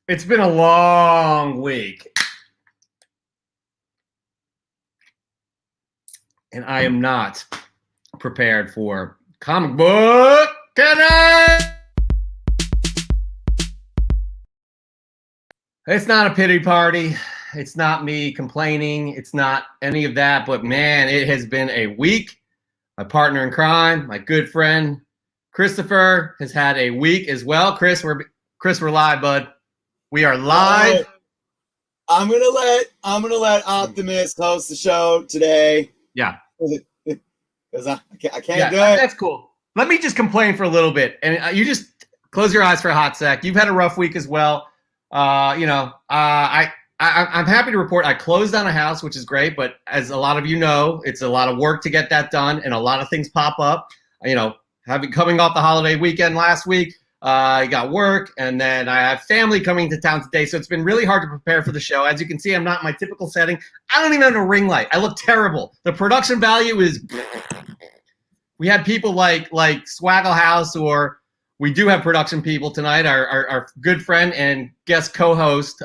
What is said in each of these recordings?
It's been a long week. And I am not prepared for comic book canon. It's not a pity party. It's not me complaining. It's not any of that. But man, it has been a week. My partner in crime, my good friend Christopher, has had a week as well. Chris, we're live, bud. We are live. I'm gonna let Optimus host the show today. Yeah, because I can't do it. That's cool. Let me just complain for a little bit, and you just close your eyes for a hot sec. You've had a rough week as well. I'm happy to report I closed on a house, which is great. But as a lot of you know, it's a lot of work to get that done, and a lot of things pop up. Coming off the holiday weekend last week. I got work, and then I have family coming to town today, so it's been really hard to prepare for the show. As you can see, I'm not in my typical setting. I don't even have a ring light. I look terrible. The production value is... We had people like Swaggle House, or we do have production people tonight. Our good friend and guest co-host,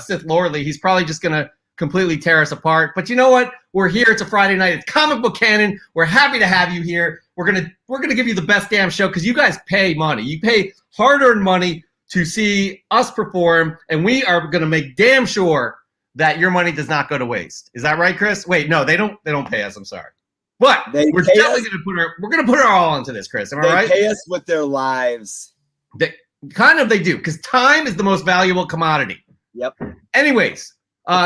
Sith Lordly. He's probably just going to completely tear us apart. But you know what? We're here. It's a Friday night. It's comic book canon. We're happy to have you here. We're gonna give you the best damn show because you guys pay money. You pay hard-earned money to see us perform, and we are gonna make damn sure that your money does not go to waste. Is that right, Chris? Wait, no, they don't pay us. I'm sorry, but we're definitely gonna put our all into this, Chris. Am I right? They pay us with their lives. They do, because time is the most valuable commodity. Yep. Anyways.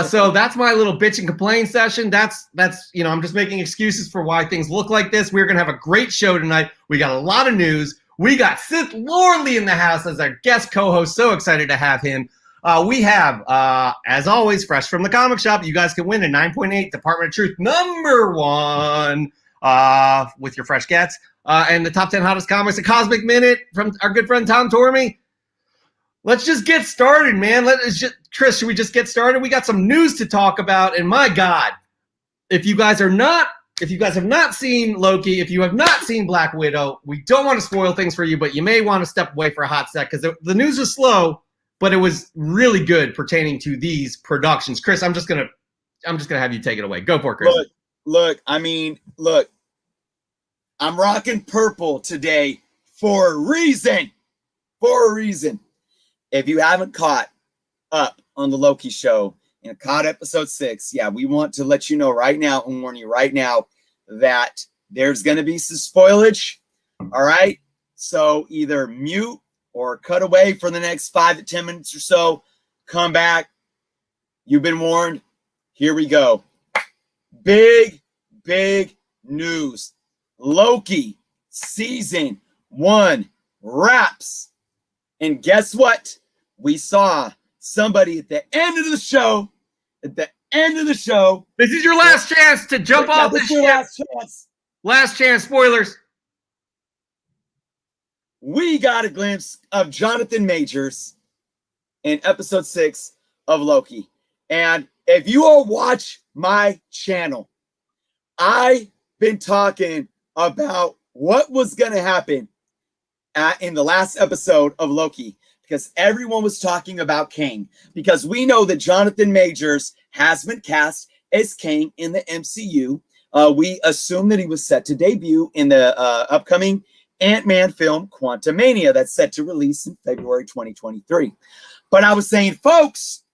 So that's my little bitch and complain session. That's I'm just making excuses for why things look like this. We're going to have a great show tonight. We got a lot of news. We got Sith Lordly in the house as our guest co-host. So excited to have him. We have, as always, fresh from the comic shop. You guys can win a 9.8 Department of Truth #1 with your fresh gets. And the top 10 hottest comics, a Cosmic Minute from our good friend Tom Tormey. Let's just get started, man. Chris, should we just get started? We got some news to talk about, and my God, if you guys have not seen Loki, if you have not seen Black Widow, we don't want to spoil things for you, but you may want to step away for a hot sec because the news was slow, but it was really good pertaining to these productions. Chris, I'm just gonna have you take it away. Go for it, Chris. Look. I'm rocking purple today for a reason. If you haven't caught up on the Loki show and caught episode 6, we want to let you know right now and warn you right now that there's going to be some spoilage. All right. So either mute or cut away for the next 5 to 10 minutes or so. Come back. You've been warned. Here we go. Big news. Loki season 1 wraps. And guess what? We saw somebody at the end of the show. This is your last chance to jump off the ship. Last chance. Spoilers. We got a glimpse of Jonathan Majors in episode 6 of Loki. And if you all watch my channel, I've been talking about what was going to happen in the last episode of Loki, because everyone was talking about Kang, because we know that Jonathan Majors has been cast as Kang in the MCU. We assume that he was set to debut in the upcoming Ant-Man film Quantumania that's set to release in February 2023. But I was saying, folks,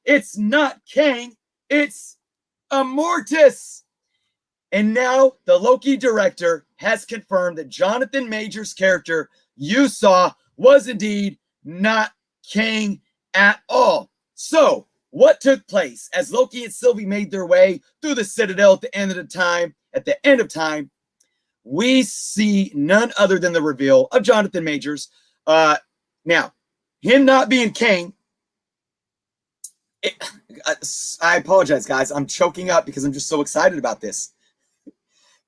it's not Kang, it's Immortus. And now the Loki director has confirmed that Jonathan Majors' character you saw was indeed not Kang at all. So what took place as Loki and Sylvie made their way through the Citadel at the end of time? We see none other than the reveal of Jonathan Majors. Now, him not being Kang, I apologize, guys. I'm choking up because I'm just so excited about this.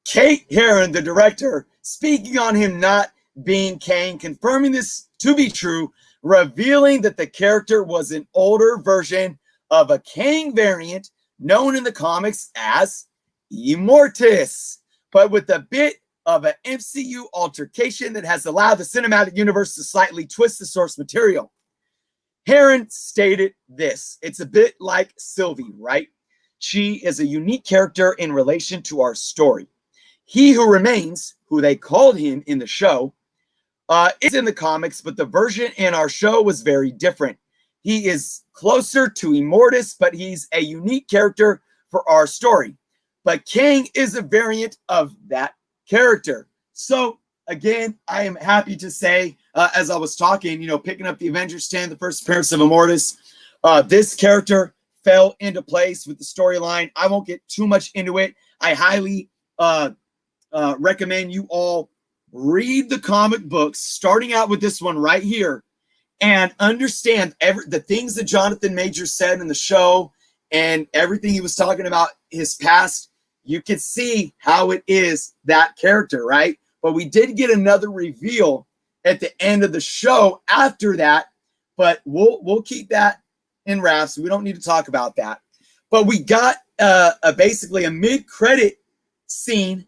Kate Herron, the director, speaking on him not being Kang, confirming this to be true, revealing that the character was an older version of a Kang variant known in the comics as Immortus, but with a bit of an MCU altercation that has allowed the cinematic universe to slightly twist the source material. Heron stated this. It's a bit like Sylvie, right? She is a unique character in relation to our story. He Who Remains, who they called him in the show, is in the comics, but the version in our show was very different. He is closer to Immortus, but he's a unique character for our story. But Kang is a variant of that character. So again, I am happy to say, as I was talking, picking up the Avengers 10, the first appearance of Immortus, this character fell into place with the storyline. I won't get too much into it. I highly recommend you all read the comic books, starting out with this one right here, and understand the things that Jonathan Majors said in the show and everything he was talking about his past. You can see how it is that character, right? But we did get another reveal at the end of the show after that, but we'll keep that in wraps. We don't need to talk about that. But we got basically a mid-credit scene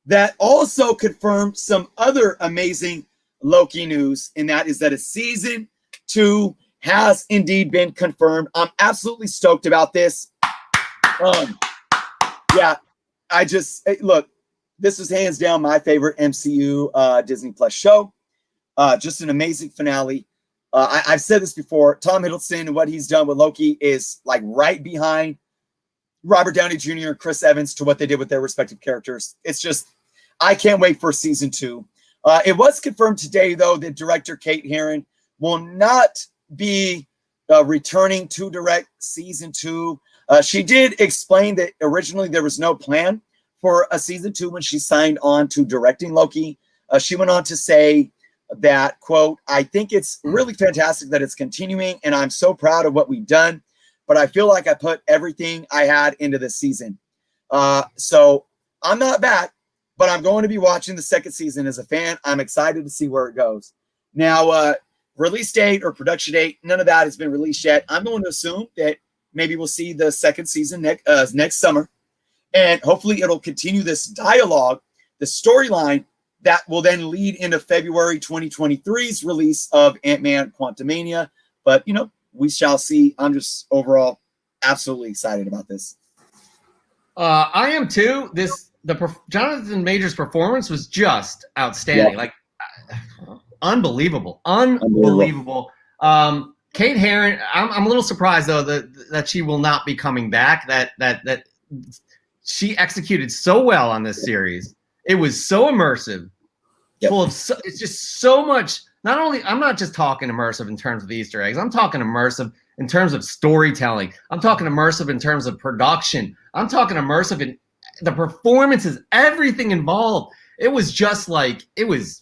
that also confirmed some other amazing Loki news, and that is that a season 2 has indeed been confirmed. I'm absolutely stoked about this. Yeah, look, this was hands down my favorite MCU Disney Plus show. Just an amazing finale. I've said this before. Tom Hiddleston and what he's done with Loki is like right behind Robert Downey Jr. and Chris Evans to what they did with their respective characters. It's just, I can't wait for season 2. It was confirmed today, though, that director Kate Herron will not be returning to direct season 2. She did explain that originally there was no plan for a season 2 when she signed on to directing Loki. She went on to say that, quote, "I think it's really fantastic that it's continuing, and I'm so proud of what we've done, but I feel like I put everything I had into this season. So I'm not back, but I'm going to be watching the second season as a fan. I'm excited to see where it goes." Now, release date or production date, none of that has been released yet. I'm going to assume that maybe we'll see the second season next summer, and hopefully it'll continue this dialogue, the storyline that will then lead into February 2023's release of Ant-Man Quantumania. But, we shall see. I'm just overall absolutely excited about this. I am too. Jonathan Majors' performance was just outstanding. Yep. Unbelievable. Kate Herron, I'm a little surprised though that she will not be coming back. That she executed so well on this series. It was so immersive, full of it's just so much. Not only, I'm not just talking immersive in terms of the Easter eggs. I'm talking immersive in terms of storytelling. I'm talking immersive in terms of production. I'm talking immersive in the performances, everything involved. It was just it was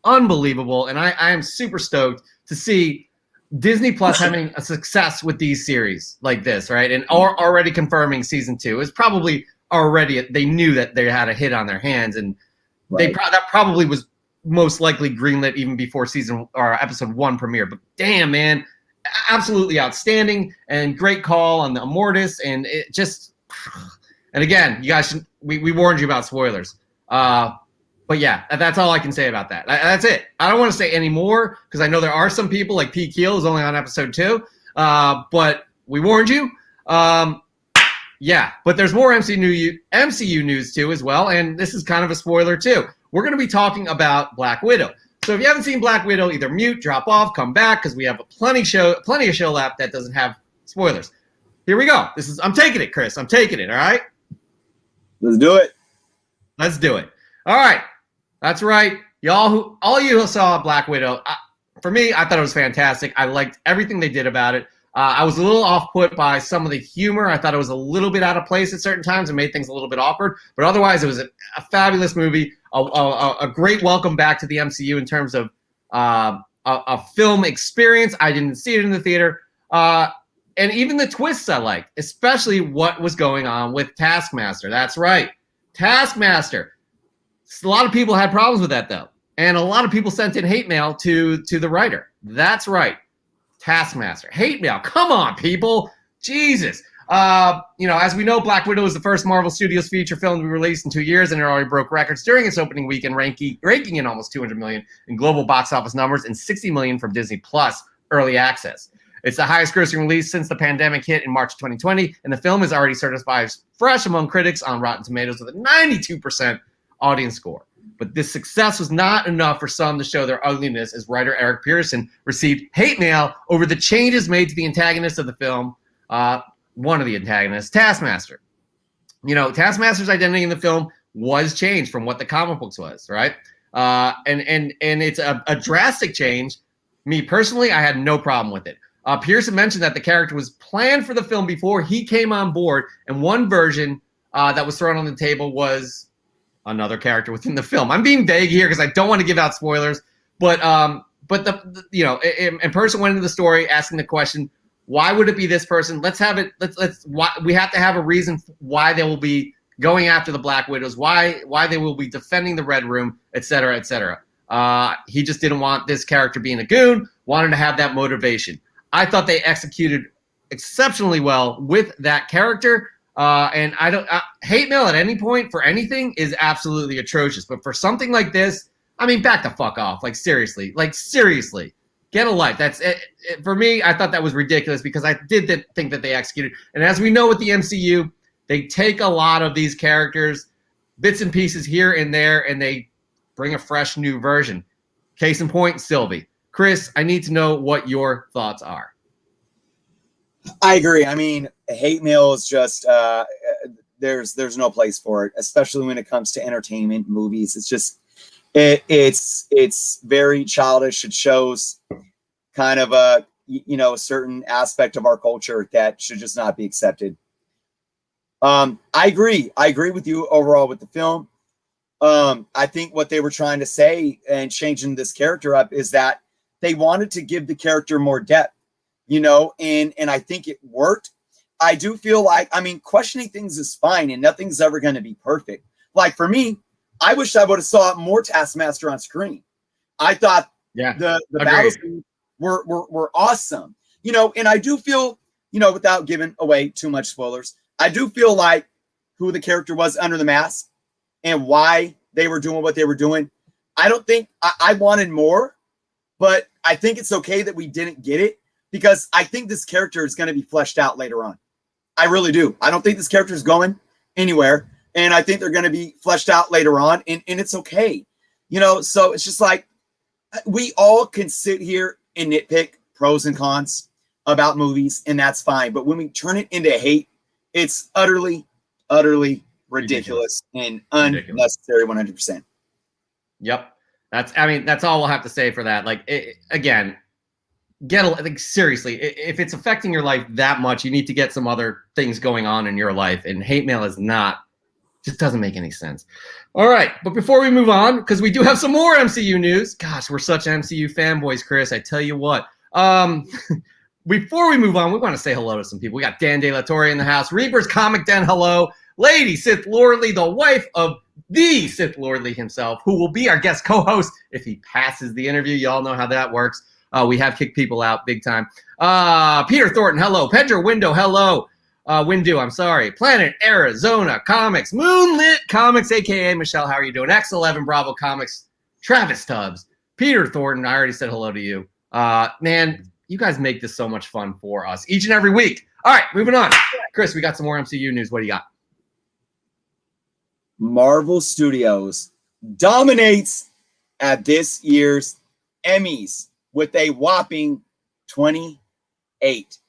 unbelievable. And I am super stoked to see Disney Plus having a success with these series like this, right? And already confirming season 2. It's probably already, they knew that they had a hit on their hands, and that probably was most likely greenlit even before season or episode 1 premiere. But damn, man, absolutely outstanding and great call on the Immortus, and it just, and again, you guys we warned you about spoilers. But yeah, that's all I can say about that. That's it. I don't want to say any more because I know there are some people like P. Keel is only on episode 2, but we warned you. Yeah, but there's more MCU news too as well, and this is kind of a spoiler too. We're going to be talking about Black Widow. So if you haven't seen Black Widow, either mute, drop off, come back, because we have plenty of show left that doesn't have spoilers. Here we go. I'm taking it, Chris. I'm taking it. All right. Let's do it. Let's do it. All right. That's right. All you who saw Black Widow, for me, I thought it was fantastic. I liked everything they did about it. I was a little off-put by some of the humor. I thought it was a little bit out of place at certain times and made things a little bit awkward. But otherwise, it was a fabulous movie, a great welcome back to the MCU in terms of a film experience. I didn't see it in the theater. And even the twists I liked, especially what was going on with Taskmaster. That's right, Taskmaster. A lot of people had problems with that, though. And a lot of people sent in hate mail to the writer. That's right. Taskmaster. Hate mail. Come on, people. Jesus. As we know, Black Widow is the first Marvel Studios feature film to be released in 2 years, and it already broke records during its opening weekend, ranking in almost $200 million in global box office numbers and $60 million from Disney Plus early access. It's the highest grossing release since the pandemic hit in March 2020, and the film is already certified as fresh among critics on Rotten Tomatoes with a 92% audience score. But this success was not enough for some to show their ugliness, as writer Eric Pearson received hate mail over the changes made to the antagonist of the film, one of the antagonists, Taskmaster. You know, Taskmaster's identity in the film was changed from what the comic books was, right? And it's a drastic change. Me personally, I had no problem with it. Pearson mentioned that the character was planned for the film before he came on board, and one version that was thrown on the table was another character within the film. I'm being vague here because I don't want to give out spoilers, but the you know, and Pearson went into the story asking the question, why would it be this person? Let's have it. We have to have a reason why they will be going after the Black Widows, why they will be defending the Red Room, et cetera, et cetera. He just didn't want this character being a goon, wanted to have that motivation. I thought they executed exceptionally well with that character. And I don't hate mail at any point for anything is absolutely atrocious. But for something like this, I mean, back the fuck off. Like seriously, get a life. That's it. For me, I thought that was ridiculous because I did think that they executed. And as we know with the MCU, they take a lot of these characters, bits and pieces here and there, and they bring a fresh new version. Case in point, Sylvie. Chris, I need to know what your thoughts are. I agree. I mean, hate mail is just there's no place for it, especially when it comes to entertainment, movies. It's just it's very childish. It shows kind of a a certain aspect of our culture that should just not be accepted. I agree with you overall with the film. I think what they were trying to say and changing this character up is that they wanted to give the character more depth, and I think it worked. I do feel like, I mean, questioning things is fine and nothing's ever going to be perfect. Like for me, I wish I would have saw more Taskmaster on screen. I thought the battles were awesome, and I do feel, without giving away too much spoilers, I do feel like who the character was under the mask and why they were doing what they were doing. I don't think I wanted more, but I think it's okay that we didn't get it because I think this character is going to be fleshed out later on. I really do. I don't think this character is going anywhere, and I think they're going to be fleshed out later on, and it's okay. So it's just like we all can sit here and nitpick pros and cons about movies, and that's fine. But when we turn it into hate, it's utterly ridiculous and unnecessary 100%. Yep. That's all we'll have to say for that. Like, again, seriously, if it's affecting your life that much, you need to get some other things going on in your life. And hate mail is just doesn't make any sense. All right. But before we move on, because we do have some more MCU news. Gosh, we're such MCU fanboys, Chris. I tell you what. Before we move on, we want to say hello to some people. We got Dan De La Torre in the house. Reaper's Comic Den, hello. Lady Sith Lordly, the wife of the Sith Lordly himself, who will be our guest co-host if he passes the interview. You all know how that works. We have kicked people out big time. Peter Thornton, hello. Pedro Window, hello. Windu, I'm sorry. Planet Arizona Comics, Moonlit Comics, a.k.a. Michelle, how are you doing? X11 Bravo Comics, Travis Tubbs, Peter Thornton, I already said hello to you. Man, you guys make this so much fun for us each and every week. All right, moving on. Chris, we got some more MCU news. What do you got? Marvel Studios dominates at this year's Emmys with a whopping 28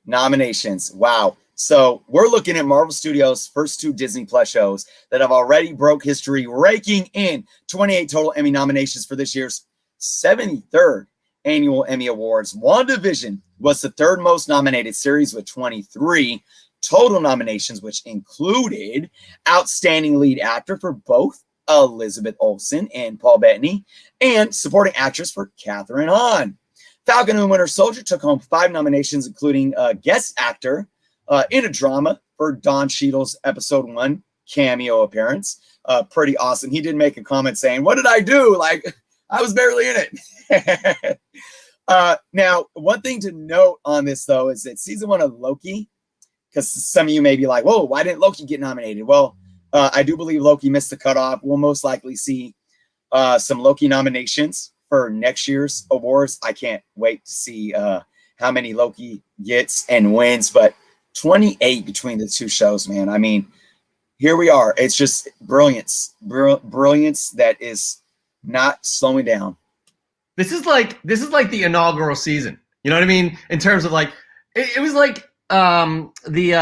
nominations. Wow. So we're looking at Marvel Studios' first two Disney Plus shows that have already broke history, raking in 28 total Emmy nominations for this year's 73rd annual Emmy Awards. WandaVision was the third most nominated series with 23 total nominations, which included Outstanding Lead Actor for both Elizabeth Olsen and Paul Bettany, and Supporting Actress for Catherine Hahn. Falcon and Winter Soldier took home 5 nominations, including Guest Actor in a Drama for Don Cheadle's Episode 1 cameo appearance. Pretty awesome. He did make a comment saying, "What did I do? Like, I was barely in it." Now, one thing to note on this, though, is that season 1 of Loki, because some of you may be like, whoa, why didn't Loki get nominated? Well, I do believe Loki missed the cutoff. We'll most likely see some Loki nominations for next year's awards. I can't wait to see how many Loki gets and wins, but 28 between the two shows, man. I mean, here we are. It's just brilliance that is not slowing down. This is like the inaugural season. You know what I mean? In terms of like, it was like the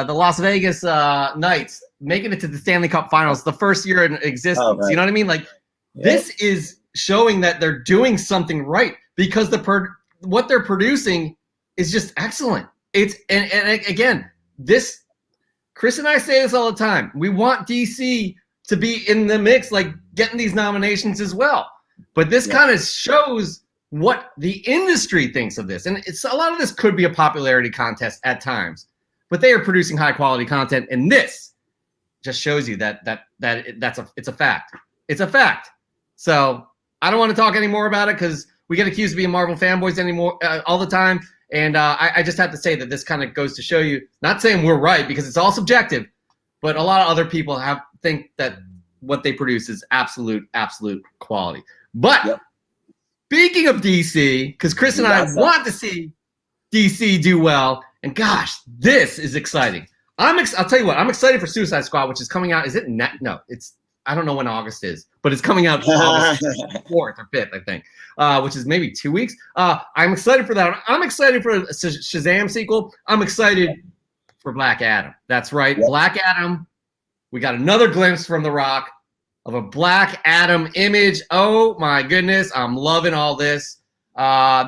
Las Vegas Knights making it to the Stanley Cup Finals, the first year in existence. Oh, right. You know what I mean? Like, this is showing that they're doing something right, because what they're producing is just excellent. It's and again, this, Chris and I say this all the time. We want DC to be in the mix, like getting these nominations as well. But this kind of shows what the industry thinks of this. And it's a lot of this could be a popularity contest at times, but they are producing high quality content, and this just shows you that it's a fact. It's a fact. So I don't want to talk any more about it, because we get accused of being Marvel fanboys anymore all the time. And I just have to say that this kind of goes to show you, not saying we're right, because it's all subjective, but a lot of other people think that what they produce is absolute quality. But speaking of DC, because Chris and I want to see DC do well, and gosh, this is exciting. I'll tell you what, I'm excited for Suicide Squad, which is coming out. Is it no? I don't know when August is, but it's coming out August 4th or 5th, I think, which is maybe 2 weeks. I'm excited for that. I'm excited for a Shazam sequel. I'm excited for Black Adam. That's right, Black Adam. We got another glimpse from The Rock of a Black Adam image. Oh my goodness, I'm loving all this.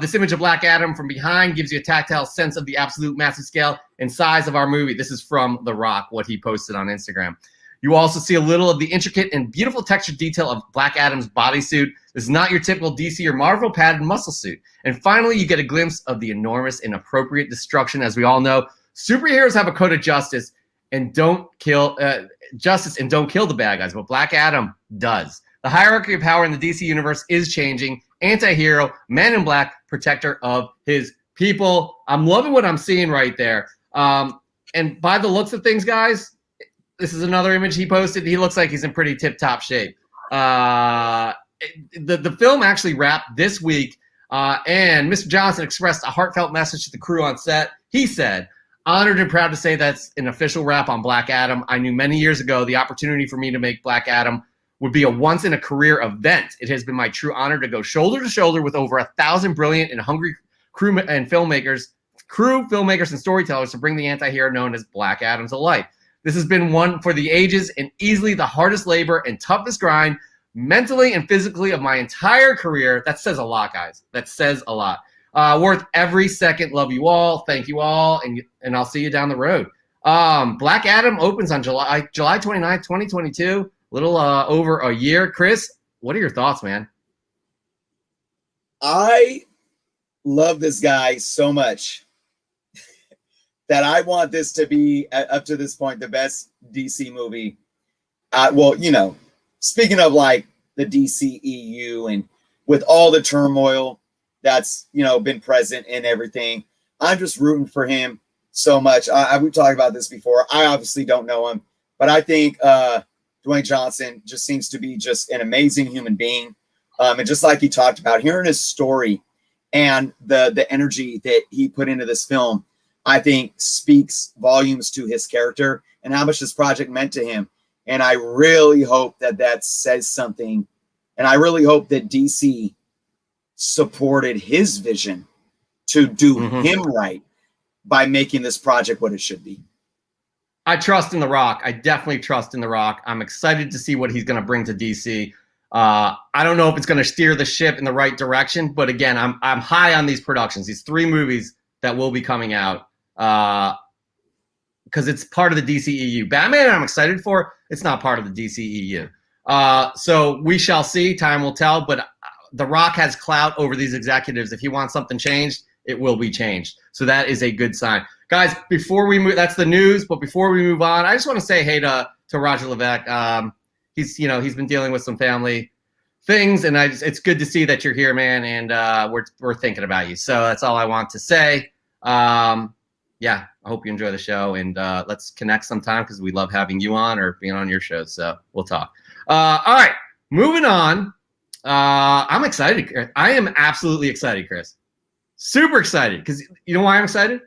This image of Black Adam from behind gives you a tactile sense of the absolute massive scale and size of our movie. This is from The Rock, what he posted on Instagram. You also see a little of the intricate and beautiful textured detail of Black Adam's bodysuit. This is not your typical DC or Marvel padded muscle suit. And finally, you get a glimpse of the enormous and appropriate destruction. As we all know, superheroes have a code of justice and don't kill the bad guys, but Black Adam does. The hierarchy of power in the DC universe is changing. Anti-hero, man in black, protector of his people. I'm loving what I'm seeing right there. And by the looks of things, guys, this is another image he posted. He looks like he's in pretty tip-top shape. The film actually wrapped this week, and Mr. Johnson expressed a heartfelt message to the crew on set. He said, "Honored and proud to say that's an official wrap on Black Adam. I knew many years ago the opportunity for me to make Black Adam would be a once-in-a-career event. It has been my true honor to go shoulder to shoulder with over 1,000 brilliant and hungry crew, filmmakers, and storytellers to bring the anti-hero known as Black Adam to life. This has been one for the ages and easily the hardest labor and toughest grind, mentally and physically, of my entire career." That says a lot, guys. That says a lot. Worth every second. Love you all. Thank you all. And I'll see you down the road. Black Adam opens on July 29th, 2022. A little over a year. Chris, what are your thoughts, man? I love this guy so much that I want this to be, up to this point, the best DC movie. Well, you know, speaking of like the DCEU and with all the turmoil that's, you know, been present in everything, I'm just rooting for him so much. We've talked about this before. I obviously don't know him, but I think Dwayne Johnson just seems to be just an amazing human being. And just like he talked about, hearing his story and the energy that he put into this film, I think speaks volumes to his character and how much this project meant to him. And I really hope that says something. And I really hope that DC supported his vision to do him right by making this project what it should be. I trust in The Rock. I definitely trust in The Rock. I'm excited to see what he's going to bring to DC. I don't know if it's going to steer the ship in the right direction, but again, I'm high on these productions, these 3 movies that will be coming out, because it's part of the DCEU. Batman, I'm excited for. It's not part of the DCEU. So we shall see. Time will tell. But The Rock has clout over these executives. If he wants something changed, it will be changed. So that is a good sign. Guys, before we move, that's the news. But before we move on, I just want to say hey to Roger Levesque. He's been dealing with some family things, and it's good to see that you're here, man. And we're thinking about you. So that's all I want to say. Yeah, I hope you enjoy the show, and let's connect sometime because we love having you on or being on your show. So we'll talk. All right, moving on. I'm excited. I am absolutely excited, Chris. Super excited because you know why I'm excited?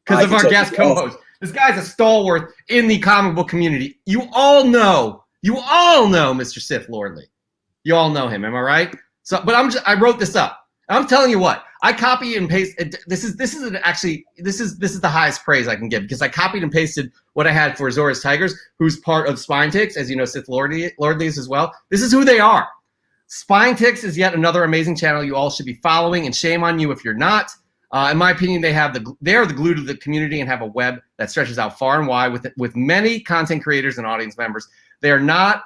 Because I of can our tell guest you. co-host. This guy's a stalwart in the comic book community. You all know Mr. Sith Lordly. You all know him, am I right? So, but I wrote this up. I'm telling you what, I copy and paste. This is the highest praise I can give because I copied and pasted what I had for Azor's Tigers, who's part of Spine Ticks, as you know, Sith Lordly's as well. This is who they are. Spine Ticks is yet another amazing channel you all should be following, and shame on you if you're not. In my opinion, they are the glue to the community and have a web that stretches out far and wide with many content creators and audience members. They are not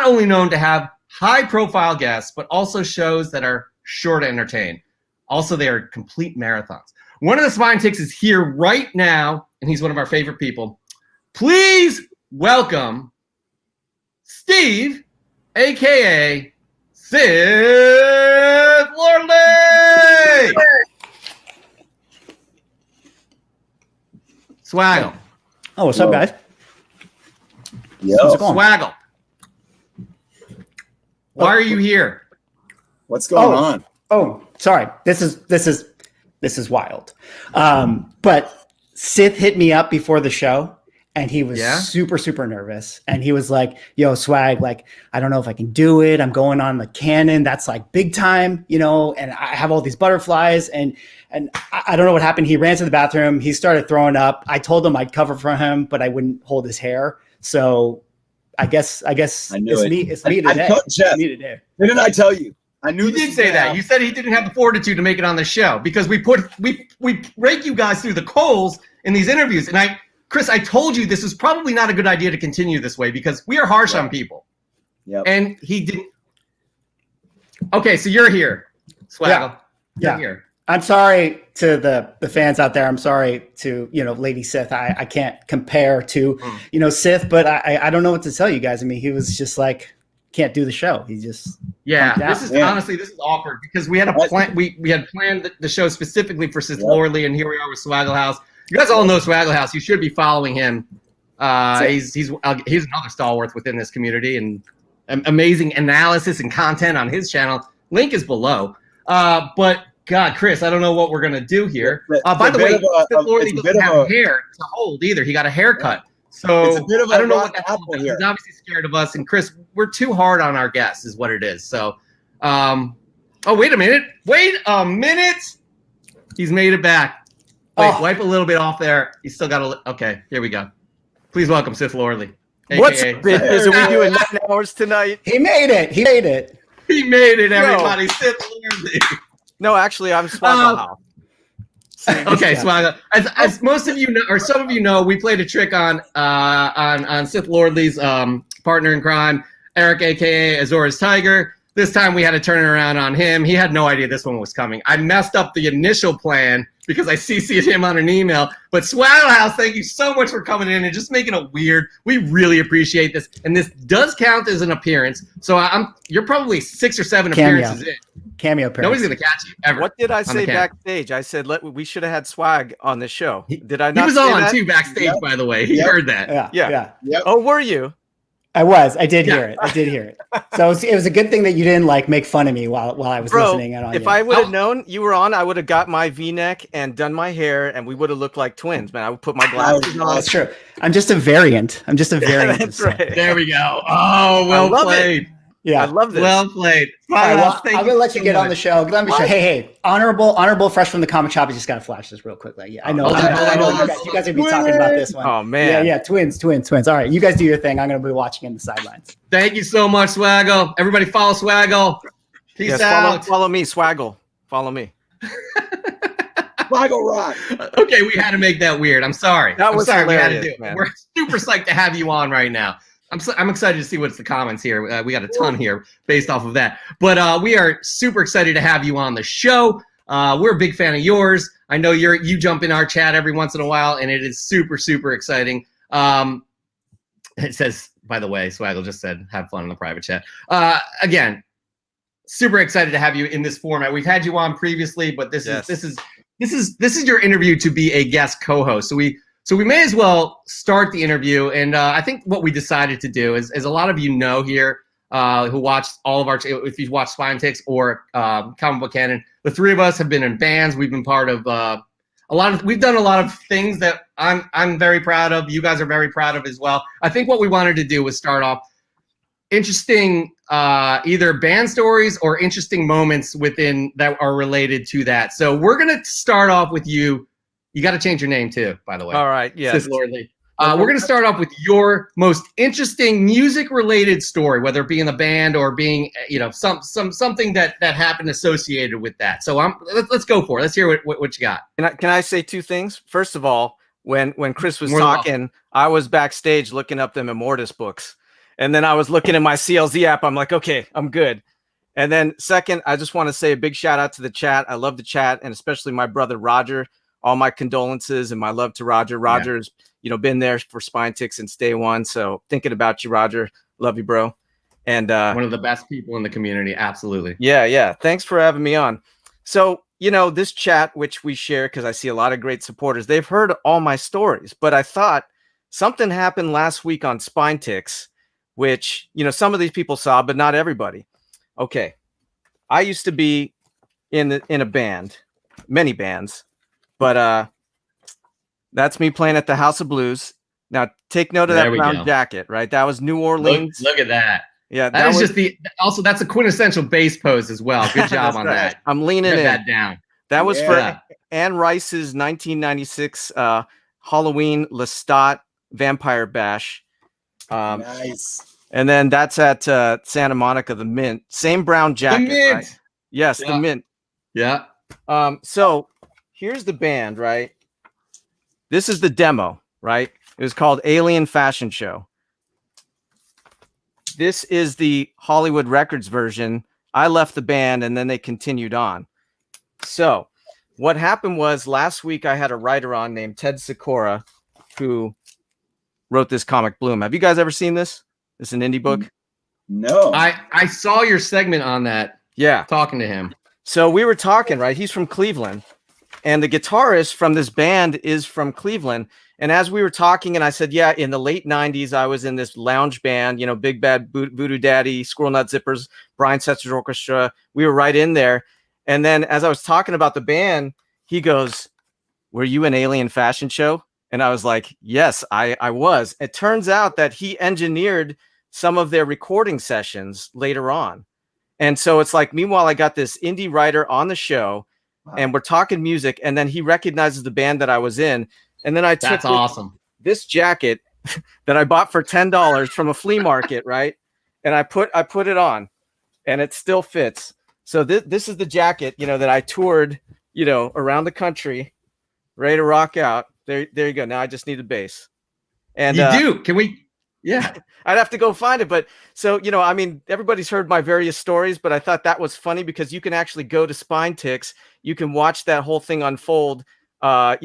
only known to have high-profile guests, but also shows that are sure to entertain. Also, they are complete marathons. One of the Spine Ticks is here right now, and he's one of our favorite people. Please welcome Steve, a.k.a. Sith Lordly! Swaggle. Oh, what's up, guys? Yo. How's it going? Swaggle. Why are you here? What's going on? Oh, sorry. This is wild. But Sith hit me up before the show, and he was super nervous. And he was like, "Yo, Swag, like, I don't know if I can do it. I'm going on the canon. That's like big time, you know. And I have all these butterflies, and I don't know what happened. He ran to the bathroom. He started throwing up. I told him I'd cover for him, but I wouldn't hold his hair. So I guess it's me. It's me today. Jeff, didn't I tell you? I knew you did say that. You said he didn't have the fortitude to make it on the show because we rake you guys through the coals in these interviews. And Chris, I told you this is probably not a good idea to continue this way because we are harsh on people. Yep. And he didn't. Okay, so you're here, Swaggle. Yeah. You're here. I'm sorry to the fans out there. I'm sorry to, Lady Sith. I can't compare to, Sith, but I don't know what to tell you guys. I mean, he was just like, can't do the show. He just honestly, this is awkward because we had a plan. We had planned the show specifically for Sith Lordly, and here we are with Swaggle House. You guys all know Swaggle House. You should be following him. He's another stalwart within this community, and amazing analysis and content on his channel. Link is below. But God, Chris, I don't know what we're gonna do here. By the way, Sith Lordly doesn't have hair to hold either. He got a haircut. So it's a bit of I don't know what that's apple about. here. He's obviously scared of us, and Chris, we're too hard on our guests, is what it is. So, wait a minute. He's made it back. Wait, wipe a little bit off there. He's still got a. Okay, here we go. Please welcome Sith Lordly. What's business? Are we doing 9 hours tonight? He made it. He made it. He made it, everybody. Sith Lordly. No, actually, I'm Swaggle House. Okay, Swaggle. As most of you know, or some of you know, we played a trick on Sith Lordly's partner in crime, Eric, aka Azor's Tiger. This time we had to turn it around on him. He had no idea this one was coming. I messed up the initial plan because I CC'd him on an email. But Swaggle House, thank you so much for coming in and just making it weird. We really appreciate this, and this does count as an appearance. So you're probably 6 or 7 appearances in. Cameo appearance. Nobody's gonna catch you ever. What did I say backstage? I said we should have had Swag on the show. Did I not? He was say on that? too backstage, by the way. He heard that. Yeah. Yep. Oh, were you? I did hear it. So it was a good thing that you didn't make fun of me while I was listening. If I would have known you were on, I would have got my V-neck and done my hair, and we would have looked like twins. Man, I would put my glasses on. That's true. I'm just a variant. That's right. There we go. Oh, well played. Yeah, I love this. Well played. Right, well, I'm gonna let you get on the show. Let me show. Hey, honorable, fresh from the comic shop. I just gotta flash this real quick. I know. I know you guys are gonna be talking about this one. Oh man. Yeah. Twins. All right, you guys do your thing. I'm gonna be watching in the sidelines. Thank you so much, Swaggle. Everybody follow Swaggle. Peace out. Follow me, Swaggle. Follow me. Swaggle rock. Okay, we had to make that weird. I'm sorry. That was sorry. We had to hilarious, do it. man. We're super psyched to have you on right now. I'm excited to see what's the comments here. We got a ton here based off of that. But we are super excited to have you on the show. We're a big fan of yours. I know you jump in our chat every once in a while, and it is super, super exciting. It says, by the way, Swaggle just said, have fun in the private chat. Again, super excited to have you in this format. We've had you on previously, but this is your interview to be a guest co-host. So we may as well start the interview, and I think what we decided to do is a lot of you know here, who watched all of our, if you watch Spine Ticks or Comic Book Canon, the three of us have been in bands. We've been part of we've done a lot of things that I'm very proud of. You guys are very proud of as well. I think what we wanted to do was start off interesting either band stories or interesting moments within that are related to that. So we're going to start off with you. You got to change your name too, by the way. All right. Yes. SithLordly. We're going to start off with your most interesting music-related story, whether it be in the band or being, something that happened associated with that. So let's go for it. Let's hear what you got. Can I say two things? First of all, when Chris was talking, I was backstage looking up the Immortus books, and then I was looking at my CLZ app. I'm like, okay, I'm good. And then second, I just want to say a big shout out to the chat. I love the chat, and especially my brother Roger. All my condolences and my love to Roger. Roger's, been there for Spine Ticks since day one. So thinking about you, Roger. Love you, bro. And one of the best people in the community. Absolutely. Yeah. Thanks for having me on. So, this chat, which we share, because I see a lot of great supporters, they've heard all my stories, but I thought something happened last week on Spine Ticks, which, some of these people saw, but not everybody. Okay. I used to be in a band, many bands. But that's me playing at the House of Blues. Now, take note of that brown jacket, right? That was New Orleans. Look at that. Yeah, that is just that's a quintessential bass pose as well. Good job on that. I'm leaning in. That down. That was for Anne Rice's 1996 Halloween Lestat Vampire Bash. Nice. And then that's at Santa Monica, the Mint. Same brown jacket. The Mint. Right? Yes, the Mint. Yeah. So here's the band, right? This is the demo, right? It was called Alien Fashion Show. This is the Hollywood Records version. I left the band and then they continued on. So what happened was last week I had a writer on named Ted Sikora who wrote this comic Bloom. Have you guys ever seen this? It's an indie book. No. I saw your segment on that. Yeah. Talking to him. So we were talking, right? He's from Cleveland. And the guitarist from this band is from Cleveland. And as we were talking, and I said, yeah, in the late 90s, I was in this lounge band, Big Bad Voodoo Daddy, Squirrel Nut Zippers, Brian Setzer's Orchestra. We were right in there. And then as I was talking about the band, he goes, were you in Alien Fashion Show? And I was like, yes, I was. It turns out that he engineered some of their recording sessions later on. And so it's like, meanwhile, I got this indie writer on the show. Wow. And we're talking music, and then he recognizes the band that I was in. And then I took this jacket that I bought for $10 from a flea market, right? And I put it on, and it still fits. So this is the jacket, that I toured, around the country, ready to rock out. There you go. Now I just need a bass. And you do. Can we? Yeah. I'd have to go find it. But so, everybody's heard my various stories, but I thought that was funny because you can actually go to Spine Ticks. You can watch that whole thing unfold, at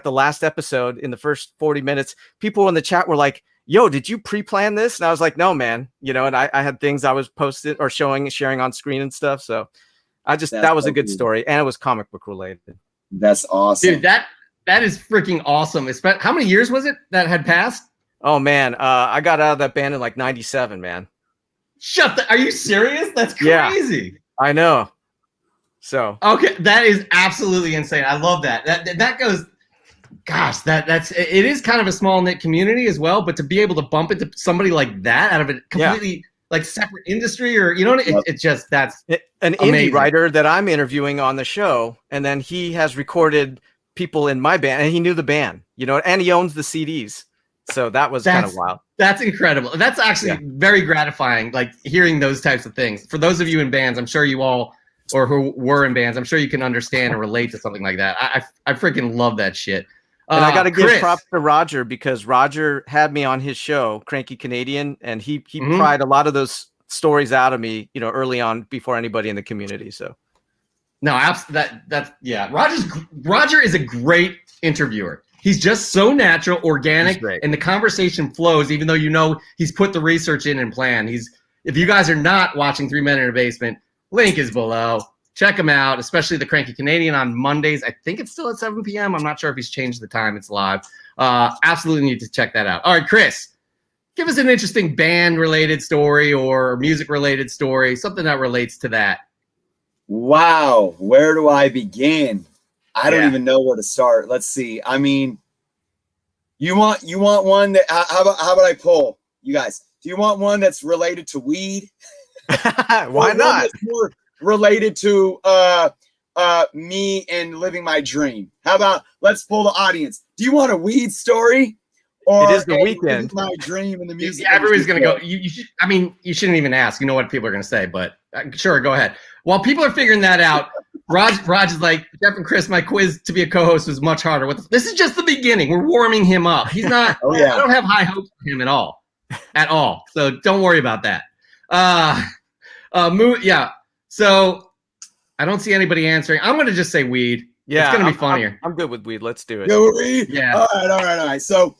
the last episode in the first 40 minutes. People in the chat were like, yo, did you pre-plan this? And I was like, no, man, and I had things I was posted or sharing on screen and stuff. So that was a good story. And it was comic book related. That's awesome. Dude, that is freaking awesome. How many years was it that had passed? Oh man, I got out of that band in like 97, man. Are you serious? That's crazy. Yeah, I know. So okay, that is absolutely insane. I love that. That goes. Gosh, it is kind of a small knit community as well. But to be able to bump into somebody like that out of a completely like separate industry, or it just that's an indie writer that I'm interviewing on the show, and then he has recorded people in my band, and he knew the band, and he owns the CDs. So that was kind of wild. That's incredible. That's actually very gratifying, like hearing those types of things. For those of you in bands, I'm sure you all, or who were in bands, I'm sure you can understand and relate to something like that. I freaking love that shit. And I got to give props to Roger because Roger had me on his show, Cranky Canadian, and he pried a lot of those stories out of me, early on before anybody in the community. So no, Roger is a great interviewer. He's just so natural, organic, and the conversation flows, even though he's put the research in and planned. If you guys are not watching 3 Men in a Basement, link is below. Check him out, especially the Cranky Canadian on Mondays. I think it's still at 7 p.m. I'm not sure if he's changed the time. It's live. Absolutely need to check that out. All right, Chris, give us an interesting band-related story or music-related story, something that relates to that. Wow, where do I begin? I don't even know where to start. Let's see. I mean, you want one that how about I pull you guys? Do you want one that's related to weed? Why not? That's more related to me and living my dream. How about let's pull the audience? Do you want a weed story? Or it is the weekend. My dream and the music. Yeah, everybody's gonna go. You shouldn't even ask. You know what people are gonna say, but sure, go ahead. While people are figuring that out, Raj is like, Jeff and Chris, my quiz to be a co-host was much harder. This is just the beginning. We're warming him up. He's not. I don't have high hopes for him at all. So don't worry about that. Yeah. So I don't see anybody answering. I'm gonna just say weed. Yeah, it's gonna be funnier. I'm good with weed. Let's do it. Go with weed. Yeah. All right. So,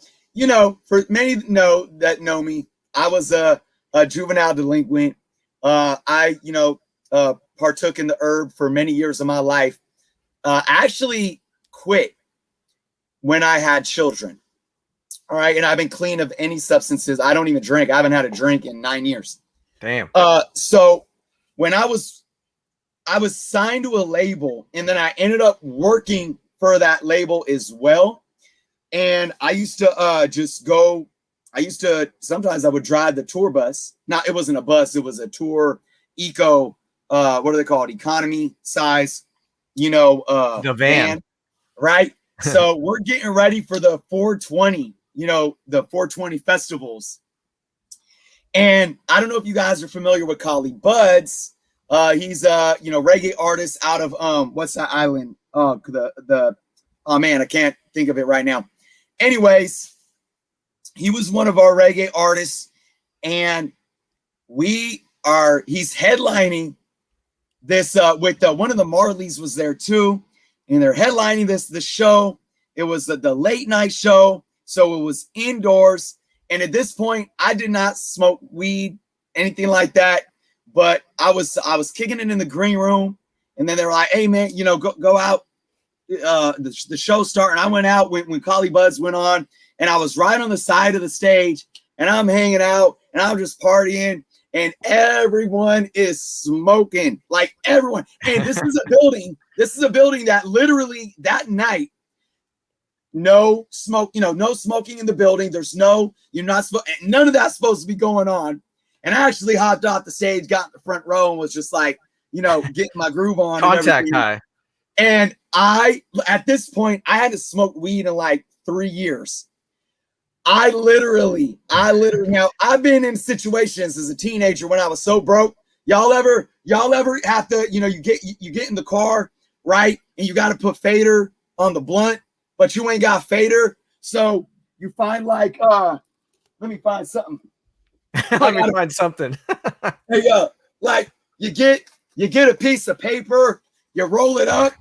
for many that know me, I was a juvenile delinquent. I partook in the herb for many years of my life. I actually quit when I had children. All right, and I've been clean of any substances. I don't even drink. I haven't had a drink in 9 years. Damn. So when I was signed to a label, and then I ended up working for that label as well. And I used to sometimes I would drive the tour bus. Now, it wasn't a bus, it was a tour eco, what are they called? Economy size, the van. Right? So we're getting ready for the 420, the 420 festivals. And I don't know if you guys are familiar with Collie Buddz. He's reggae artist out of what's that island? Oh man, I can't think of it right now. Anyways, he was one of our reggae artists, and he's headlining this with one of the Marleys was there too, and they're headlining the show. It was the late night show, so it was indoors. And at this point, I did not smoke weed, anything like that. But I was kicking it in the green room, and then they were like, "Hey man, go out." The show started, and I went out when Collie Buddz went on, and I was right on the side of the stage, and I'm hanging out, and I'm just partying, and everyone is smoking, like everyone. And this is a building that literally that night, no smoke, no smoking in the building. None of that's supposed to be going on. And I actually hopped off the stage, got in the front row, and was just like, getting my groove on. Contact high. And at this point, I hadn't smoked weed in like 3 years. I literally, I've been in situations as a teenager when I was so broke. Y'all ever have to, you get in the car, right? And you got to put fader on the blunt, but you ain't got fader. So you find let me find something. Let me find something. Hey, you get a piece of paper, you roll it up,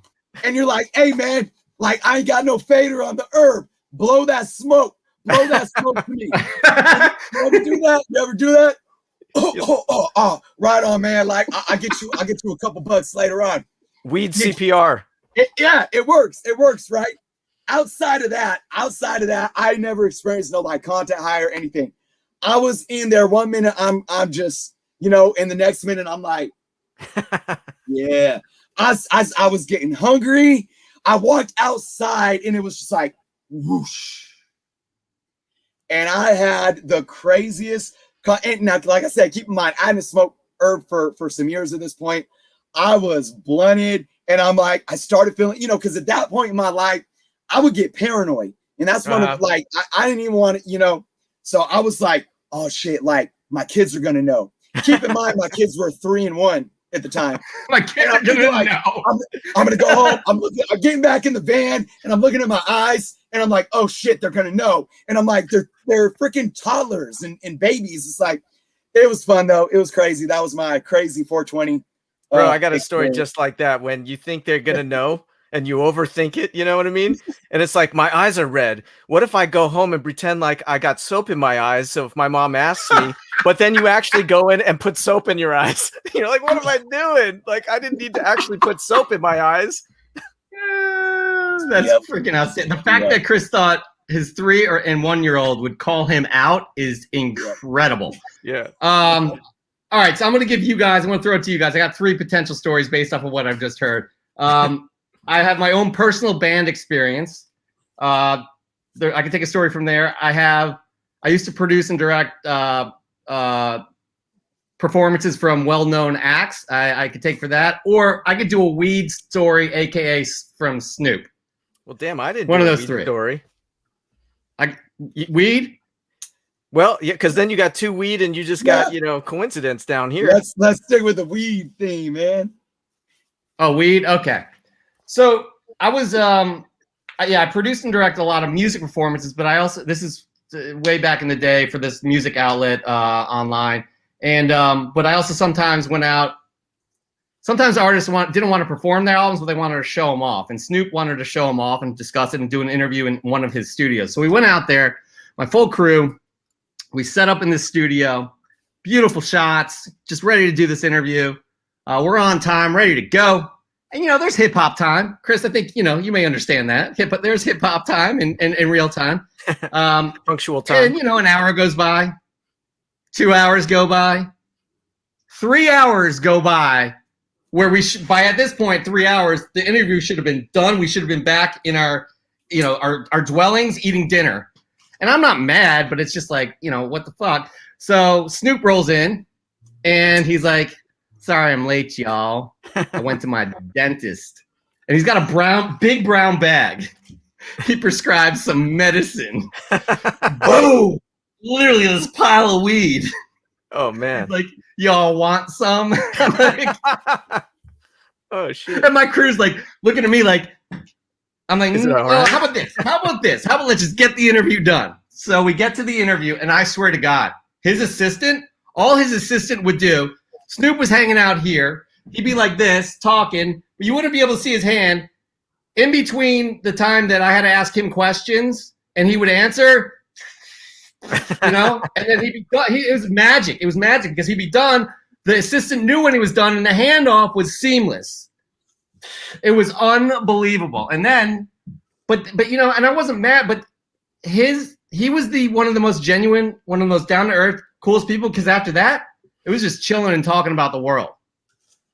and you're like, "Hey man, I ain't got no fader on the herb. Blow that smoke to me." You ever do that? Oh, right on, man. I get you a couple bucks later on. Weed CPR. It works. It works, right? Outside of that, I never experienced no contact high or anything. I was in there 1 minute, I'm just, and the next minute I'm like, yeah. I was getting hungry. I walked outside and it was just like whoosh. And I had the craziest, and now, like I said, keep in mind, I hadn't smoked herb for some years at this point. I was blunted, and I'm like, I started feeling, because at that point in my life, I would get paranoid. And that's when I didn't even want to, so I was like, oh shit, my kids are gonna know. Keep in mind, my kids were 3 and 1 at the time. My kids are gonna know. I'm gonna go home. I'm getting back in the van, and I'm looking at my eyes, and I'm like, oh shit, they're gonna know. And I'm like, they're freaking toddlers and babies. It's like, it was fun though. It was crazy. That was my crazy 420. Bro, I got a story just like that. When you think they're gonna know and you overthink it, you know what I mean? And it's like, my eyes are red. What if I go home and pretend like I got soap in my eyes? So if my mom asks me, but then you actually go in and put soap in your eyes. You're like, what am I doing? I didn't need to actually put soap in my eyes. That's freaking outstanding. The fact that Chris thought his 3 and 1 year old would call him out is incredible. Yeah. All right, so I'm going to give you guys. I'm going to throw it to you guys. I got 3 potential stories based off of what I've just heard. I have my own personal band experience. I can take a story from there. I used to produce and direct performances from well-known acts. I could take for that, or I could do a weed story, aka from Snoop. Well, damn, I didn't. One do of a those weed 3. Story. Weed. Well, yeah, because then you got 2 weed, and you just got coincidence down here. Let's stick with the weed theme, man. Oh, weed. Okay. So I was I produced and directed a lot of music performances, but this is way back in the day for this music outlet online. And but I also sometimes went out. Sometimes artists didn't want to perform their albums, but they wanted to show them off. And Snoop wanted to show them off and discuss it and do an interview in one of his studios. So we went out there, my full crew. We set up in this studio, beautiful shots, just ready to do this interview. We're on time, ready to go. And there's hip hop time, Chris. I think you may understand that. But there's hip hop time in real time. Punctual time. And an hour goes by. 2 hours go by, 3 hours go by, where by at this point 3 hours, the interview should have been done. We should have been back in our dwellings eating dinner. And I'm not mad, but it's just like, what the fuck? So Snoop rolls in, and he's like, "Sorry, I'm late, y'all. I went to my dentist," and he's got a big brown bag. He prescribed some medicine. Boom. Literally this pile of weed. Oh man! Like, y'all want some? Oh shit! And my crew's like looking at me like, I'm like, right? How about this? How about this? How about let's just get the interview done? So we get to the interview, and I swear to God, all his assistant would do. Snoop was hanging out here. He'd be like this, talking, but you wouldn't be able to see his hand. In between the time that I had to ask him questions, and he would answer. And then he'd be done. It was magic. It was magic because he'd be done. The assistant knew when he was done, and the handoff was seamless. It was unbelievable. And then, but and I wasn't mad, but he was one of the most genuine, one of the most down to earth, coolest people. Because after that, it was just chilling and talking about the world.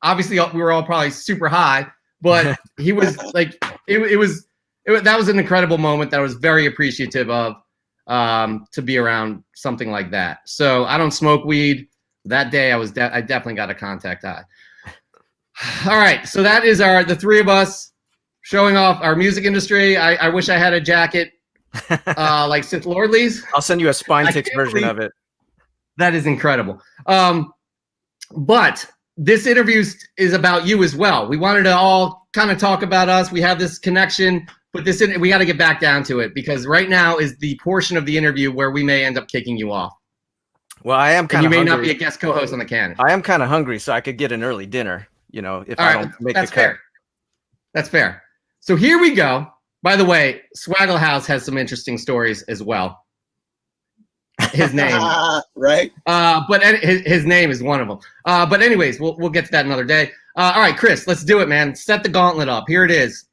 Obviously, we were all probably super high, but he was like, that was an incredible moment that I was very appreciative of. To be around something like that. So I don't smoke weed. That day I definitely got a contact high. All right, so that is the 3 of us showing off our music industry. I wish I had a jacket like Sith Lordly's. I'll send you a spine ticks version of it. That is incredible. But this interview is about you as well. We wanted to all kind of talk about us. We have this connection. But we got to get back down to it because right now is the portion of the interview where we may end up kicking you off. Well, I am kind of. You may not be a guest co-host on the canon. I am kind of hungry, so I could get an early dinner. If I don't make the cut. Fair. That's fair. So here we go. By the way, Swaggle House has some interesting stories as well. His name, right? But his name is one of them. But anyways, we'll get to that another day. All right, Chris, let's do it, man. Set the gauntlet up. Here it is.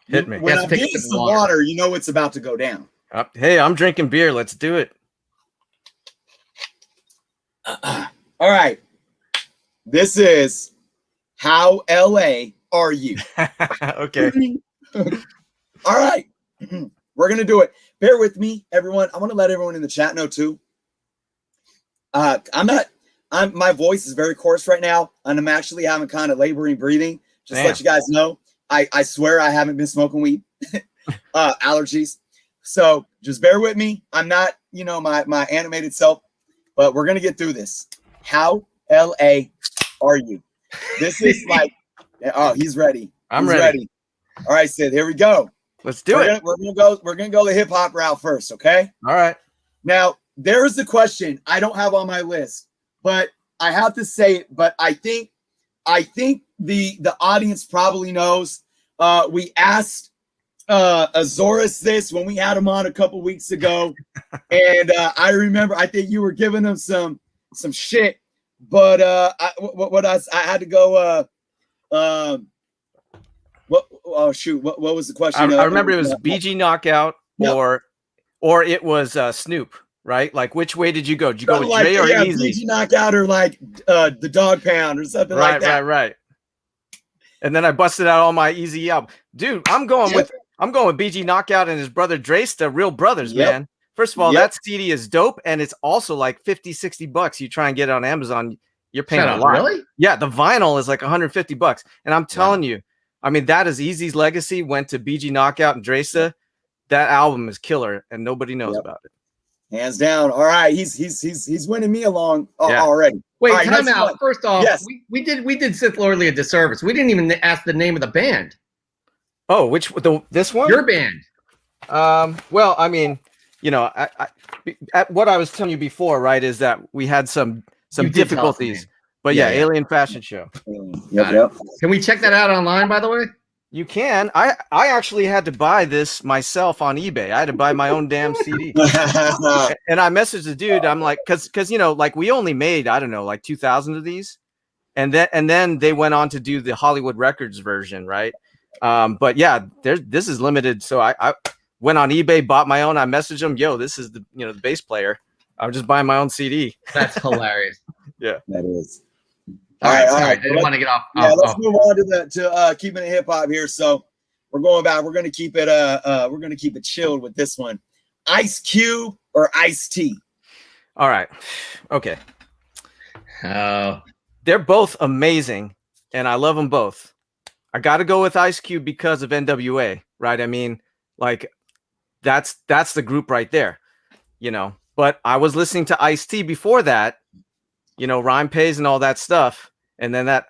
Hit me. When I'm getting some water, you know it's about to go down. Hey, I'm drinking beer. Let's do it. All right. This is How LA Are You? Okay. All right. We're going to do it. Bear with me, everyone. I want to let everyone in the chat know, too. My voice is very coarse right now, and I'm actually having kind of laboring breathing. Just to let you guys know. I swear I haven't been smoking weed. Allergies. So just bear with me. I'm not, my animated self, but we're going to get through this. How LA are you? This is like, he's ready. I'm ready. All right, Sid, here we go. Let's do it. We're gonna go the hip hop route first, okay? All right. Now, there is a question I don't have on my list, but I have to say it, but I think the audience probably knows. We asked Azorus this when we had him on a couple weeks ago, and I remember I think you were giving him some shit, but I had to go. What? Oh shoot! What was the question? I remember it was BG Knockout Yep. or it was Snoop, right? Like, which way did you go? Did you go with like, Dre or yeah, Easy? BG Knockout or like the Dog Pound or something like that. Right. And then I busted out all my Easy album. Dude, I'm going with BG Knockout and his brother Dresta, real brothers, man. First of all, that CD is dope, and it's also like $50-$60. You try and get it on Amazon, you're paying a lot. Really? Yeah, the vinyl is like $150. And I'm telling you, I mean, that is Easy's legacy, went to BG Knockout and Dresta. That album is killer, and nobody knows about it. Hands down. All right, he's winning me along already. Wait, right, time out. First off, yes. we did Sith Lordly a disservice. We didn't even ask the name of the band. Oh, this one? Your band. Well, I mean, you know, what I was telling you before, right, is that we had some difficulties. But yeah, Alien Fashion Show. Yep. Can we check that out online, by the way? You can. I actually had to buy this myself on eBay. I had to buy my own damn CD. And I messaged the dude. I'm like, because you know, like we only made, I don't know, like 2,000 of these, and then they went on to do the Hollywood Records version, right? But yeah, this is limited. So I went on eBay, bought my own. I messaged him, yo, this is the bass player. I'm just buying my own CD. That's hilarious. Yeah, that is. All right. I didn't want to get off. Let's move on to keeping it hip hop here. So we're going back. We're gonna keep it chilled with this one. Ice Cube or Ice-T? All right. Okay. Oh. They're both amazing, and I love them both. I got to go with Ice Cube because of NWA, right? I mean, like that's the group right there, you know. But I was listening to Ice-T before that, you know, Rhyme Pays and all that stuff. And then that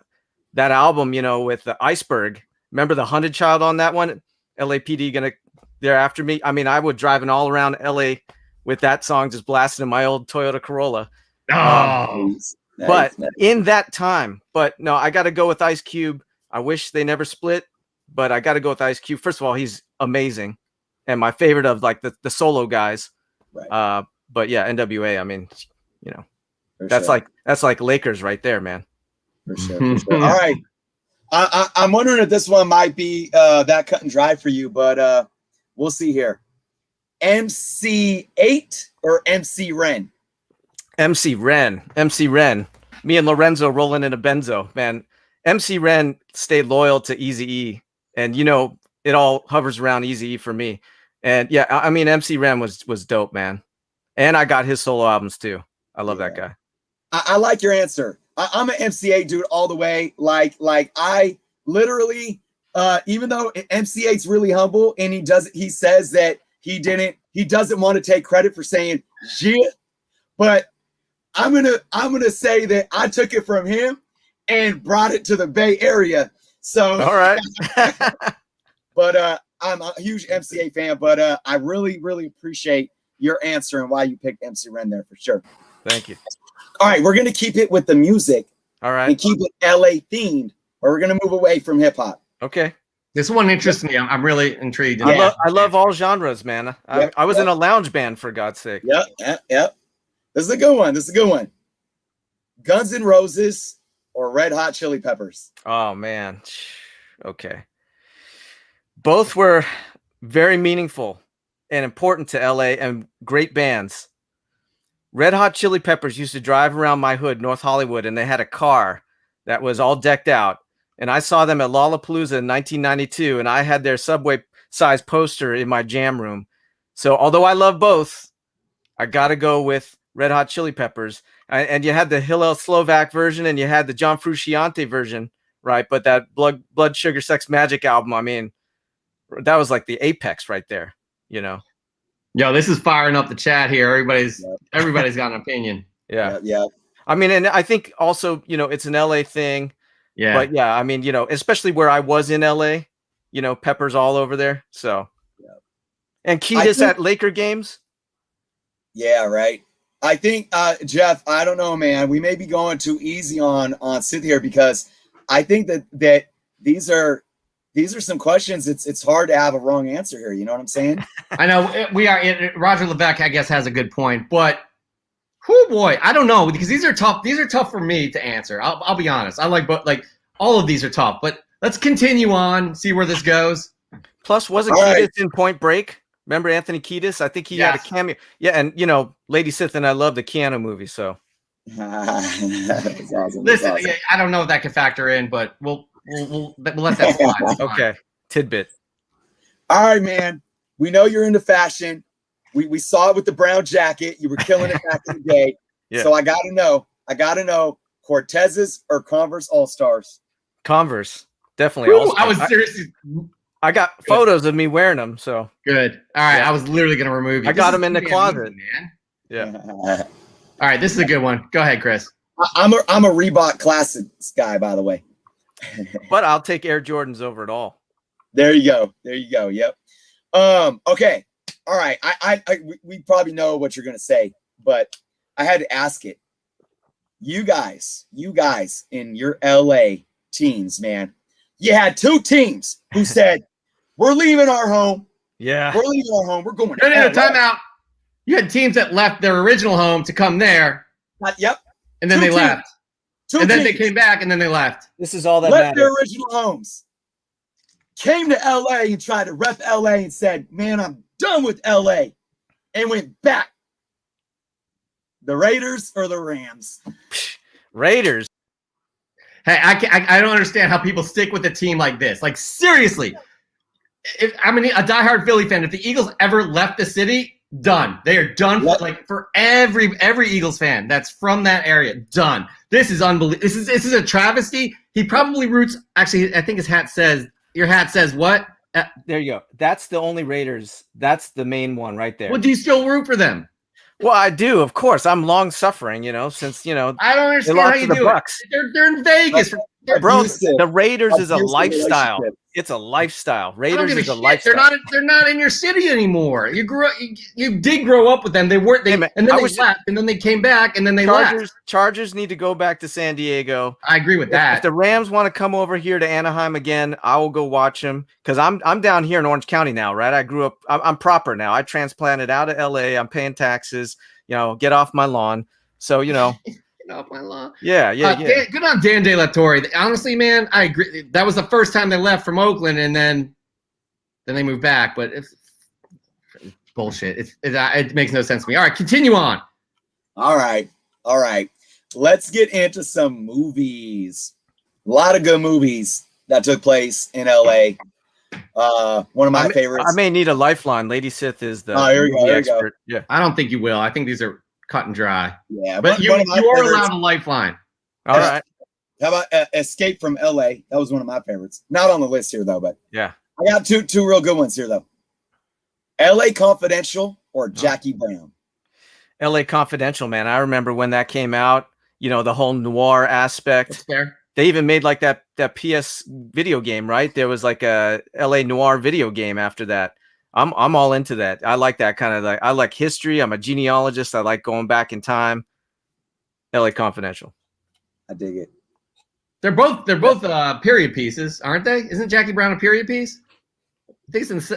album, you know, with the Iceberg, remember the Hunted Child on that one? LAPD they're after me. I mean, I would driving all around LA with that song, just blasting in my old Toyota Corolla. But in that time, but no, I got to go with Ice Cube. I wish they never split, but I got to go with Ice Cube. First of all, he's amazing. And my favorite of like the solo guys. Right. But yeah, NWA, I mean, you know, that's like Lakers right there, man. For sure. All right. I'm wondering if this one might be that cut and dry for you, but we'll see here. MC8 or MC Ren? MC Ren. Me and Lorenzo rolling in a Benzo, man. MC Ren stayed loyal to Eazy-E, and you know it all hovers around Eazy-E for me. And yeah, I mean MC Ren was dope, man. And I got his solo albums too. I love that guy. I like your answer. I'm an MC8 dude all the way. Like I literally, even though MC8's really humble and he says that he doesn't want to take credit for saying shit, but I'm gonna say that I took it from him and brought it to the Bay Area. So all right. But I'm a huge MC8 fan, but I really, really appreciate your answer and why you picked MC Ren there for sure. Thank you. All right, we're gonna keep it with the music. All right. And keep it LA themed, or we're gonna move away from hip hop. Okay. This one interests me. I'm really intrigued. I love all genres, man. I was in a lounge band, for God's sake. Yep. This is a good one. Guns N' Roses or Red Hot Chili Peppers? Oh man. Okay. Both were very meaningful and important to LA and great bands. Red Hot Chili Peppers used to drive around my hood, North Hollywood, and they had a car that was all decked out. And I saw them at Lollapalooza in 1992, and I had their Subway-sized poster in my jam room. So although I love both, I got to go with Red Hot Chili Peppers. And you had the Hillel Slovak version, and you had the John Frusciante version, right? But that Blood Sugar Sex Magic album, I mean, that was like the apex right there, you know? Yo, this is firing up the chat here. Everybody's got an opinion. Yeah. I mean, and I think also, you know, it's an LA thing. Yeah. But yeah, I mean, you know, especially where I was in LA, you know, Peppers all over there. So, and Kiedis at Laker games. Yeah, right. I think, Jeff, I don't know, man. We may be going too easy on Sith here because I think that these are some questions. It's hard to have a wrong answer here. You know what I'm saying? I know we are. Roger Levesque, I guess, has a good point, but oh boy, I don't know because these are tough. These are tough for me to answer. I'll be honest. I like, but like all of these are tough. But let's continue on, see where this goes. Plus, wasn't All Kiedis right. in Point Break? Remember Anthony Kiedis? I think he had a Yes. cameo. Yeah, and you know, Lady Sith and I love the Keanu movie, so That's awesome. Listen, That's awesome. I don't know if that can factor in, but we'll let that slide. It's fine. okay. Tidbit. All right, man. We know you're into fashion. We saw it with the brown jacket. You were killing it back in the day. Yeah. So I gotta know Cortez's or Converse All-Stars. Converse. Definitely. Ooh, I was seriously I got photos of me wearing them, so good. All right, Yeah. I was literally gonna remove you. I got This is them in the damn closet. easy, man. yeah. All right, this is a good one. Go ahead, Chris. I'm a Reebok Classics guy, by the way. But I'll take Air Jordans over it all. There you go. Yep. Okay. All right. We probably know what you're gonna say, but I had to ask it. You guys in your LA teams, man. You had two teams who said, "We're leaving our home. Yeah. We're leaving our home. We're going." No, to LA." time out. You had teams that left their original home to come there, Yep. and then Two they teams. left. Two And then they teams came back, and then they left. This is all that left their matters. original homes, came to LA and tried to rep LA and said, "Man, I'm done with LA," and went back. The Raiders or the Rams? Raiders. Hey, I don't understand how people stick with a team like this. Like, seriously. I'm a diehard Philly fan. If the Eagles ever left the city, done. They are done for every Eagles fan that's from that area. Done. This is unbelievable. This is a travesty. He probably roots. Actually, I think his hat says. Your hat says what? There you go. That's the only Raiders. That's the main one right there. Well, do you still root for them? Well, I do, of course. I'm long suffering, since I don't they understand how lost you to the do Bucks. it. They're in Vegas. Bro, Abusive. the Raiders is a Abusive lifestyle. relationship. It's a lifestyle. I don't Raiders give a is a shit. lifestyle. They're not in your city anymore. You grew up. You did grow up with them. They weren't. Hey, man, and then I they was- left, and then they came back, and then they left. Chargers need to go back to San Diego. I agree with If that. the Rams want to come over here to Anaheim again, I will go watch them because I'm down here in Orange County now, right? I grew up. I'm proper now. I transplanted out of LA. I'm paying taxes. Get off my lawn. So Get off my lawn. yeah. Good on Dan De La Torre. Honestly, man, I agree. That was the first time they left from Oakland, and then they moved back. But it's bullshit. It makes no sense to me. All right, continue on. All right. Let's get into some movies. A lot of good movies that took place in LA. One of my favorites. I may need a lifeline. Lady Sith is the Here we go, movie here we go. expert. Yeah. I don't think you will. I think these are cut and dry. Yeah, But you one of my are favorites. allowed a lifeline. All right. How about Escape from LA? That was one of my favorites. Not on the list here though, but Yeah. I got two real good ones here though. LA Confidential or Jackie Brown. LA Confidential, man. I remember when that came out, the whole noir aspect. That's fair. They even made like that PS video game, right? There was like a LA noir video game after that. I'm all into that. I like that kind of I like history. I'm a genealogist. I like going back in time. LA Confidential. I dig it. They're both period pieces, aren't they? Isn't Jackie Brown a period piece? I think it's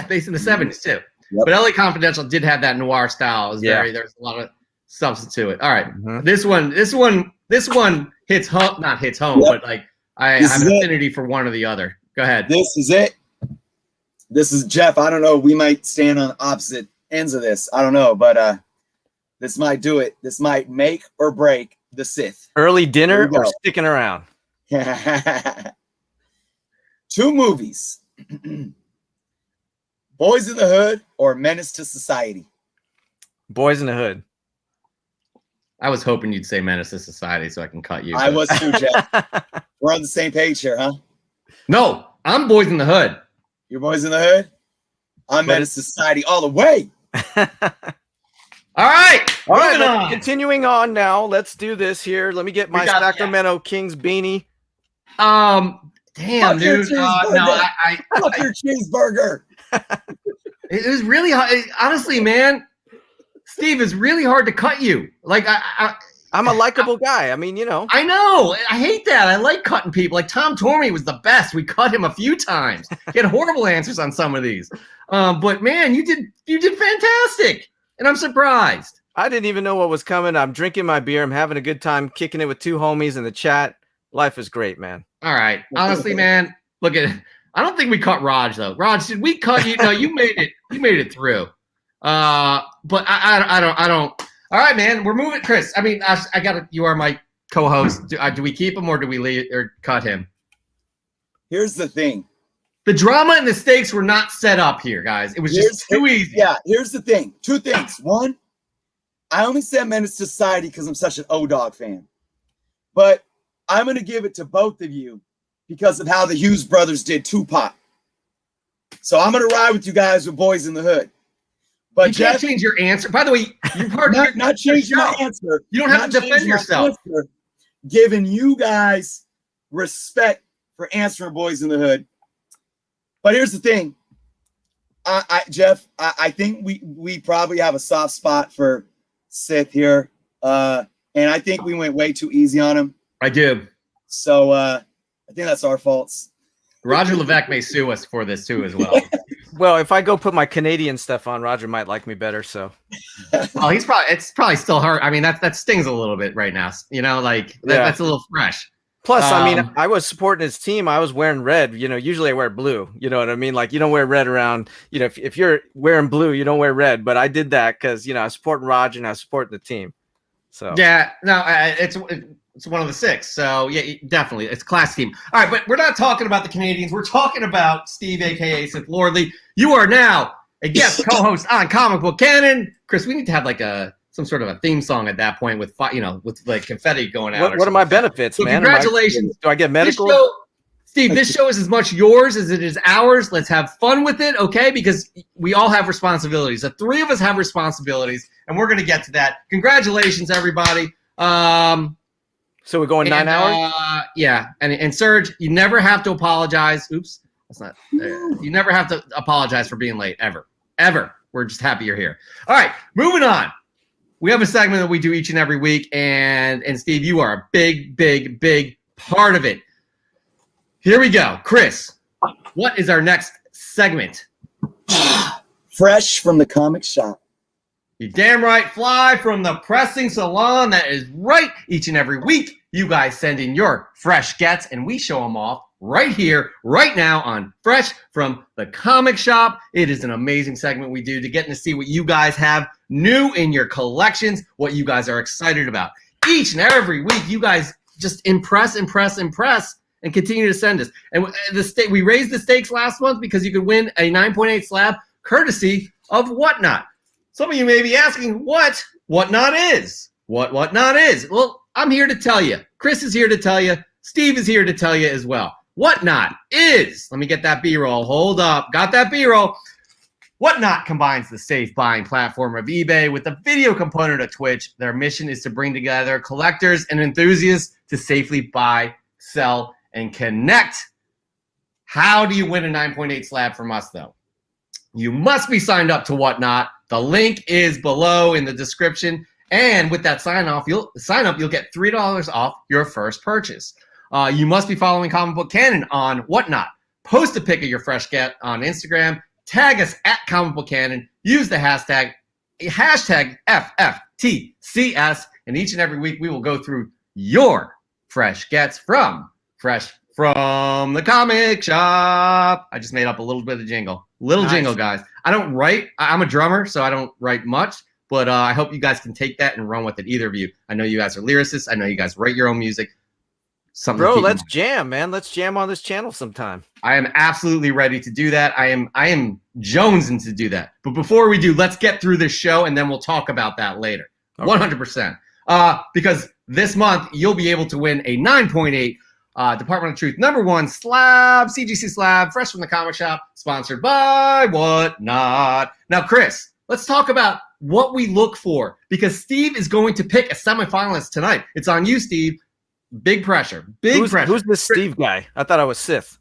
based in the 70s too. Yep. But LA Confidential did have that noir style. It was there's a lot of substance to it. All right. Mhm. This one hits home, not hits home, Yep. but like I This have is an it. affinity for one or the other. Go ahead. This is it. This is Jeff. I don't know. We might stand on opposite ends of this. I don't know, but this might do it. This might make or break the Sith. Early dinner Here we or go. sticking around? Two movies. Boys in the Hood or Menace to Society. Boys in the Hood. I was hoping you'd say Menace to Society so I can cut you. I but- was too, Jeff. We're on the same page here, huh? No, I'm Boys in the Hood. Your Boys in the Hood? I'm But Menace to Society all the way. All right. All right, moving on. continuing on now. Let's do this here. Let me get my got- Sacramento Kings beanie. Damn, Fuck your dude. No, cheeseburger. I Fuck your cheeseburger. it was really hard. Honestly, man, Steve, it's really hard to cut you. Like I'm a likable guy. I mean, I know. I hate that. I like cutting people. Like Tom Tormey was the best. We cut him a few times. He had horrible answers on some of these. But man, you did fantastic, and I'm surprised. I didn't even know what was coming. I'm drinking my beer. I'm having a good time, kicking it with two homies in the chat. Life is great, man. All right. Honestly, man, Look at it. I don't think we caught Raj though. Raj, did we cut you? No, you made it. You made it through. But I don't. All right, man. We're moving, Chris. I mean, I got to. You are my co-host. Do we keep him or do we leave or cut him? Here's the thing. The drama and the stakes were not set up here, guys. It was just too easy. Yeah. Here's the thing. Two things. One, I only said Menace to Society because I'm such an O-Dog fan, but I'm gonna give it to both of you because of how the Hughes brothers did Tupac. So I'm gonna ride with you guys with Boys in the Hood. But you can't change your answer. By the way, you've heard not changing my answer. You don't have to defend yourself. Giving you guys respect for answering Boys in the Hood. But here's the thing, Jeff. I think we probably have a soft spot for Sith here, and I think we went way too easy on him. I do. So I think that's our faults. Roger Levesque may sue us for this too, as well. Well, if I go put my Canadian stuff on, Roger might like me better. So, well, it's probably still hurt. I mean, that stings a little bit right now. You know, like that's a little fresh. Plus, I mean, I was supporting his team. I was wearing red. You know, usually I wear blue. You know what I mean? Like, you don't wear red around. You know, if you're wearing blue, you don't wear red. But I did that because I was supporting Roger and I was supporting the team. So yeah, no, it's one of the six. So yeah, definitely, it's a class team. All right, but we're not talking about the Canadians. We're talking about Steve, aka Sith Lordly. You are now a guest co-host on Comic Book Canon. Chris, we need to have like some sort of a theme song at that point with with like confetti going out. What are my benefits, so man? Congratulations. Do I get medical? Steve, this show is as much yours as it is ours. Let's have fun with it, okay? Because we all have responsibilities. The three of us have responsibilities, and we're going to get to that. Congratulations, everybody. So we're going 9 hours? Yeah. And Serge, you never have to apologize. Oops. That's not. You never have to apologize for being late, ever. Ever. We're just happy you're here. All right, moving on. We have a segment that we do each and every week, and Steve, you are a big, big, big part of it. Here we go. Chris, what is our next segment? Fresh from the comic shop. You're damn right. Fly from the pressing salon. That is right. Each and every week, you guys send in your fresh gets, and we show them off right here, right now on Fresh from the Comic Shop. It is an amazing segment we do to get to see what you guys have new in your collections, what you guys are excited about. Each and every week, you guys just impress, and continue to send us. And we raised the stakes last month because you could win a 9.8 slab courtesy of Whatnot. Some of you may be asking what Whatnot is. What Whatnot is? Well, I'm here to tell you. Chris is here to tell you. Steve is here to tell you as well. Whatnot is, let me get that B-roll. Hold up. Got that B-roll. Whatnot combines the safe buying platform of eBay with the video component of Twitch. Their mission is to bring together collectors and enthusiasts to safely buy, sell, and connect. How do you win a 9.8 slab from us, though? You must be signed up to Whatnot. The link is below in the description. And with that sign up, you'll get $3 off your first purchase. You must be following Comic Book Canon on Whatnot. Post a pic of your fresh get on Instagram. Tag us at Comic Book Canon. Use the hashtag FFTCS. And each and every week, we will go through your fresh gets from Fresh from the Comic Shop. I just made up a little bit of jingle. Nice. Jingle, guys. I don't write. I'm a drummer, so I don't write much. But I hope you guys can take that and run with it, either of you. I know you guys are lyricists. I know you guys write your own music. Bro, let's jam, man. Let's jam on this channel sometime. I am absolutely ready to do that. I am jonesing to do that. But before we do, let's get through this show, and then we'll talk about that later. Okay. 100%. Because this month, you'll be able to win a 9.8 Department of Truth #1 slab, CGC slab, fresh from the comic shop, sponsored by Whatnot. Now, Chris, let's talk about what we look for, because Steve is going to pick a semifinalist tonight. It's on you, Steve. Big pressure. Pressure. Who's this Steve guy? I thought I was Sith.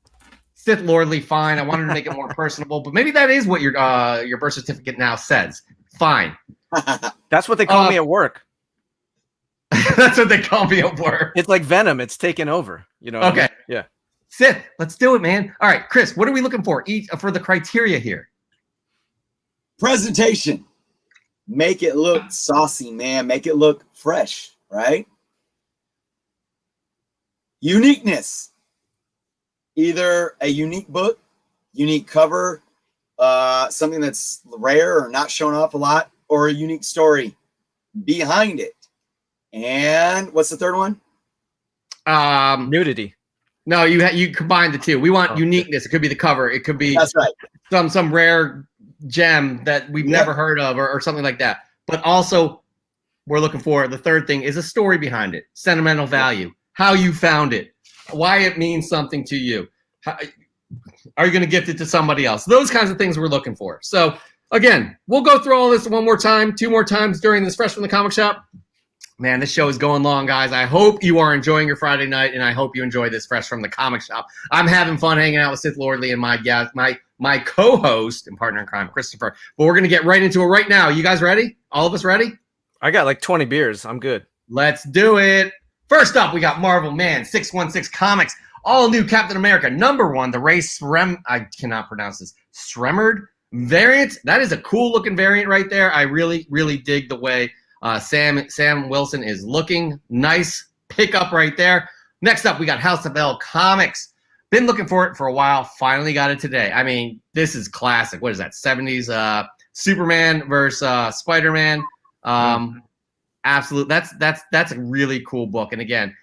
Sith Lordly, fine. I wanted to make it more personable, but maybe that is what your birth certificate now says. Fine. That's what they call me at work. That's what they call me at work. It's like Venom. It's taken over. You know. Okay. I mean? Yeah. Sith, let's do it, man. All right, Chris, what are we looking for? For the criteria here. Presentation. Make it look saucy, man. Make it look fresh, right? Uniqueness. either a unique book, unique cover, something that's rare or not shown off a lot, or a unique story behind it. And what's the third one? Nudity. No, you combine the two. We want uniqueness. It could be the cover. It could be That's right. some rare gem that we've never heard of or something like that. But also, we're looking for the third thing is a story behind it, sentimental value, how you found it, why it means something to you. Are you going to gift it to somebody else? Those kinds of things we're looking for. So again, we'll go through all this one more time, 2 more times during this Fresh from the Comic Shop. Man, this show is going long, guys. I hope you are enjoying your Friday night, and I hope you enjoy this Fresh from the Comic Shop. I'm having fun hanging out with Sith Lordly and my co-host and partner in crime, Christopher. But we're going to get right into it right now. You guys ready? All of us ready? I got like 20 beers. I'm good. Let's do it. First up, we got Marvel Man 616 Comics. All new Captain America #1, the Ray I cannot pronounce this. Stremerd variant. That is a cool looking variant right there. I really, really dig the way Sam Wilson is looking. Nice pickup right there. Next up, we got House of L Comics. Been looking for it for a while. Finally got it today. I mean, this is classic. What is that? 70s Superman versus Spider-Man. Absolute. That's a really cool book. And again,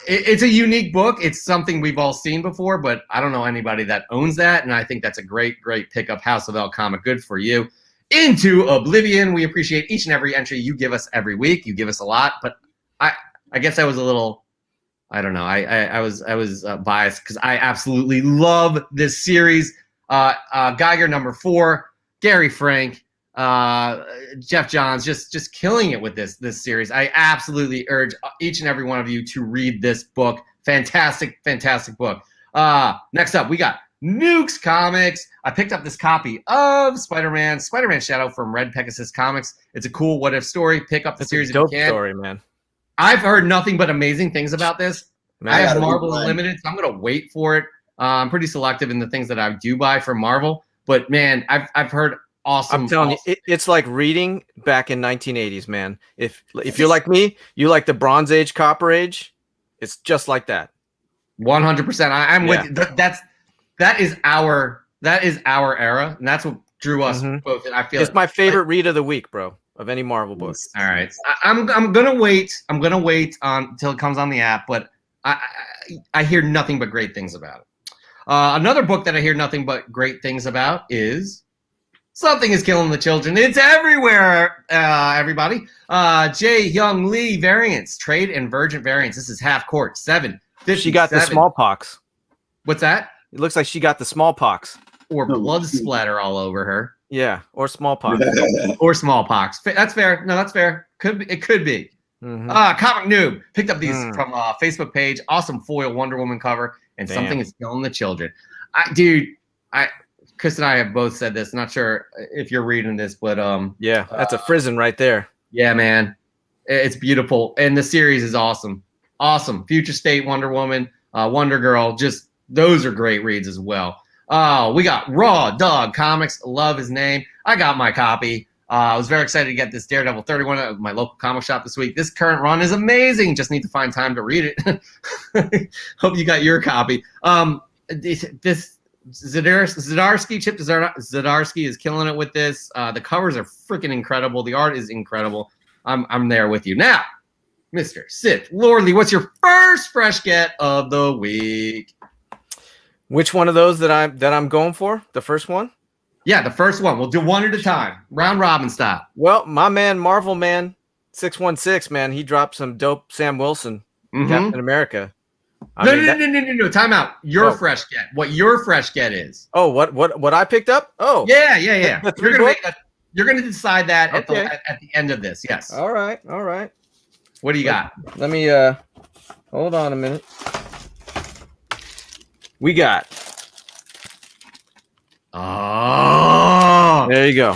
it's a unique book. It's something we've all seen before, but I don't know anybody that owns that. And I think that's a great pickup. House of L comic. Good for you. Into Oblivion. We appreciate each and every entry you give us every week. You give us a lot, but I guess I was a little, I don't know. I was biased because I absolutely love this series. Geiger #4, Gary Frank, Jeff Johns, just killing it with this series. I absolutely urge each and every one of you to read this book. Fantastic book. Next up, we got Nukes Comics. I picked up this copy of Spider-Man Shadow from Red Pegasus Comics. It's a cool what if story. Pick up the series if you can. Story, man. I've heard nothing but amazing things about this. Man, I have Marvel Unlimited, so I'm gonna wait for it. I'm pretty selective in the things that I do buy from Marvel, but man, I've heard awesome. I'm telling you, it's like reading back in 1980s, man. If you're like me, you like the Bronze Age, Copper Age. It's just like that. 100%. I'm with you. That is our era, and that's what drew us both. And I feel it's my favorite read of the week, bro, of any Marvel book. All right, I'm gonna wait. I'm gonna wait until it comes on the app, but I hear nothing but great things about it. Another book that I hear nothing but great things about is Something is Killing the Children. It's everywhere, everybody. J. Young Lee variants, trade and Virgin variants. This is half court 7. She got the smallpox. What's that? It looks like she got the smallpox. Or blood splatter all over her. Yeah, or smallpox. Or smallpox. That's fair. No, that's fair. It could be. Comic Noob picked up these from Facebook page. Awesome foil Wonder Woman cover, and Something is Killing the Children. Chris and I have both said this. Not sure if you're reading this, but yeah, that's a Frizen right there. Yeah, man, it's beautiful, and the series is awesome. Awesome. Future State Wonder Woman, Wonder Girl, just those are great reads as well. We got Raw Dog Comics. Love his name. I got my copy. I was very excited to get this Daredevil 31 at my local comic shop this week. This current run is amazing. Just need to find time to read it. Hope you got your copy. This Zdarsky, Chip Zdarsky is killing it with this. The covers are freaking incredible. The art is incredible. I'm there with you. Now, Mr. Sith Lordly, what's your first fresh get of the week? Which one of those that I'm going for? The first one? Yeah, the first one. We'll do one at a time, round robin style. Well, my man, Marvel Man 616, man, he dropped some dope Sam Wilson, Captain America. No. Time out. Your fresh get. What your fresh get is? Oh, what I picked up? Oh, yeah. You're gonna decide that at the end of this. Yes. All right. What do you got? Let me hold on a minute. We got. Oh, there you go.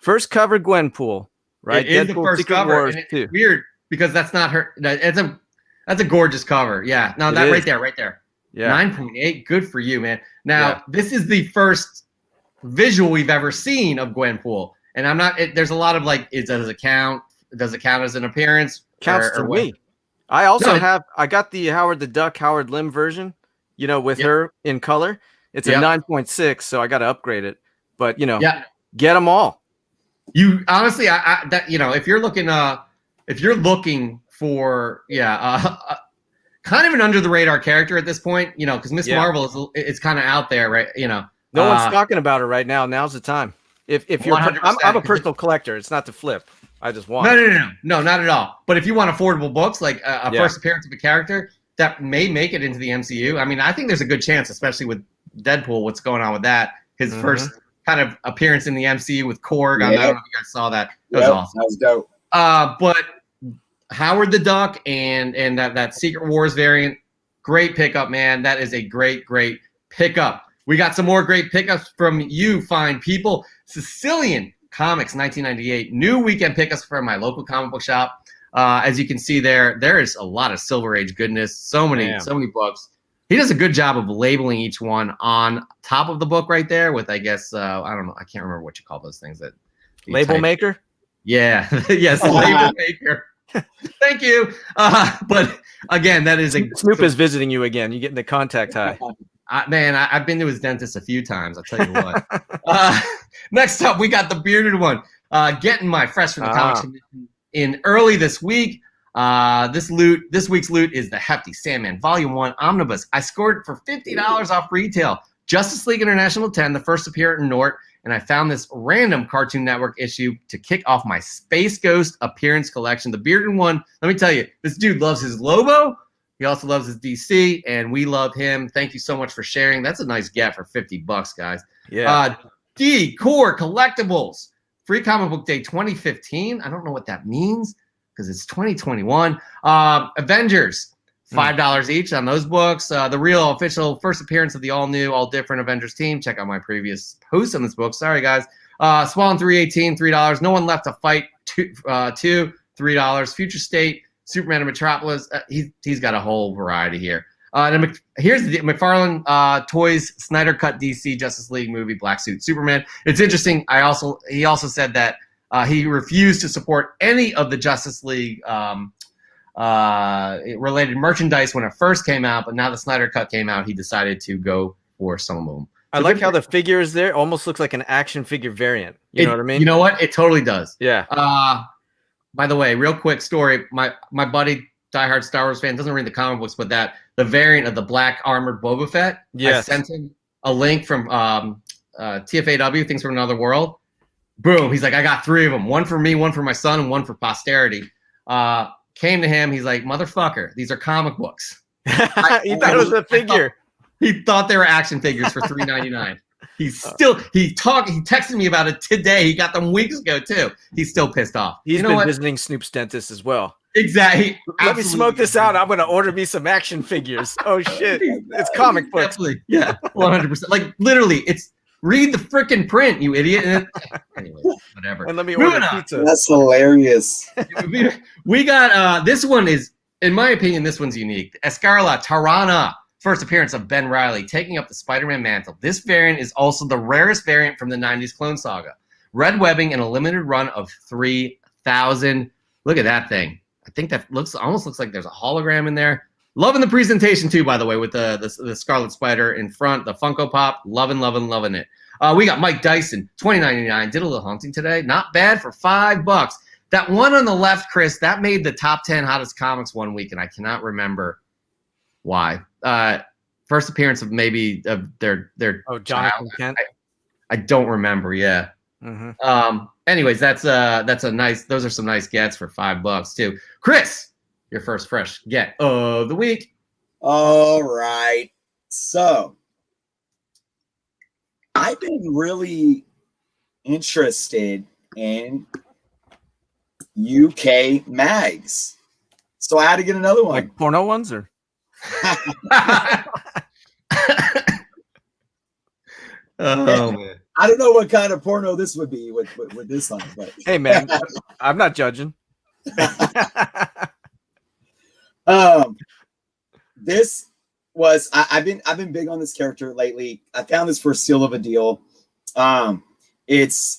First cover Gwenpool, right? It is the first Secret cover. Wars, and it's too. weird because that's not her. That's a gorgeous cover. Yeah. No, that right there. Yeah. 9.8. Good for you, man. Now this is the first visual we've ever seen of Gwenpool, and I'm not. There's a lot of like, does it count? Does it count as an appearance? Counts to me. I also I got the Howard the Duck, Howard Lim version, you know, with her in color. It's a 9.6, so I got to upgrade it. But, you know, get them all. You honestly, that, you know, if you're looking for, kind of an under the radar character at this point, you know, because Miss Marvel is kind of out there, right? You know, no one's talking about her right now. Now's the time. If you're, I'm a personal collector. It's not to flip. I just want. No, not at all. But if you want affordable books, like a first appearance of a character that may make it into the MCU, I mean, I think there's a good chance, especially with Deadpool, what's going on with that. His first kind of appearance in the MCU with Korg. I don't know if you guys saw that. That was awesome. That was dope. But Howard the Duck and that Secret Wars variant, great pickup, man. That is a great pickup. We got some more great pickups from you fine people. Sicilian Comics 1998, new weekend pickups from my local comic book shop. As you can see there is a lot of Silver Age goodness. So many books. He does a good job of labeling each one on top of the book right there with, I guess, I don't know. I can't remember what you call those things. Label maker? Yeah. Yes, label maker. Thank you. But again, that is Snoop is visiting you again. You getting the contact high. Man, I've been to his dentist a few times. I'll tell you what. Next up, we got the bearded one. Getting my fresh from the comics in early this week. This week's loot is the hefty Sandman Volume 1 Omnibus. I scored it for $50 off retail. Justice League International 10, the first appearance in Nort, and I found this random Cartoon Network issue to kick off my Space Ghost appearance collection. The bearded one, let me tell you, this dude loves his Lobo. He also loves his DC, and we love him. Thank you so much for sharing. That's a nice get for $50, guys. Yeah. D-Core Collectibles. Free Comic Book Day 2015. I don't know what that means because it's 2021. Avengers, $5 each on those books. The real official first appearance of the all-new, all-different Avengers team. Check out my previous post on this book. Sorry, guys. Spawn 318, $3. No One Left to Fight, $3. Future State, Superman and Metropolis. He's got a whole variety here. And here's the McFarlane Toys Snyder Cut DC Justice League movie Black Suit Superman. It's interesting. He also said that he refused to support any of the Justice League related merchandise when it first came out, but now the Snyder Cut came out, he decided to go for some of them. I like how the figure is there. Almost looks like an action figure variant. You know what I mean? You know what? It totally does. Yeah. By the way, real quick story. My buddy, diehard Star Wars fan, doesn't read the comic books, but the variant of the black armored Boba Fett. Yes. I sent him a link from TFAW, Things from Another World. Boom. He's like, I got 3 of them. One for me, one for my son, and one for posterity. Came to him. He's like, motherfucker, these are comic books. He thought it was a figure. He thought they were action figures for $3.99. He texted me about it today. He got them weeks ago too. He's still pissed off. He's been visiting Snoop's dentist as well. Exactly. Let me smoke this out. I'm going to order me some action figures. Oh shit. It's comic books. Absolutely. Yeah. 100%. Like literally, it's read the freaking print, you idiot. Anyway, whatever. And let me order pizza. That's hilarious. We got this one is, in my opinion, this one's unique. Escarla Tarana. First appearance of Ben Reilly taking up the Spider-Man mantle. This variant is also the rarest variant from the 90s Clone Saga. Red webbing and a limited run of 3,000. Look at that thing. I think that almost looks like there's a hologram in there. Loving the presentation too, by the way, with the Scarlet Spider in front, the Funko Pop. Loving it. We got Mike Dyson, $20.99. Did a little hunting today. Not bad for $5. That one on the left, Chris, that made the top 10 hottest comics one week, and I cannot remember why. First appearance of maybe of their Jonathan Kent. I don't remember. Yeah. Mm-hmm. Anyways, that's a nice. Those are some nice gets for $5 too. Chris, your first fresh get of the week. All right. So I've been really interested in UK mags, so I had to get another one. Like porno ones, or oh man. I don't know what kind of porno this would be with this on, but hey man, I'm not judging. This was I've been big on this character lately. I found this for a steal of a deal. It's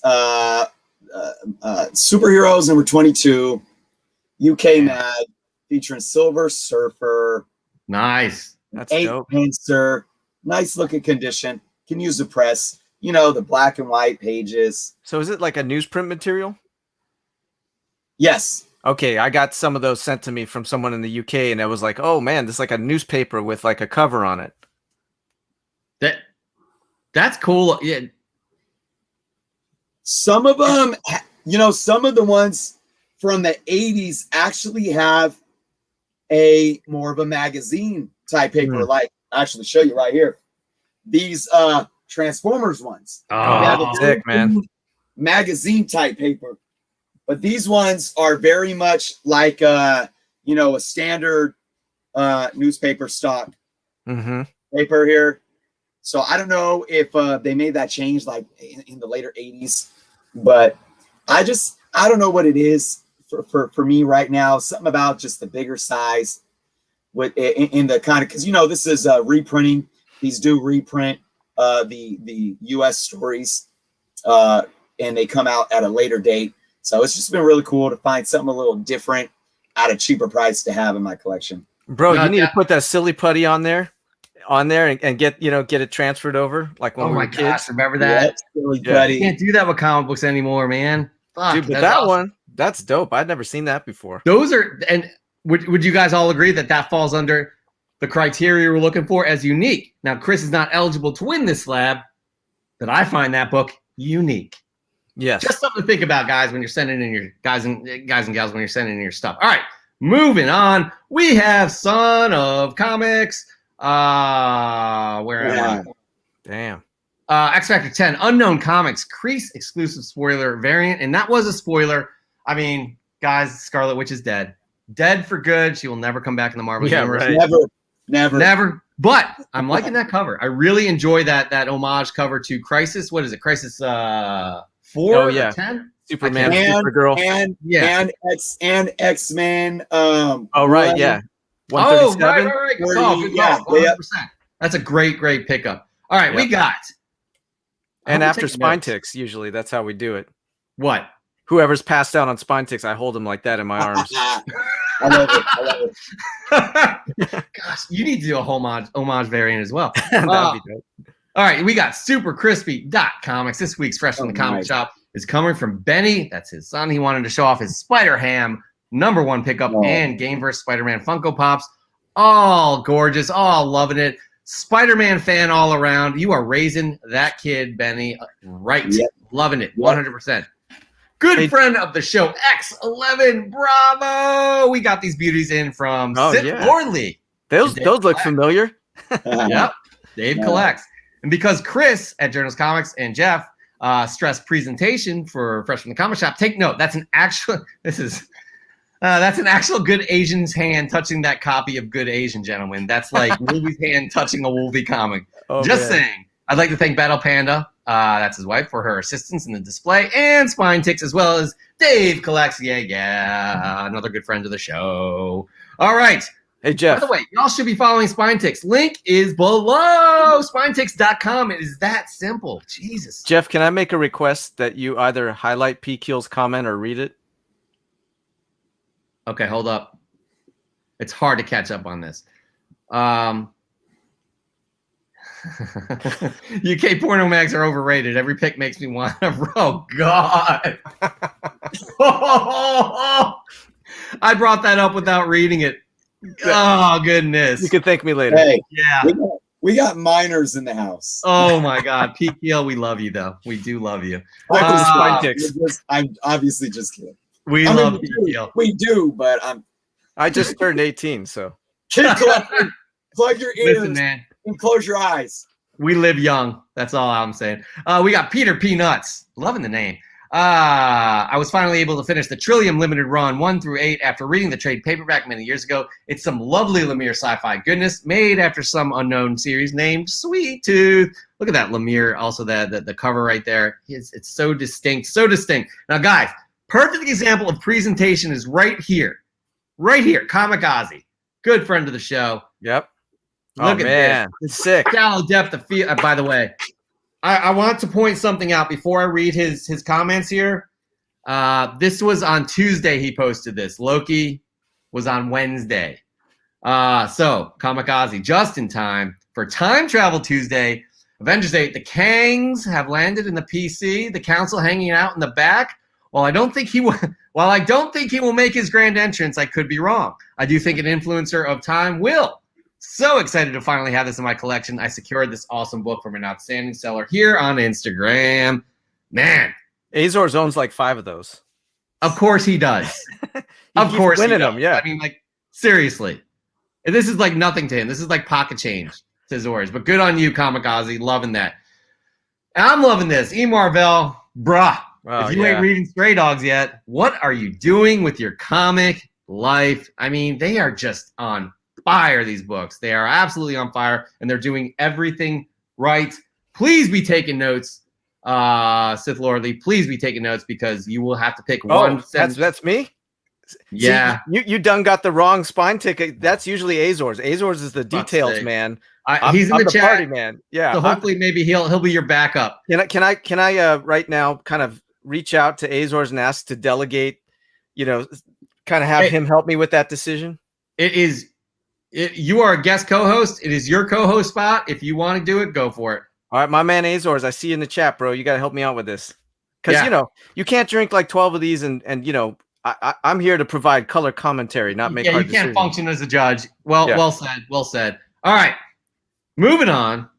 Superheroes number 22, UK mag, featuring Silver Surfer. Nice. That's 8 dope. pincer, nice looking condition. Can use the press. You know, the black and white pages. So is it like a newsprint material? Yes. Okay, I got some of those sent to me from someone in the UK, and it was like, oh man, this is like a newspaper with like a cover on it. That's cool. Yeah. Some of them, you know, some of the ones from the 80s actually have a more of a magazine type paper. Like, I actually show you right here. These Transformers ones. Oh, sick, man. Magazine type paper. But these ones are very much like you know, a standard newspaper stock paper here. So I don't know if they made that change like in the later 80s, but I don't know what it is for me right now. Something about just the bigger size with in the kind of, because you know this is reprinting. These do reprint the US stories, and they come out at a later date. So it's just been really cool to find something a little different at a cheaper price to have in my collection. Bro, you need to put that silly putty on there and get it transferred over like when we were kids. Gosh, remember that? Silly You putty. can't do that with comic books anymore, man. Fuck, Dude, but that's that awesome. one, that's dope. I'd never seen that before. Those are, and would you guys all agree that falls under the criteria we're looking for as unique? Now, Chris is not eligible to win this slab, but I find that book unique. Yes. Just something to think about, guys, when you're sending in your guys and gals when you're sending in your stuff. All right, moving on. We have Son of Comics. Where am I? Damn. X Factor 10, Unknown Comics, Crease exclusive spoiler variant, and that was a spoiler. I mean, guys, Scarlet Witch is dead. Dead for good. She will never come back in the Marvel universe. Right. Never. But I'm liking that cover. I really enjoy that homage cover to Crisis. What is it? Crisis 4 Oh, yeah. or 10? Superman, And- Supergirl. And X-Men. Oh, right. Yeah. Oh, 137. right. Good 40, call. Good yeah, call. 100%. That's a great pickup. All right, we Yep. got. And I'm after taking spine notes. ticks, usually that's how we do it. What? Whoever's passed out on spine ticks, I hold them like that in my arms. I love it. Gosh, you need to do a homage variant as well. That'd be dope. All right, we got Super Crispy Comics. This week's Fresh from the Comic nice. Shop is coming from Benny. That's his son. He wanted to show off his Spider Ham #1 pickup and Game vs. Spider-Man Funko Pops. All gorgeous, all loving it. Spider-Man fan all around. You are raising that kid, Benny, right. Yep. Loving it, Yep. 100%. Good Hey. friend of the show, X11. Bravo! We got these beauties in from Oh, Sith yeah. Lordly. Those Dave look Black. familiar. Yep. Dave Yeah. collects. And because Chris at Journals Comics and Jeff stressed presentation for Fresh from the Comic Shop, take note. That's an actual Good Asian's hand touching that copy of Good Asian, gentlemen. That's like Wolvie's hand touching a Wolvie comic. Oh, Just man. saying. I'd like to thank Battle Panda, that's his wife, for her assistance in the display, and Spine Ticks, as well as Dave collects. Yeah, another good friend of the show. All right. Hey, By Jeff. the way, y'all should be following Spine Ticks. Link is below. SpineTicks.com. It is that simple. Jesus. Jeff, can I make a request that you either highlight P. Keel's comment or read it? Okay, hold up. It's hard to catch up on this. UK porno mags are overrated. Every pick makes me want to. Oh, God. I brought that up without reading it. Oh, goodness. You can thank me later. Hey, Yeah. we got minors in the house. Oh, my God. Pete Keel, we love you, though. We do love you. Spine Ticks. I'm obviously just kidding. We I mean, love Pete Keel. we do, but I'm I just turned 18, so. kid collector. Plug your ears Listen, man. and close your eyes. We live young. That's all I'm saying. We got Peter Peanuts. Loving the name. I was finally able to finish the Trillium Limited Run 1 through 8 after reading the trade paperback many years ago. It's some lovely Lemire sci-fi goodness made after some unknown series named Sweet Tooth. Look at that Lemire. Also, the cover right there. It's so distinct. So distinct. Now, guys, perfect example of presentation is right here. Right here. Comic Ozzy. Good friend of the show. Yep. Look at man. this. It's sick. Shallow depth of field. By the way, I want to point something out before I read his comments here. This was on Tuesday he posted this. Loki was on Wednesday. So Kamikaze, just in time for Time Travel Tuesday, Avengers 8. The Kangs have landed in the PC. The Council hanging out in the back. While I don't think he will make his grand entrance, I could be wrong. I do think an influencer of time will. So excited to finally have this in my collection. I secured this awesome book from an outstanding seller here on Instagram. Man, Azores owns like 5 of those. of course he does. Of keeps course he winning does. them. Yeah. I mean, like, seriously. And this is like nothing to him. This is like pocket change to Zores. But good on you, Kamikaze. Loving that. And I'm loving this. E. Marvell, bruh. Oh, if you ain't reading Stray Dogs yet, what are you doing with your comic life? I mean, they are just on fire, these books. They are absolutely on fire, and they're doing everything right. Please be taking notes, Sith Lordly. Please be taking notes because you will have to pick one. That's me? Yeah. See, you done got the wrong spine ticket. That's usually Azores. Azores is the details man. He's in the chat. Party man. Yeah. So hopefully maybe he'll be your backup. Can I right now kind of reach out to Azores and ask to delegate, kind of have him help me with that decision? You are a guest co-host. It is your co-host spot. If you want to do it, go for it. All right, my man Azores, I see you in the chat, bro. You got to help me out with this. Because, you can't drink like 12 of these and I'm here to provide color commentary, not make hard you can't decisions. function as a judge. Well said. All right, moving on.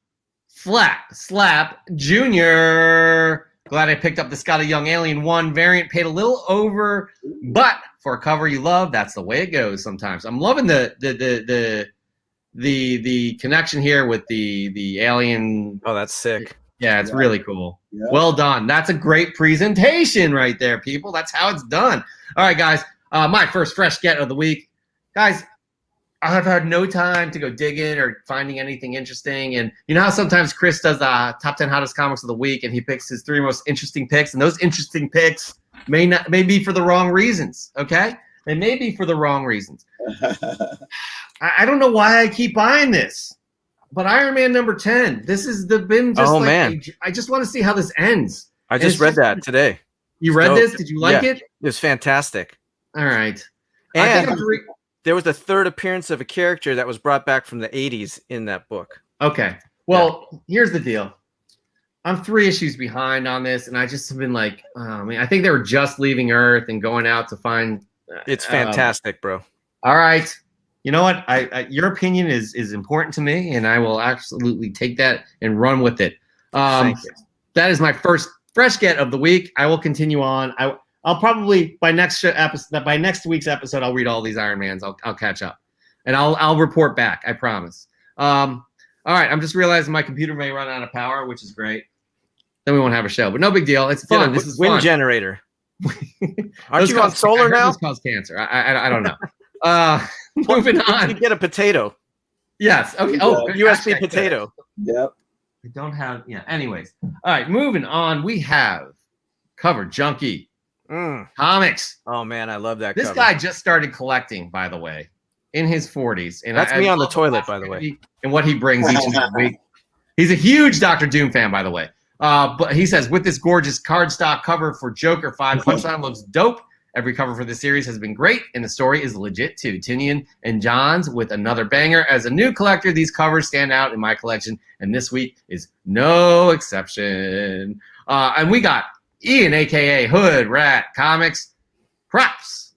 SLAB Junior. Glad I picked up the Scotty Young Alien 1 variant. Paid a little over, but for a cover you love, that's the way it goes sometimes. I'm loving the connection here with the alien. Oh, that's sick. Yeah, it's really cool. Yeah. Well done. That's a great presentation right there, people. That's how it's done. All right, guys. My first fresh get of the week. Guys, I have had no time to go digging or finding anything interesting. And you know how sometimes Chris does the top 10 hottest comics of the week and he picks his 3 most interesting picks, and those interesting picks may be for the wrong reasons, okay? They may be for the wrong reasons. I don't know why I keep buying this. But Iron Man number 10, this has been just man. I just want to see how this ends. I just read that today. You read this? Did you like it? It was fantastic. All right. And there was the 3rd appearance of a character that was brought back from the 80s in that book. Okay. Well, here's the deal. I'm 3 issues behind on this, and I just have been like, oh, man, I think they were just leaving Earth and going out to find. It's fantastic, bro. All right. You know what? Your opinion is important to me, and I will absolutely take that and run with it. Thank you. That is my first fresh get of the week. I will continue on. I'll probably by next week's episode, I'll read all these Iron Mans. I'll catch up, and I'll report back. I promise. All right. I'm just realizing my computer may run out of power, which is great. Then we won't have a show, but no big deal. It's fun. This is wind fun. generator. Aren't you on solar now? Those cause cancer. I don't know. Moving on. You get a potato. Yes. Okay. Oh, USB potato. Yep. I don't have. Yeah. Anyways. All right. Moving on. We have Cover Junkie Comics. Oh man, I love that. This guy just started collecting, by the way, in his 40s, and that's me on the toilet, by the way. And what he brings each and every week. He's a huge Dr. Doom fan, by the way. But he says, with this gorgeous cardstock cover for Joker 5, Punchline looks dope. Every cover for this series has been great, and the story is legit too. Tinian and Johns with another banger. As a new collector, these covers stand out in my collection, and this week is no exception. And we got Ian, a.k.a. Hood Rat Comics. Props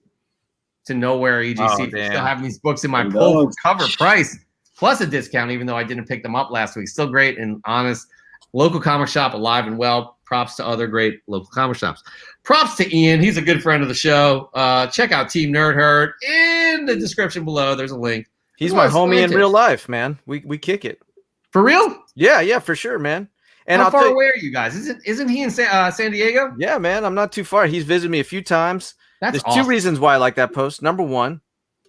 to Nowhere EGC for still having these books in my pull for cover price, plus a discount, even though I didn't pick them up last week. Still great and honest. Local comic shop, alive and well. Props to other great local comic shops. Props to Ian. He's a good friend of the show. Check out Team Nerd Herd in the description below. There's a link. He's my homie in real life, man. We kick it. For real? Yeah, for sure, man. And how far away are you guys? Isn't he in San Diego? Yeah, man. I'm not too far. He's visited me a few times. There's awesome. 2 reasons why I like that post. Number 1,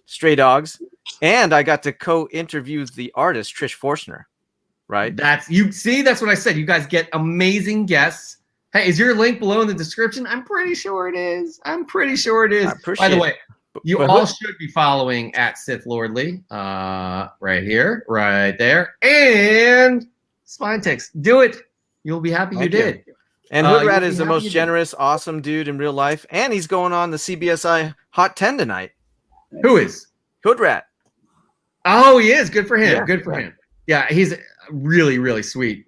Stray Dogs, and I got to co-interview the artist Trish Forstner. Right. That's what I said. You guys get amazing guests. Hey, is your link below in the description? I'm pretty sure it is. By the way, you all should be following at SithLordly. Right here, right there. And Spine Ticks. Do it. You'll be happy you did. And Hoodrat is the most generous, awesome dude in real life. And he's going on the CBSI Hot 10 tonight. Who is? Hoodrat. Oh, he is. Good for him. Yeah, Good for him. Yeah, he's a really, really sweet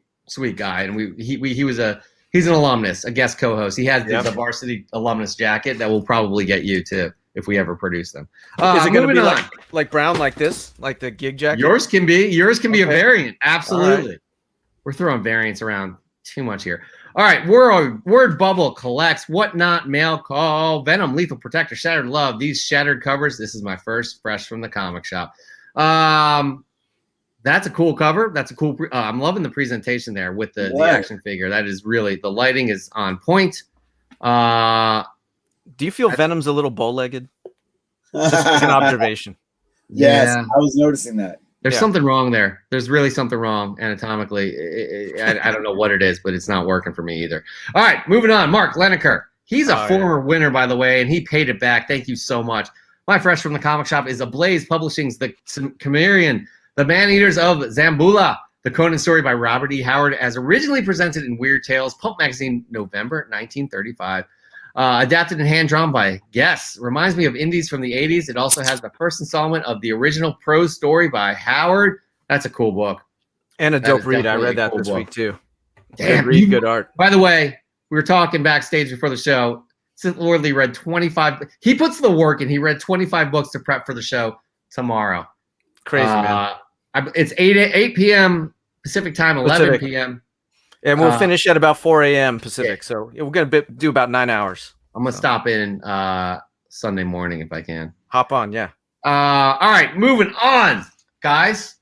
guy. And he's an alumnus, a guest co-host. He has the varsity alumnus jacket that will probably get you too if we ever produce them. Is it going to be on. like brown like this, like the gig jacket? Yours can be a variant. Absolutely. Right. We're throwing variants around too much here. All right, word bubble collects whatnot, mail call, Venom, Lethal Protector, Shattered Love. These shattered covers. This is my first fresh from the comic shop. That's a cool cover. That's a cool. I'm loving the presentation there with the action figure. That is really, the lighting is on point. Do you feel Venom's a little bow-legged? Just an observation. Yes, Yeah. I was noticing that. There's something wrong there. There's really something wrong anatomically. I don't know what it is, but it's not working for me either. All right, moving on. Mark Leneker. He's a former winner, by the way, and he paid it back. Thank you so much. My fresh from the comic shop is Ablaze Publishing's The Cimmerian, The Man-Eaters of Zambula, the Conan story by Robert E. Howard, as originally presented in Weird Tales, Pulp Magazine, November 1935. Adapted and hand-drawn by Guess. Reminds me of Indies from the 80s. It also has the first installment of the original prose story by Howard. That's a cool book. And a dope read. I read that this week, too. Damn, good art. By the way, we were talking backstage before the show. SithLordly read 25. He puts the work in. He read 25 books to prep for the show tomorrow. Crazy, man. It's 8 p.m. Pacific time, 11 p.m. And we'll finish at about 4 a.m. Pacific. So we're going to do about 9 hours. I'm going to stop in Sunday morning if I can. Hop on, yeah. All right, moving on, guys.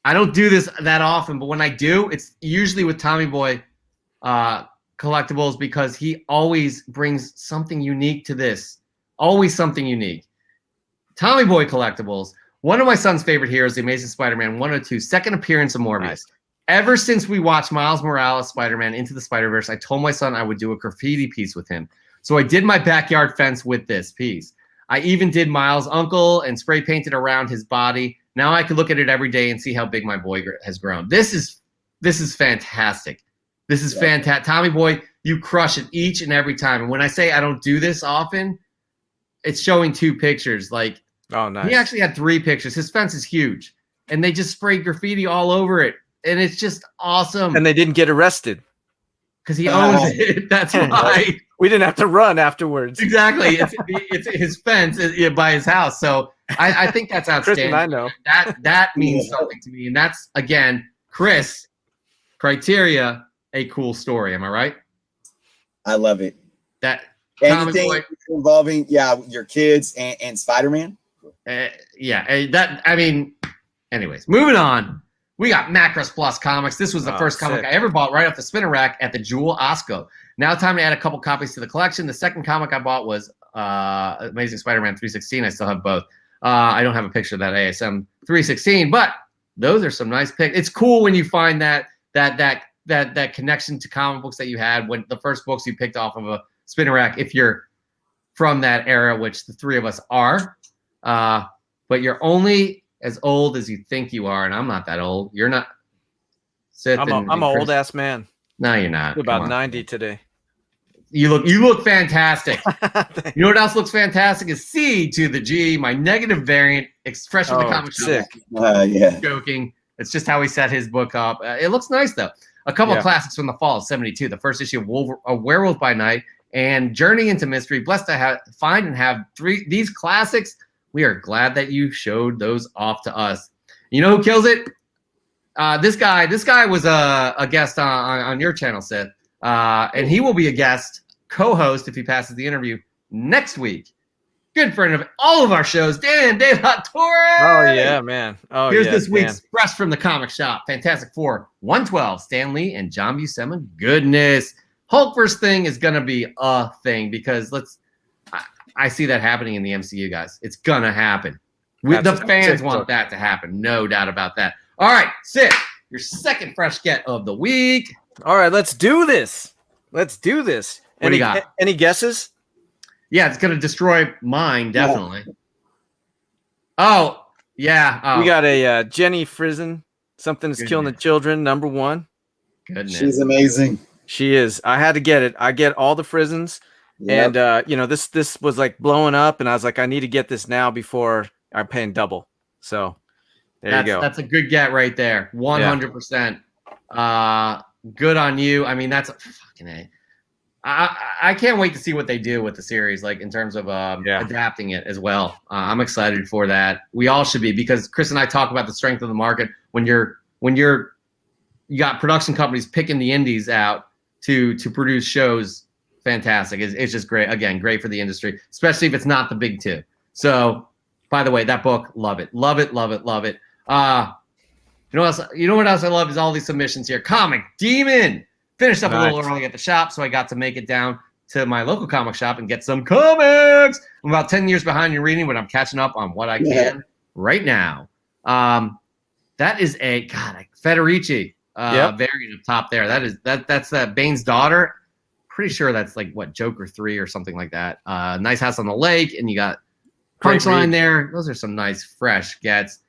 I don't do this that often, but when I do, it's usually with Tommy Boy collectibles because he always brings something unique to this. Always something unique. Tommy Boy collectibles. One of my son's favorite heroes, The Amazing Spider-Man 102, second appearance of Morbius. Nice. Ever since we watched Miles Morales Spider-Man Into the Spider-Verse, I told my son I would do a graffiti piece with him. So I did my backyard fence with this piece. I even did Miles' uncle and spray painted around his body. Now I can look at it every day and see how big my boy has grown. This is fantastic. This is fantastic. Tommy Boy, you crush it each and every time. And when I say I don't do this often, it's showing 2 pictures. Like, oh, nice. He actually had 3 pictures. His fence is huge. And they just sprayed graffiti all over it. And it's just awesome. And they didn't get arrested. Because he owns it. That's right. We didn't have to run afterwards. Exactly. It's his fence by his house. So I think that's outstanding. Chris and I know. That means something to me. And that's, again, Chris, criteria, a cool story. Am I right? I love it. That anything involving your kids and Spider-Man. Anyways, moving on. We got Macros Plus Comics. This was the first comic I ever bought right off the spinner rack at the Jewel Osco. Now time to add a couple copies to the collection. The second comic I bought was Amazing Spider-Man 316. I still have both. I don't have a picture of that ASM 316, but those are some nice picks. It's cool when you find that connection to comic books that you had when the first books you picked off of a spinner rack, if you're from that era, which the 3 of us are. But you're only as old as you think you are, and I'm not that old. You're not. Sith I'm an old ass man. No, you're not. I'm about 90 today. You look fantastic. You know what else looks fantastic is C to the G, my negative variant, fresh from the comic shop. Joking. It's just how he set his book up. It looks nice though. A couple of classics from the fall of '72. The first issue of Werewolf by Night and Journey into Mystery. Blessed to find and have these classics. We are glad that you showed those off to us. You know who kills it? This guy was a guest on your channel, Sith. And he will be a guest co-host if he passes the interview next week. Good friend of all of our shows, Dan De La Torre. Oh, yeah, man. Oh, Here's this week's Fresh from the Comic Shop. Fantastic Four 112, Stan Lee and John Buscema. Goodness. Hulkverse thing is going to be a thing because I see that happening in the MCU, guys. It's going to happen. The fans want that to happen. No doubt about that. All right, Sid, your second fresh get of the week. All right, let's do this. What do you got? Any guesses? Yeah, it's going to destroy mine, definitely. Oh, yeah. Oh. We got a Jenny Frizen. Something's killing the children, #1. Goodness. She's amazing. She is. I had to get it. I get all the Frizens. Yep. And this was like blowing up, and I was like, I need to get this now before I'm paying double. So There you go. That's a good get right there. 100%. Good on you. I mean, that's a fucking A. I can't wait to see what they do with the series, like in terms of adapting it as well. I'm excited for that. We all should be, because Chris and I talk about the strength of the market when you got production companies picking the indies out to produce shows. Fantastic. It's just great. Again, great for the industry, especially if it's not the big two. So, by the way, that book, love it. Love it, love it, love it. You know what else I love is all these submissions here. Comic Demon finished up a little early at the shop, so I got to make it down to my local comic shop and get some comics. I'm about 10 years behind in reading, but I'm catching up on what I can right now. That is a Federici variant up top there. That's Bane's daughter. Pretty sure that's like Joker 3 or something like that. Nice House on the Lake, and you got Punchline there. Those are some nice fresh gets.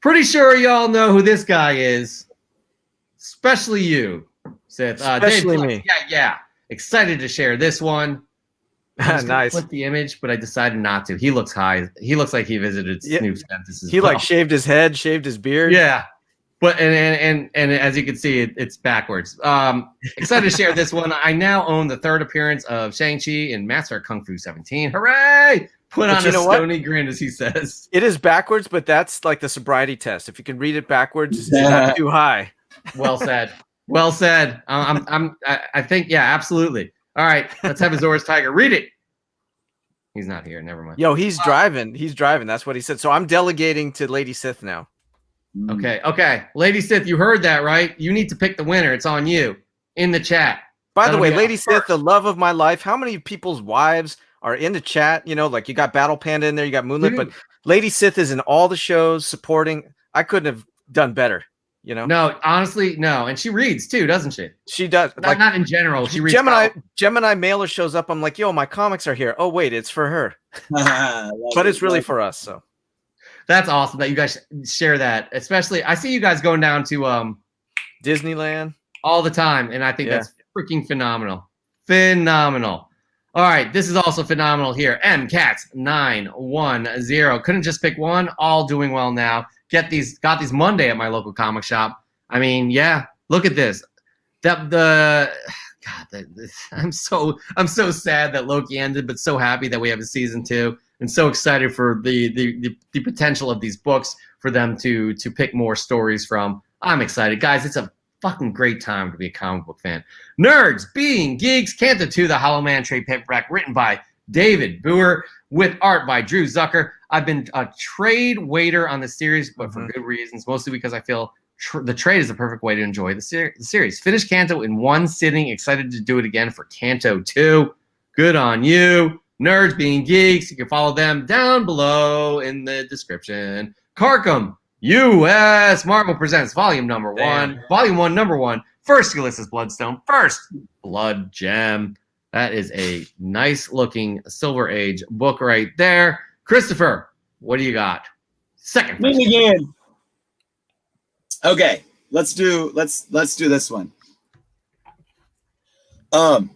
Pretty sure y'all know who this guy is, especially you, Sith. Especially Dave, me. Yeah. Excited to share this one. Nice. Flip the image, but I decided not to. He looks high. He looks like he visited Snoop's dentist. He shaved his head, shaved his beard. Yeah. But and as you can see, it's backwards. Excited to share this one. I now own the third appearance of Shang-Chi in Master of Kung Fu 17. Hooray! Put on a stony grin, as he says. It is backwards, but that's like the sobriety test. If you can read it backwards, it's not too high. Well said. Well said. I think, absolutely. All right, let's have Azor's Tiger. Read it. He's not here. Never mind. Yo, he's driving. He's driving. That's what he said. So I'm delegating to Lady Sith now. Okay. Lady Sith, you heard that, right? You need to pick the winner. It's on you in the chat. By the way, Lady Sith, the love of my life. How many people's wives are in the chat? You know, like you got Battle Panda in there, you got Moonlit, but Lady Sith is in all the shows supporting. I couldn't have done better, you know? No, honestly, no. And she reads too, doesn't she? She does. Not in general. She reads. Gemini mailer shows up. I'm like, yo, my comics are here. Oh, wait, it's for her. But it's really for us. So that's awesome that you guys share that. Especially, I see you guys going down to Disneyland all the time, and I think that's freaking phenomenal. Phenomenal. All right, this is also phenomenal here. MCats910. Couldn't just pick one. All doing well now. Got these Monday at my local comic shop. I mean, look at this. I'm so sad that Loki ended, but so happy that we have a season 2, and so excited for the potential of these books for them to pick more stories from. I'm excited, guys. It's a fucking great time to be a comic book fan. Nerds Being Geeks, Canto 2, The Hollow Man trade paperback, written by David Boer, with art by Drew Zucker. I've been a trade waiter on the series, but for good reasons, mostly because I feel the trade is the perfect way to enjoy the series. Finished Canto in one sitting. Excited to do it again for Canto 2. Good on you. Nerds Being Geeks. You can follow them down below in the description. Carcom U.S. Marvel presents Volume Number 1. Volume 1, Number 1. First Ulysses Bloodstone. First Blood Gem. That is a nice-looking Silver Age book right there. Christopher, what do you got? Second. Me again. Okay, let's do this one. I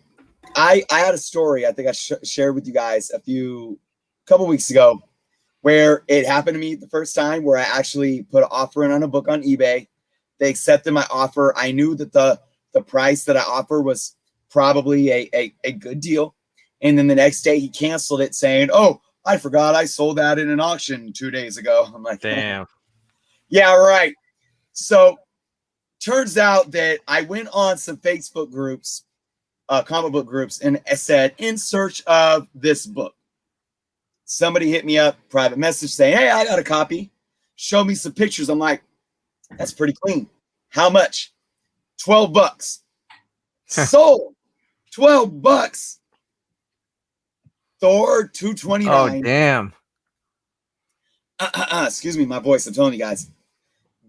had a story I think I shared with you guys a couple weeks ago, where it happened to me the first time, where I actually put an offer in on a book on eBay. They accepted my offer. I knew that the price that I offered was probably a good deal. And then the next day he canceled it, saying, "Oh, I forgot I sold that in an auction 2 days ago." I'm like, damn. Yeah, right. So turns out that I went on some Facebook groups, comic book groups, and I said, in search of this book. Somebody hit me up, private message saying, "Hey, I got a copy." Show me some pictures. I'm like, that's pretty clean. How much? $12. Sold. $12. Thor 229. Oh, damn. Excuse me, my voice. I'm telling you guys.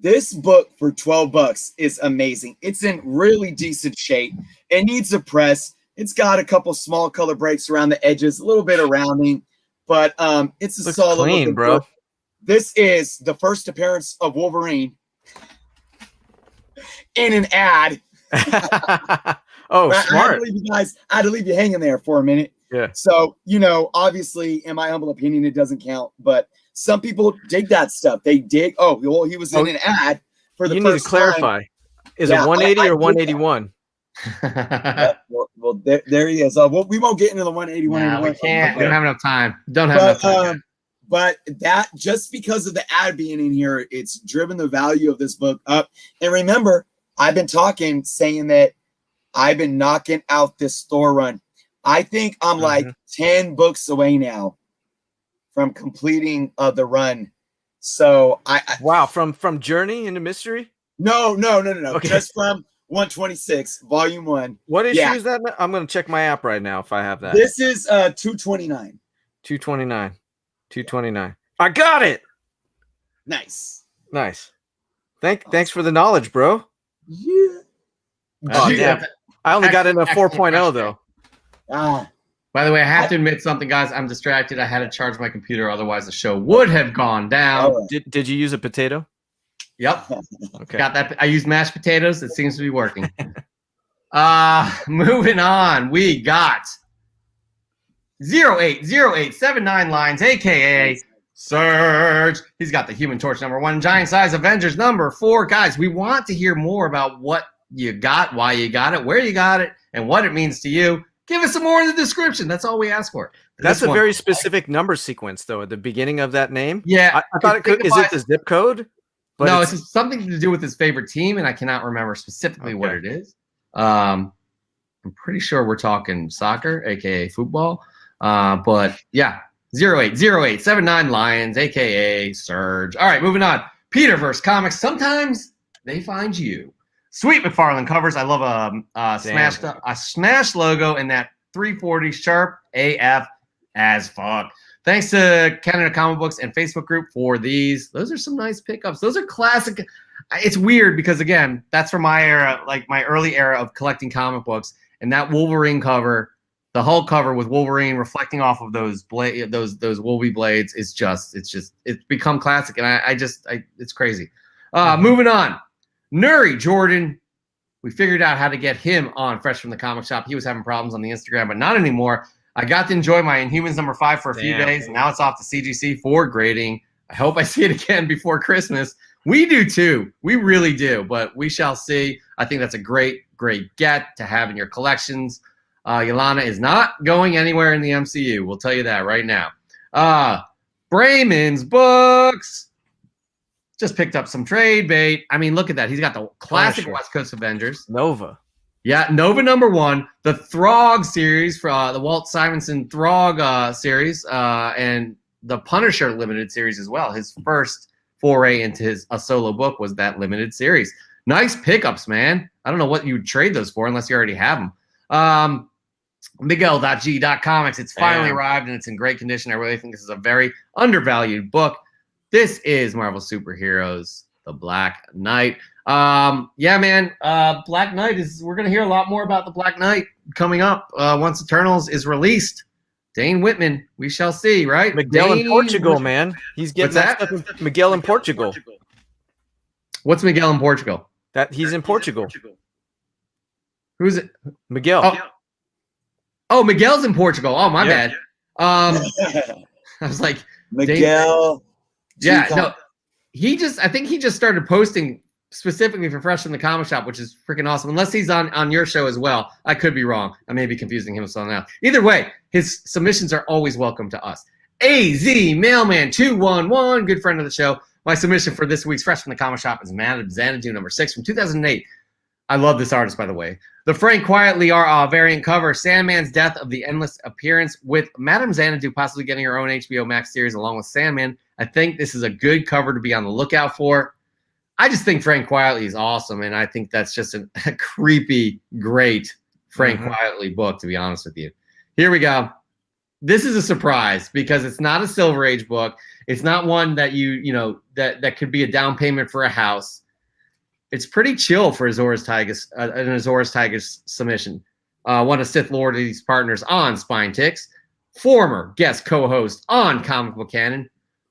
This book for $12 is amazing. It's in really decent shape. It needs a press. It's got a couple small color breaks around the edges, a little bit of rounding, but it's a solid clean, bro. book. This is the first appearance of Wolverine in an ad. Oh, smart. I had to leave you hanging there for a minute. Yeah. So, obviously, in my humble opinion, it doesn't count, but some people dig that stuff. They dig. Oh, well, he was in an ad for the You first need to clarify. time. Is Yeah, it 180 I or dig that. 181? Well, there he is. We won't get into the 180, No, 181. we can't. We don't have enough time. Don't have But, enough time. But that, just because of the ad being in here, it's driven the value of this book up. And remember, I've been saying that I've been knocking out this Thor run. I think I'm like 10 books away now from completing the run. So wow, from Journey into Mystery? No. Okay. Just from 126, volume 1. What issue is that? I'm going to check my app right now if I have that. This is 229. 229. 229. I got it. Nice. Thanks for the knowledge, bro. Yeah. Oh, damn. I only got in a 4.0 though. By the way, I have to admit something, guys. I'm distracted. I had to charge my computer, otherwise the show would have gone down. Did you use a potato? Yep. Okay. Got that. I used mashed potatoes. It seems to be working. Moving on. We got 080879 lines, aka Surge. He's got the Human Torch #1, Giant Size Avengers #4. Guys, we want to hear more about what you got, why you got it, where you got it, and what it means to you. Give us some more in the description. That's all we ask for. That's a very specific number sequence, though, at the beginning of that name. Yeah. I thought it could. Is it the zip code? But no, it's something to do with his favorite team, and I cannot remember specifically what it is. I'm pretty sure we're talking soccer, aka football. But yeah, 080879 Lions, aka Surge. All right, moving on. Peterverse Comics. Sometimes they find you. Sweet McFarlane covers. I love a smash logo and that 340 sharp AF as fuck. Thanks to Canada Comic Books and Facebook group for these. Those are some nice pickups. Those are classic. It's weird because, again, that's from my era, like my early era of collecting comic books. And that Wolverine cover, the Hulk cover with Wolverine reflecting off of those Wolvie blades is it's become classic. And it's crazy. Moving on. Nuri Jordan. We figured out how to get him on Fresh from the Comic Shop. He was having problems on the Instagram, but not anymore. I got to enjoy my Inhumans #5 for a few days. And now it's off to CGC for grading. I hope I see it again before Christmas. We do too. We really do, but we shall see. I think that's a great get to have in your collections. Yelena is not going anywhere in the MCU. We'll tell you that right now. Brayman's Books. Just picked up some trade bait. I mean, look at that. He's got the classic West Coast Avengers. Nova. Yeah, Nova #1. The Throg series, for the Walt Simonson Throg series, and the Punisher limited series as well. His first foray into a solo book was that limited series. Nice pickups, man. I don't know what you would trade those for unless you already have them. Miguel.g.comics. It's finally arrived, and it's in great condition. I really think this is a very undervalued book. This is Marvel Superheroes, The Black Knight. Yeah, man. Black Knight we're going to hear a lot more about the Black Knight coming up once Eternals is released. Dane Whitman, we shall see, right? Miguel in Portugal, man. He's getting that stuff in Miguel in Portugal. What's Miguel in Portugal? That he's in Portugal. Who's it? Miguel. Oh, Miguel's in Portugal. Oh, my bad. I was like, Miguel. Yeah, no. I think he just started posting specifically for Fresh in the Comic Shop, which is freaking awesome. Unless he's on your show as well. I could be wrong. I may be confusing him with someone else. Either way, his submissions are always welcome to us. AZ Mailman 211, good friend of the show. My submission for this week's Fresh from the Comic Shop is Madame Xanadu #6 from 2008. I love this artist, by the way. The Frank Quietly variant cover, Sandman's Death of the Endless Appearance, with Madame Xanadu possibly getting her own HBO Max series along with Sandman. I think this is a good cover to be on the lookout for. I just think Frank Quietly is awesome, and I think that's just a creepy, great Frank Quietly book, to be honest with you. Here we go. This is a surprise because it's not a Silver Age book. It's not one that that could be a down payment for a house. It's pretty chill for Azores Tigers, an Azores Tigers submission. One of Sith Lordly's partners on Spine Ticks, former guest co-host on Comic Book Canon.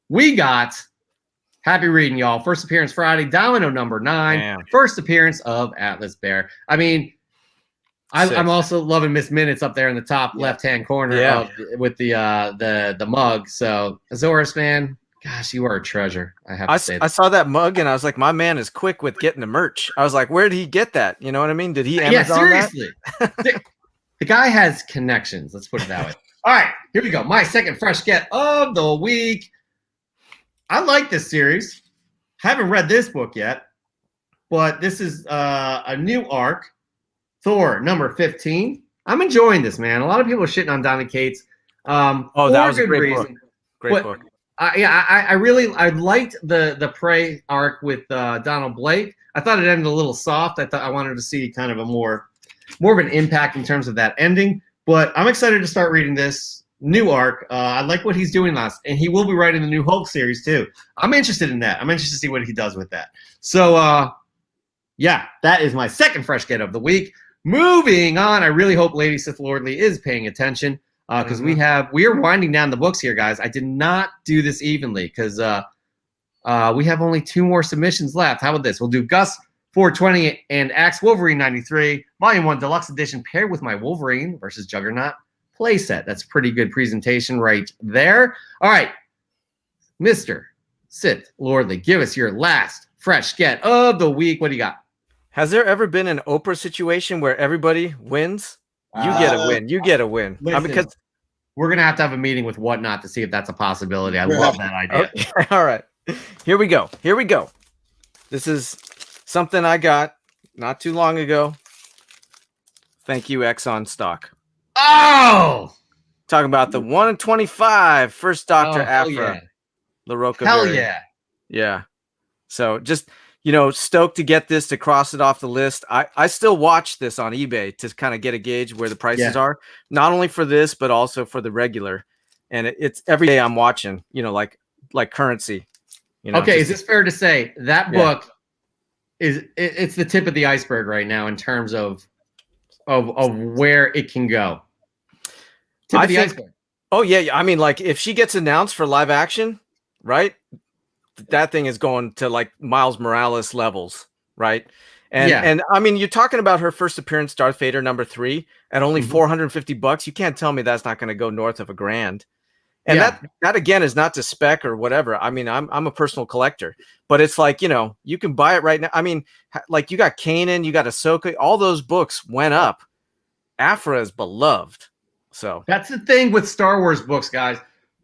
We got, happy reading, y'all. First appearance Friday, Domino #9. Damn. First appearance of Atlas Bear. I mean, I'm also loving Miss Minutes up there in the top left-hand corner with the mug. So Azores, man, Gosh, you are a treasure. I have to say that. I saw that mug and I was like, my man is quick with getting the merch. I was like, where did he get that? You know what I mean? Did he Amazon seriously. The guy has connections. Let's put it that way. All right, here we go. My second fresh get of the week. I like this series. Haven't read this book yet, but this is a new arc, Thor number 15. I'm enjoying this, man. A lot of people are shitting on Donny Cates. That was a great book. Great book. I liked the Prey arc with Donald Blake. I thought it ended a little soft. I wanted to see kind of a more of an impact in terms of that ending. But I'm excited to start reading this new arc. I like what he's doing and he will be writing the new Hulk series too. I'm interested in that. I'm interested to see what he does with that. So that is my second fresh get of the week. Moving on, I really hope Lady Sith Lordly is paying attention. Because we are winding down the books here, guys. I did not do this evenly because we have only 2 more submissions left. How about this? We'll do Gus 420 and Axe Wolverine 93, Volume 1 Deluxe Edition paired with my Wolverine versus Juggernaut playset. That's pretty good presentation right there. All right, Mr. Sith Lordly, give us your last fresh get of the week. What do you got? Has there ever been an Oprah situation where everybody wins? You get a win. You get a win. Listen, because we're going to have a meeting with Whatnot to see if that's a possibility. I love that idea. Okay. All right. Here we go. This is something I got not too long ago. Thank you, Exxon stock. Oh! Talking about the 1 in 25 first Dr. Afra. Yeah. LaRocca Hell Berry. yeah. Yeah. So just, stoked to get this, to cross it off the list. I still watch this on eBay to kind of get a gauge where the prices are, not only for this, but also for the regular. And it's every day I'm watching, like currency. Okay, is this fair to say that book it's the tip of the iceberg right now in terms of where it can go? Tip of the iceberg. Oh yeah. I mean, like if she gets announced for live action, right? That thing is going to like Miles Morales levels, right? And I mean, you're talking about her first appearance, Darth Vader #3, at only $450. You can't tell me that's not going to go north of $1,000. And that again is not to spec or whatever. I mean, I'm a personal collector, but it's like, you can buy it right now. I mean, like you got Kanan, you got Ahsoka, all those books went up. Afra is beloved. So that's the thing with Star Wars books, guys.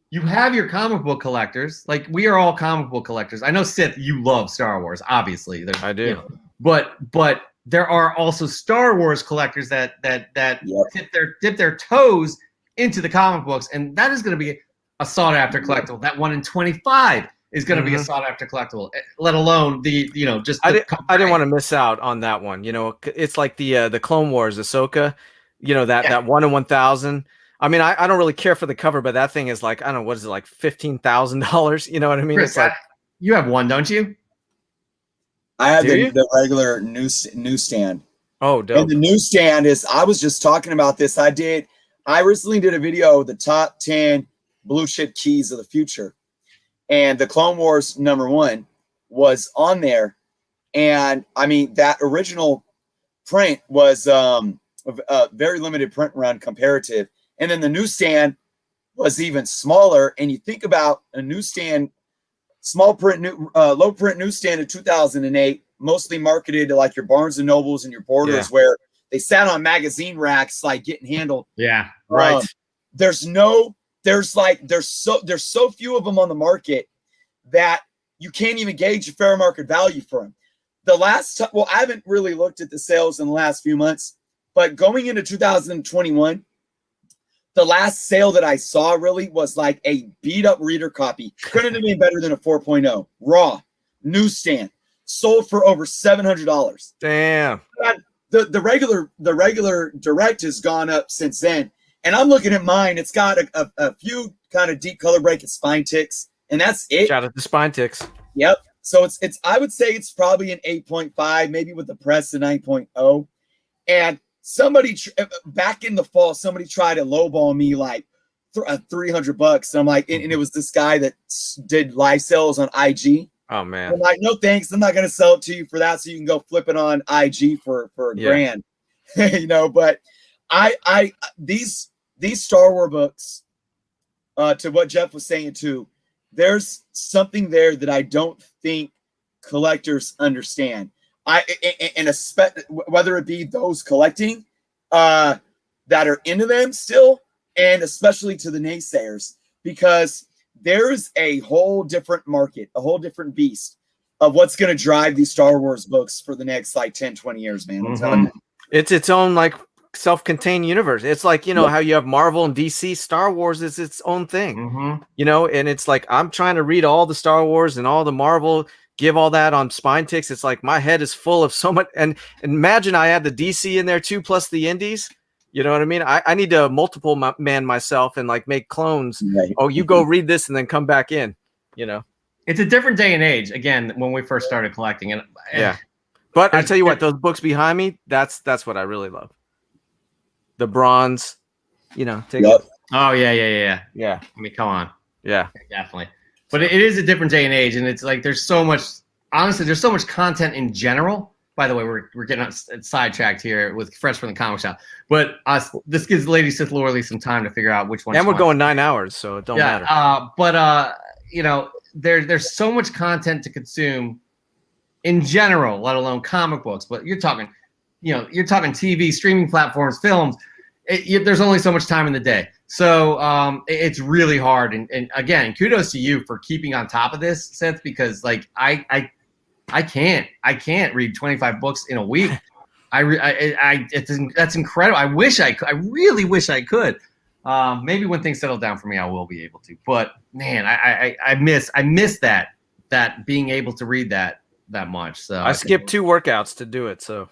You have your comic book collectors. Like we are all comic book collectors. I know Sith, you love Star Wars, obviously. I do. But there are also Star Wars collectors that dip their toes into the comic books, and that is going to be a sought after collectible. That 1 in 25 is going to be a sought after collectible. Let alone I didn't want to miss out on that one. It's like the Clone Wars Ahsoka. That 1 in 1,000. I mean, I don't really care for the cover, but that thing is like, I don't know, what is it, like $15,000? You know what I mean? Chris, it's like you have one, don't you? I have the regular newsstand. Oh, dope. And the newsstand I was just talking about this. I recently did a video, the top 10 blue chip keys of the future. And the Clone Wars #1 was on there. And I mean, that original print was a very limited print run comparative. And then the newsstand was even smaller. And you think about a newsstand, low print newsstand in 2008, mostly marketed to like your Barnes and Nobles and your Borders, where they sat on magazine racks, like getting handled. Yeah, right. There's so few of them on the market that you can't even gauge a fair market value for them. I haven't really looked at the sales in the last few months, but going into 2021, the last sale that I saw really was like a beat up reader copy. Couldn't have been better than a 4.0 raw newsstand, sold for over $700. Damn. The regular direct has gone up since then. And I'm looking at mine. It's got a few kind of deep color break and spine ticks, and that's it. Shout out to spine ticks. Yep. So it's I would say it's probably an 8.5, maybe with the press a 9.0. And somebody back in the fall, somebody tried to lowball me like $300. And I'm like, and it was this guy that did live sales on IG. Oh man. I'm like, no thanks. I'm not going to sell it to you for that. So you can go flip it on IG for a grand, but these Star Wars books, to what Jeff was saying too, there's something there that I don't think collectors understand. Whether it be those collecting that are into them still, and especially to the naysayers, because there's a whole different market, a whole different beast of what's going to drive these Star Wars books for the next like 10, 20 years, man. I'm telling you. It's its own like self-contained universe. It's like, you know, how you have Marvel and DC. Star Wars is its own thing, you know, and it's like I'm trying to read all the Star Wars and all the Marvel, give all that on Spine Ticks. It's like my head is full of so much. And imagine I had the DC in there too, plus the indies. You know what I mean? I need to multiple man myself and like make clones. Right. Oh, you go read this and then come back in, you know? It's a different day and age, again, when we first started collecting. And yeah. But I tell you what, those books behind me, that's what I really love. The bronze, you know. Take it. Oh, yeah. Yeah. I mean, come on. Yeah. Definitely. But it is a different day and age. And it's like there's so much, honestly, there's so much content in general. By the way, we're getting sidetracked here with Fresh from the Comic Shop. But this gives Lady Sith Lordly some time to figure out which one. And we're going 9 hours, so it don't matter. But you know, there's so much content to consume in general, let alone comic books. But you're talking, you know, you're talking TV, streaming platforms, films. There's only so much time in the day. So it's really hard. And again, kudos to you for keeping on top of this, Sith, because like I can't read 25 books in a week. That's incredible. I really wish I could. Maybe when things settle down for me, I will be able to. But man, I miss that being able to read that much. So I skipped 2 workouts to do it. So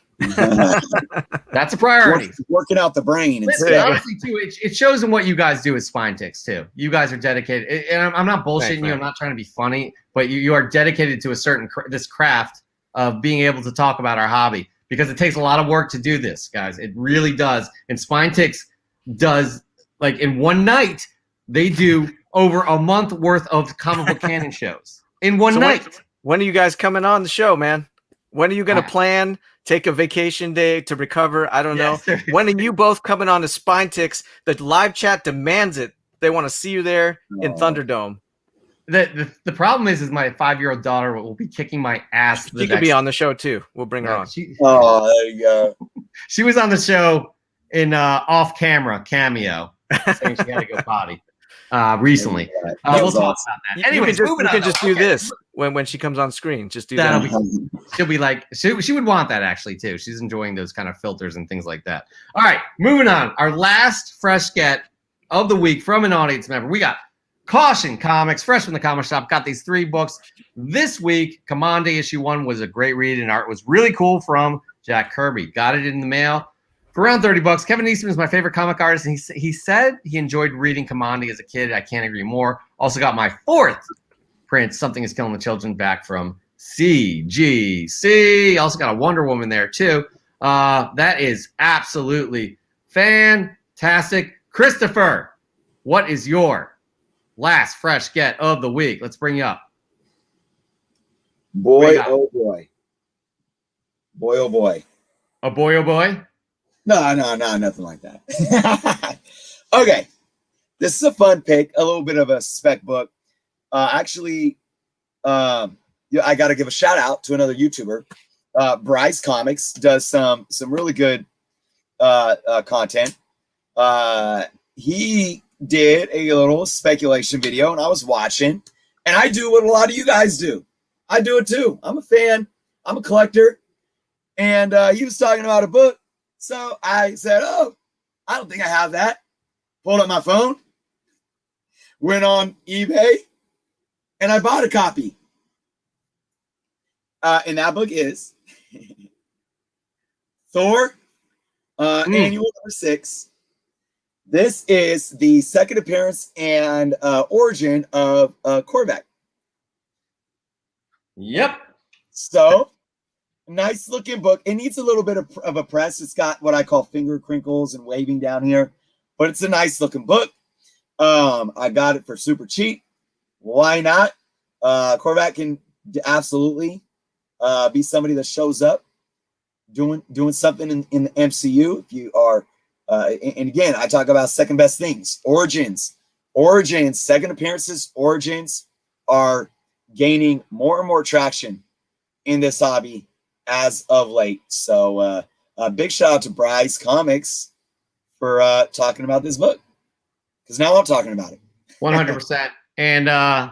that's a priority. Working out the brain. Honestly, too, it shows in what you guys do with Spine Ticks too. You guys are dedicated, and I'm not bullshitting you. I'm not trying to be funny, but you are dedicated to a certain this craft of being able to talk about our hobby, because it takes a lot of work to do this, guys. It really does. And Spine Ticks does, like, in one night they do over a month worth of comic book canon shows in one night. When are you guys coming on the show, man? When are you going to plan? Take a vacation day to recover? I don't know. When are you both coming on to Spine Ticks? The live chat demands it. They want to see you there in Thunderdome. The problem is my 5-year-old daughter will be kicking my ass. She could be on the show too. We'll bring her on. There you go. She was on the show in off-camera cameo, saying she had to go potty recently. We'll talk about that. Anyway, you can just do this when she comes on screen. Just do that. She'll be like, she would want that actually too. She's enjoying those kind of filters and things like that. All right, moving on. Our last fresh get of the week from an audience member. We got Caution Comics, fresh from the comic shop. Got these 3 books this week. Commande issue 1 was a great read, and art was really cool from Jack Kirby. Got it in the mail for around $30. Kevin Eastman is my favorite comic artist, and he said he enjoyed reading Commande as a kid. I can't agree more. Also got my 4th print, Something is Killing the Children, back from CGC. Also got a Wonder Woman there too. That is absolutely fantastic. Christopher, what is your last fresh get of the week? Let's bring you up. Boy, oh boy. Boy, oh boy. A boy, oh boy? No, nothing like that. Okay. This is a fun pick, a little bit of a spec book. Actually, I got to give a shout out to another YouTuber. Bryce Comics does some really good content. He did a little speculation video, and I was watching, and I do what a lot of you guys do. I do it too. I'm a fan. I'm a collector. And he was talking about a book. So I said, oh, I don't think I have that. Pulled up my phone, went on eBay, and I bought a copy. And that book is Thor, Annual number 6. This is the second appearance and origin of Korvac. Yep. So, nice looking book. It needs a little bit of a press. It's got what I call finger crinkles and waving down here, but it's a nice looking book. I got it for super cheap. Why not? Korvac can absolutely be somebody that shows up doing something in the MCU. If you are, and again, I talk about second best things, origins, second appearances, origins. are gaining more and more traction in this hobby as of late. So a big shout out to Bryce Comics for talking about this book, because now I'm talking about it. 100%. And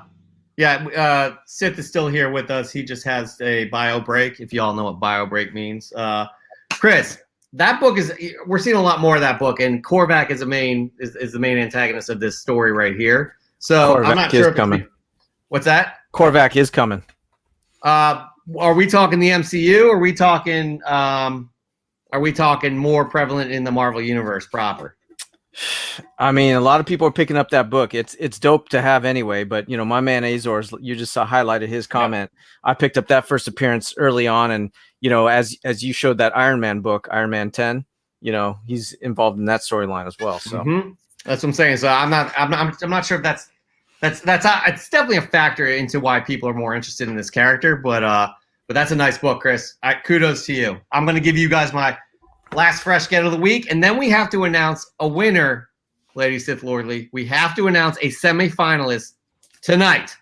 Sith is still here with us. He just has a bio break, if you all know what bio break means. Chris, that book we're seeing a lot more of that book, and Korvac is the main antagonist of this story right here. So Korvac I'm not sure is coming. What's that? Korvac is coming. Are we talking the MCU, or are we talking more prevalent in the Marvel universe proper? I mean, a lot of people are picking up that book. It's dope to have anyway, but my man Azor's, you just saw highlighted his comment. Yep. I picked up that first appearance early on, and as you showed that Iron Man book, Iron Man 10, he's involved in that storyline as well. So that's what I'm saying. So I'm not sure if that's it's definitely a factor into why people are more interested in this character, but that's a nice book, Chris. Kudos to you. I'm going to give you guys my last fresh get of the week, and then we have to announce a winner, Lady Sith Lordly. We have to announce a semifinalist tonight.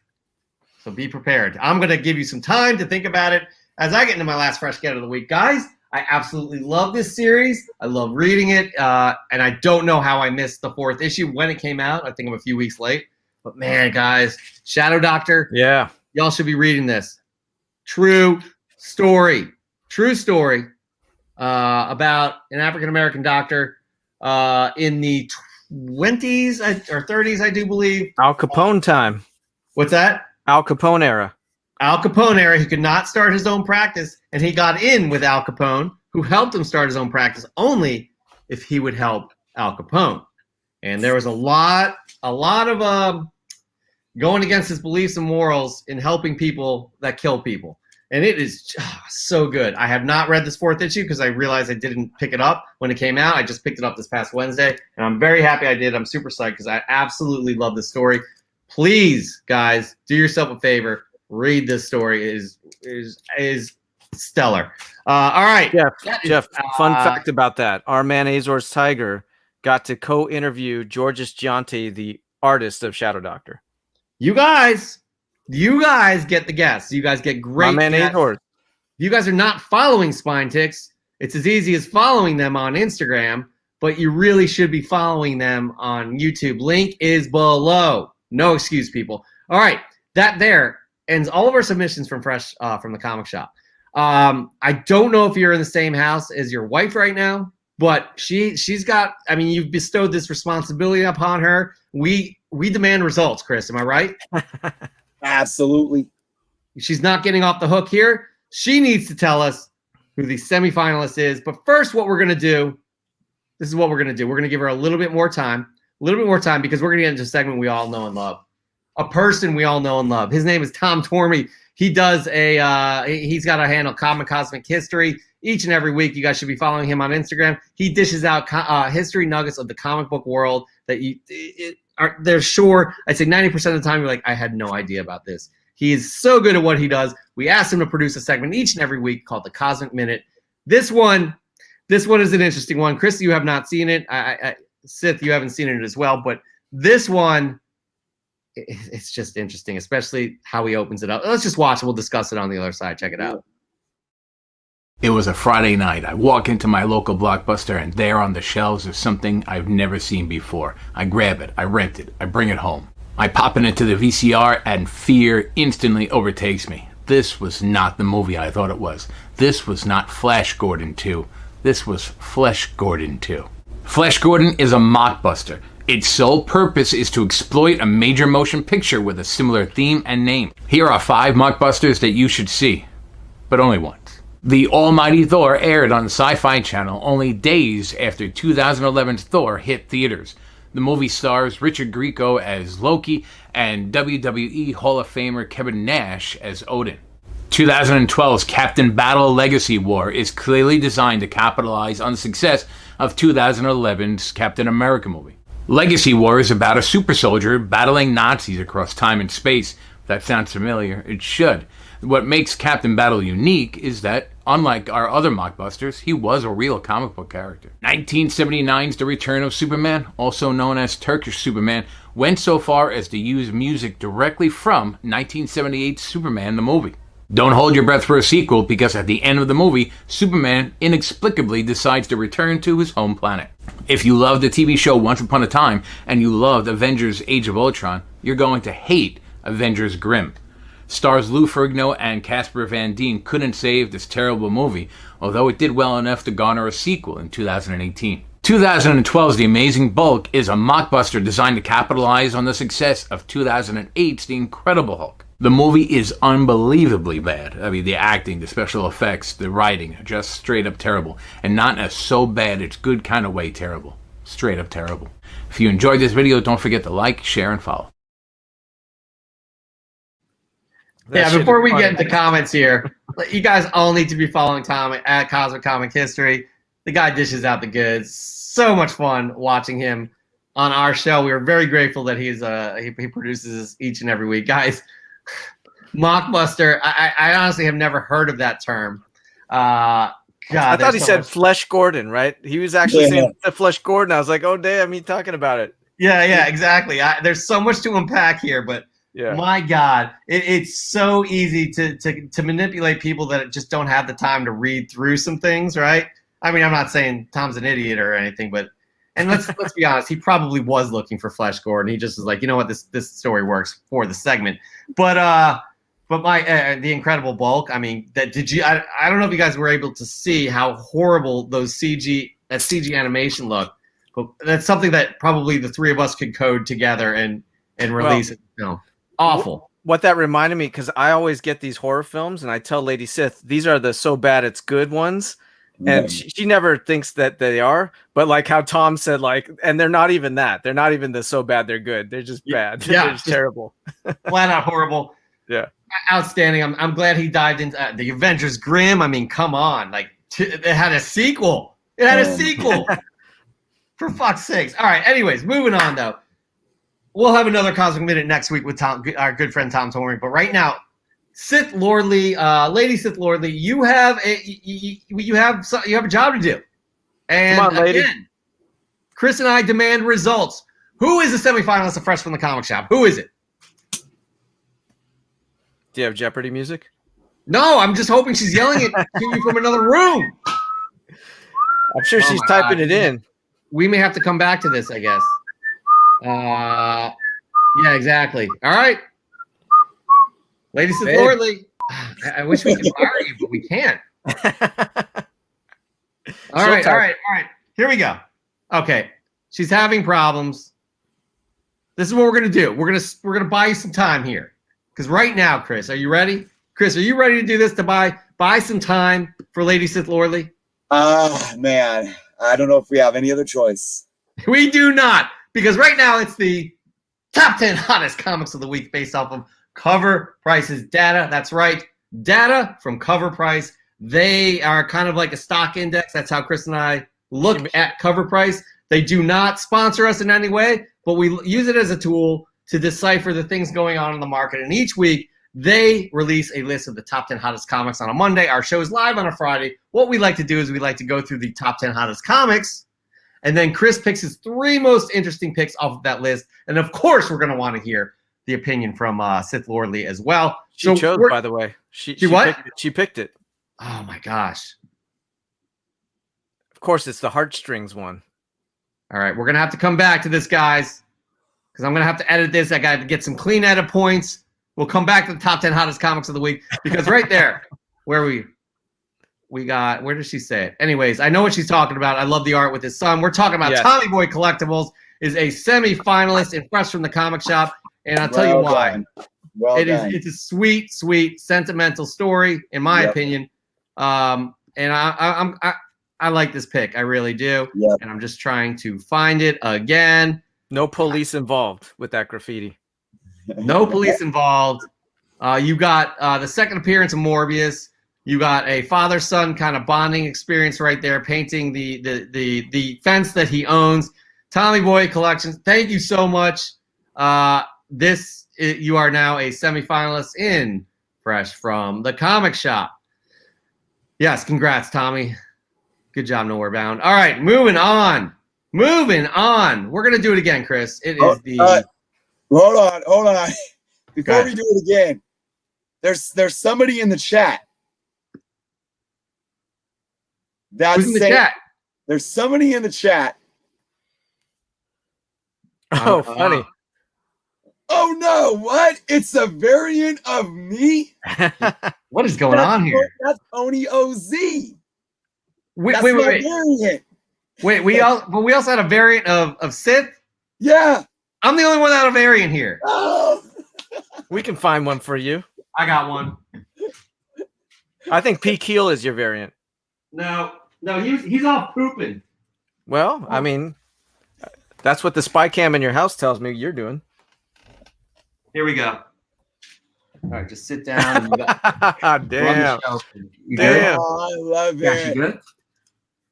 So be prepared. I'm going to give you some time to think about it as I get into my last fresh get of the week. Guys, I absolutely love this series. I love reading it, and I don't know how I missed the 4th issue when it came out. I think I'm a few weeks late. But man, guys, Shadow Doctor, yeah, y'all should be reading this. True story about an African-American doctor in the 20s or 30s, I do believe. Al Capone time. What's that? Al Capone era. Al Capone era. He could not start his own practice, and he got in with Al Capone, who helped him start his own practice only if he would help Al Capone. And there was a lot of going against his beliefs and morals in helping people that kill people. And it is so good. I have not read this 4th issue because I realized I didn't pick it up when it came out. I just picked it up this past Wednesday, and I'm very happy I did. I'm super psyched because I absolutely love this story. Please, guys, do yourself a favor. Read this story. It is stellar. All right. Jeff, fun fact about that. Our man Azor's Tiger got to co-interview Georges Gianti, the artist of Shadow Doctor. You guys get the guests. You guys get great My man Azor. If you guys are not following Spine Ticks, it's as easy as following them on Instagram, but you really should be following them on YouTube. Link is below. No excuse, people. All right, that there ends all of our submissions from the comic shop. I don't know if you're in the same house as your wife right now, but she's got. I mean, you've bestowed this responsibility upon her. We demand results, Chris. Am I right? Absolutely. She's not getting off the hook here. She needs to tell us who the semifinalist is. But first, what we're going to do, this is what we're going to do. We're going to give her a little bit more time because we're going to get into a segment we all know and love. A person we all know and love. His name is Tom Tormey. He does he's got a handle, Common Cosmic History. Each and every week, you guys should be following him on Instagram. He dishes out history nuggets of the comic book world that they're sure. I'd say 90% of the time, you're like, I had no idea about this. He is so good at what he does. We asked him to produce a segment each and every week called the Cosmic Minute. This one is an interesting one. Chris, you have not seen it. Sith, you haven't seen it as well. But this one, it's just interesting, especially how he opens it up. Let's just watch it. We'll discuss it on the other side. Check it out. It was a Friday night. I walk into my local Blockbuster, and there on the shelves is something I've never seen before. I grab it, I rent it, I bring it home. I pop it into the VCR, and fear instantly overtakes me. This was not the movie I thought it was. This was not Flash Gordon 2. This was Flesh Gordon 2. Flesh Gordon is a mockbuster. Its sole purpose is to exploit a major motion picture with a similar theme and name. Here are 5 mockbusters that you should see, but only once. The Almighty Thor aired on the Sci-Fi Channel only days after 2011's Thor hit theaters. The movie stars Richard Grieco as Loki and WWE Hall of Famer Kevin Nash as Odin. 2012's Captain Battle Legacy War is clearly designed to capitalize on the success of 2011's Captain America movie. Legacy War is about a super soldier battling Nazis across time and space. If that sounds familiar, it should. What makes Captain Battle unique is that, unlike our other mockbusters, he was a real comic book character. 1979's The Return of Superman, also known as Turkish Superman, went so far as to use music directly from 1978's Superman the movie. Don't hold your breath for a sequel, because at the end of the movie, Superman inexplicably decides to return to his home planet. If you loved the TV show Once Upon a Time, and you loved Avengers Age of Ultron, you're going to hate Avengers Grimm. Stars Lou Ferrigno and Casper Van Dien couldn't save this terrible movie, although it did well enough to garner a sequel in 2018. 2012's The Amazing Bulk is a mockbuster designed to capitalize on the success of 2008's The Incredible Hulk. The movie is unbelievably bad. I mean, the acting, the special effects, the writing are just straight up terrible. And not a so bad it's good kind of way terrible. Straight up terrible. If you enjoyed this video, don't forget to like, share, and follow. Yeah, before we get into comments here, you guys all need to be following Tom at Cosmic Comic History. The guy dishes out the goods. So much fun watching him on our show. We are very grateful that he produces this each and every week. Guys, mockbuster, I honestly have never heard of that term. God, I thought he said Flesh Gordon, right? He was actually saying the Flesh Gordon. I was like, oh, damn, he's talking about it. Yeah, exactly. There's so much to unpack here, but yeah. My God, it's so easy to manipulate people that just don't have the time to read through some things, right? I mean, I'm not saying Tom's an idiot or anything, but let's be honest, he probably was looking for Flesh Gordon. He just was like, you know what, this story works for the segment. But the Incredible Bulk. I mean, I don't know if you guys were able to see how horrible that CG animation looked, but that's something that probably the three of us could code together and release it. No, awful. What that reminded me, because I always get these horror films, and I tell Lady Sith these are the so bad it's good ones. And she never thinks that they are, but like how Tom said, like, and they're not even that. They're not even the so bad they're good. They're just bad. Yeah, they're just terrible. Flat out horrible. Yeah, outstanding. I'm glad he dived into the Avengers Grimm. I mean, come on, like it had a sequel. It had a sequel. For fuck's sakes. All right. Anyways, moving on though. We'll have another Cosmic Minute next week with Tom, our good friend Tom Torring. But right now, Sith Lordly, Lady Sith Lordly, you have a job to do. And come on, lady. Again, Chris and I demand results. Who is the semifinalist of Fresh from the Comic Shop? Who is it? Do you have Jeopardy music? No, I'm just hoping she's yelling it to you from another room. I'm sure she's typing it in. We may have to come back to this, I guess. Yeah, exactly. All right. Lady Sith Lordly. I wish we could fire you, but we can't. All right. Here we go. Okay. She's having problems. This is what we're gonna do. We're gonna buy you some time here. Because right now, Chris, are you ready? Chris, are you ready to do this to buy some time for Lady Sith Lordly? Man, I don't know if we have any other choice. We do not, because right now it's the top 10 hottest comics of the week based off of Cover Price's data. That's right, data from Cover Price. They are kind of like a stock index. That's how Chris and I look at Cover Price. They do not sponsor us in any way, but we use it as a tool to decipher the things going on in the market. And each week, they release a list of the top 10 hottest comics on a Monday. Our show is live on a Friday. What we like to do is we like to go through the top 10 hottest comics, and then Chris picks his 3 most interesting picks off of that list. And of course, we're going to want to hear the opinion from Sith Lordly as well. She chose, by the way. She what? She picked it. Oh my gosh. Of course, it's the heartstrings one. All right, we're going to have to come back to this, guys, because I'm going to have to edit this. I got to get some clean edit points. We'll come back to the top 10 hottest comics of the week, because right there, where did she say it? Anyways, I know what she's talking about. I love the art with his son. We're talking about Tommy Boy Collectibles is a semi-finalist in Fresh from the Comic Shop, and I'll tell you why. It's a sweet, sweet, sentimental story, in my opinion. And I like this pick. I really do. Yep. And I'm just trying to find it again. No police involved with that graffiti. No police involved. You got the second appearance of Morbius. You got a father-son kind of bonding experience right there, painting the fence that he owns. Tommy Boy Collections, thank you so much. You are now a semifinalist in fresh from the comic shop. Yes, congrats, Tommy. Good job, Nowhere Bound. All right, moving on. Moving on. We're gonna do it again, Chris. It is the. Hold on. Before we do it again, there's somebody in the chat. Who's in the chat? There's somebody in the chat. Oh, funny. Oh no! What? It's a variant of me. What is going on here? That's Oni OZ. Wait. Variant. Wait, we also had a variant of Sith. Yeah. I'm the only one without a variant here. Oh. We can find one for you. I got one. I think P. Keel is your variant. No, he's all pooping. Well, I mean, that's what the spy cam in your house tells me you're doing. Here we go. All right, just sit down. And Damn. You Damn. Oh, I love Cash, it. you good?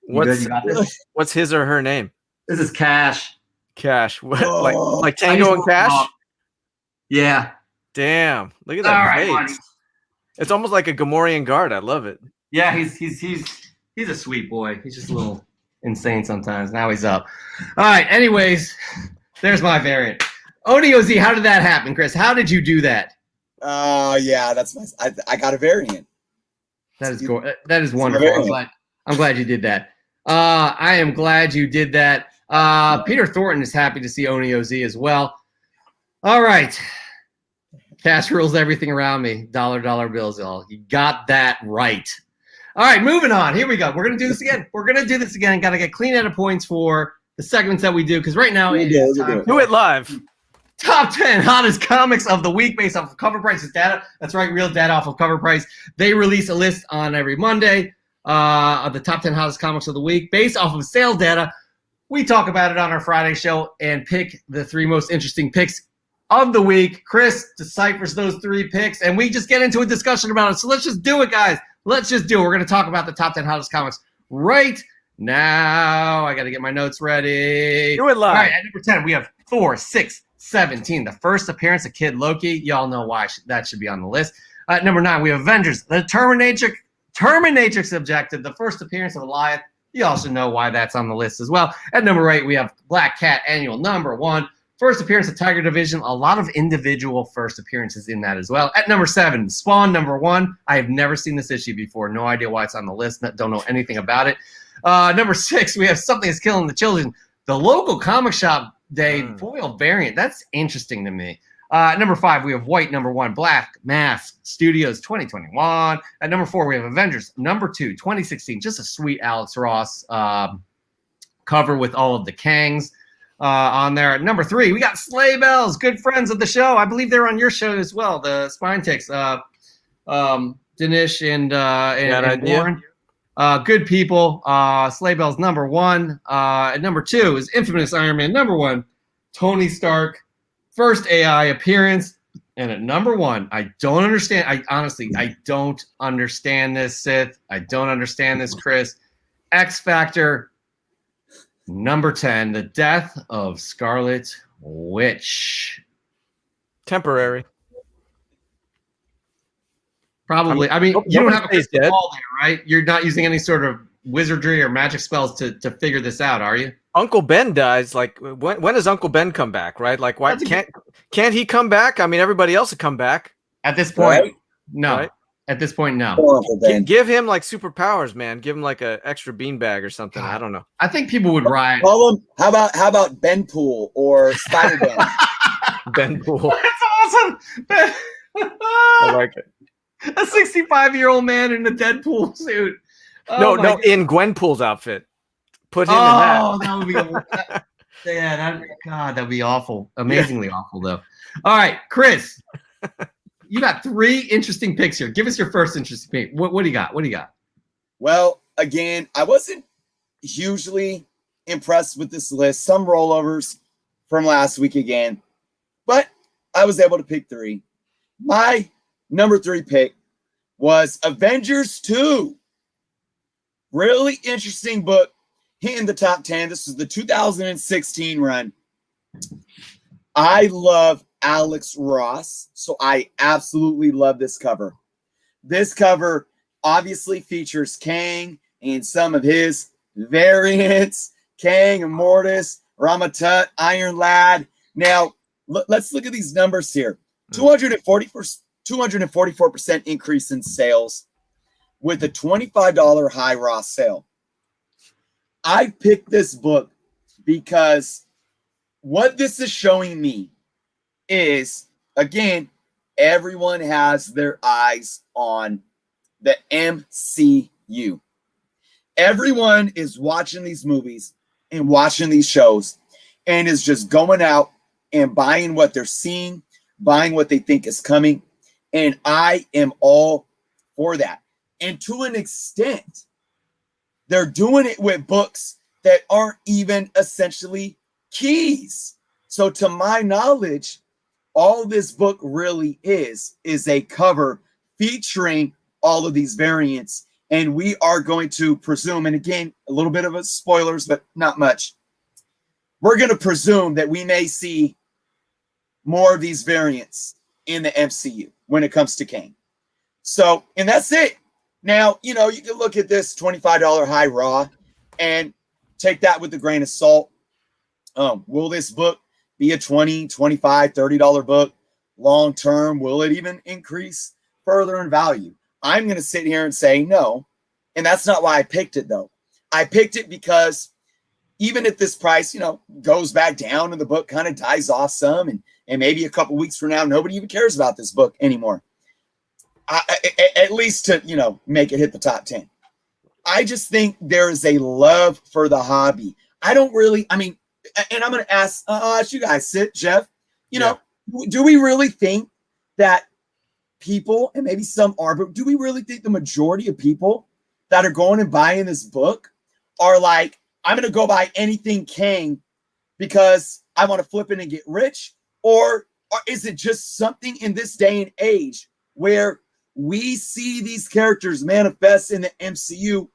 You good? You got this? What's his or her name? This is Cash. Cash. What? Oh. Like Tango and Cash? Yeah. Damn. Look at All that right, face. buddy. It's almost like a Gamorrean guard. I love it. Yeah, he's a sweet boy. He's just a little insane sometimes. Now he's up. All right. Anyways, there's my variant. ODOZ, how did that happen, Chris? How did you do that? Yeah, that's my. I got a variant. That is wonderful. I'm glad you did that. I am glad you did that. Peter Thornton is happy to see Oni OZ as well. All right. Cash rules everything around me. Dollar bills, y'all. You got that right. All right, moving on. Here we go. We're going to do this again. Got to get clean out of points for the segments that we do because right now it is time Do it live. Top 10 hottest comics of the week based off of Cover Price's data. That's right, real data off of Cover Price. They release a list on every Monday of the top 10 hottest comics of the week based off of sales data. We talk about it on our Friday show and pick the 3 most interesting picks of the week. Chris deciphers those 3 picks, and we just get into a discussion about it. So let's just do it, guys. Let's just do it. We're going to talk about the top 10 hottest comics right now. I got to get my notes ready. Do it live. All right, at number 10, we have 4, 6, 17, the first appearance of Kid Loki. Y'all know why that should be on the list. Number 9, we have Avengers, the Terminatrix Objective, the first appearance of Goliath. You also know why that's on the list as well. At number 8, we have Black Cat Annual number 1, first appearance of Tiger Division. A lot of individual first appearances in that as well. At number 7, Spawn number 1. I have never seen this issue before. No idea why it's on the list. Don't know anything about it. Number 6, we have Something Is Killing the Children, the local comic shop day foil variant. That's interesting to me. Number 5, we have White number 1, Black Mask Studios 2021. At number 4, we have Avengers number 2, 2016. Just a sweet Alex Ross cover with all of the Kangs on there. At number 3, we got Sleigh Bells, good friends of the show. I believe they're on your show as well. The Spine Ticks, Dinesh and Warren. Good people. Sleigh Bells number 1. At number 2 is Infamous Iron Man number 1, Tony Stark, first AI appearance. And at number 1, I don't understand. I don't understand this, Sith. I don't understand this, Chris. X Factor number 10, the death of Scarlet Witch. Temporary. Probably. I mean, you don't have a crystal dead. ball there, right? You're not using any sort of wizardry or magic spells to figure this out, are you? Uncle Ben dies. Like when does Uncle Ben come back? Right? Like why can't he come back? I mean, everybody else will come back. At this point, Right? no. Right? At this point, no. Uncle Ben. Give him like superpowers, man. Give him like an extra beanbag or something. I don't know. I think people would riot. Call him. How about Ben Pool or Spider Ben? Ben Pool. That's awesome. I like it. A 65-year-old man in a Deadpool suit. Oh No, in Gwenpool's outfit. Put him in that. That would be that'd be awful. Amazingly awful, though. All right, Chris, you got 3 interesting picks here. Give us your first interesting pick. What do you got? What do you got? Well, again, I wasn't hugely impressed with this list. Some rollovers from last week again, but I was able to pick 3. My number 3 pick was Avengers 2. Really interesting book, hitting the top 10. This was the 2016 run. I love Alex Ross, so I absolutely love this cover. this cover obviously features Kang and some of his variants, Kang, Immortus, Ramatut, Iron Lad. Now, let's look at these numbers here. 244% increase in sales with a $25 high raw sale. I picked this book because what this is showing me is, again, everyone has their eyes on the MCU. Everyone is watching these movies and watching these shows and is just going out and buying what they're seeing, buying what they think is coming. And I am all for that. And to an extent, they're doing it with books that aren't even essentially keys. So to my knowledge, all this book really is a cover featuring all of these variants. And we are going to presume, and again, a little bit of a spoilers, but not much. We're going to presume that we may see more of these variants in the MCU when it comes to Kang. So, and that's it. Now, you know, you can look at this $25 high raw and take that with a grain of salt. Will this book be a $20, $25, $30 book long term? Will it even increase further in value? I'm going to sit here and say no. And that's not why I picked it, though. I picked it because even if this price, you know, goes back down and the book kind of dies off some, and maybe a couple weeks from now, nobody even cares about this book anymore. At least to, you know, make it hit the top 10. I just think there is a love for the hobby. I don't really, I mean, and I'm going to ask you guys, Sid, Jeff, you know, do we really think that people, and maybe some are, but do we really think the majority of people that are going and buying this book are like, I'm going to go buy anything Kang because I want to flip it and get rich? Or is it just something in this day and age where we see these characters manifest in the MCU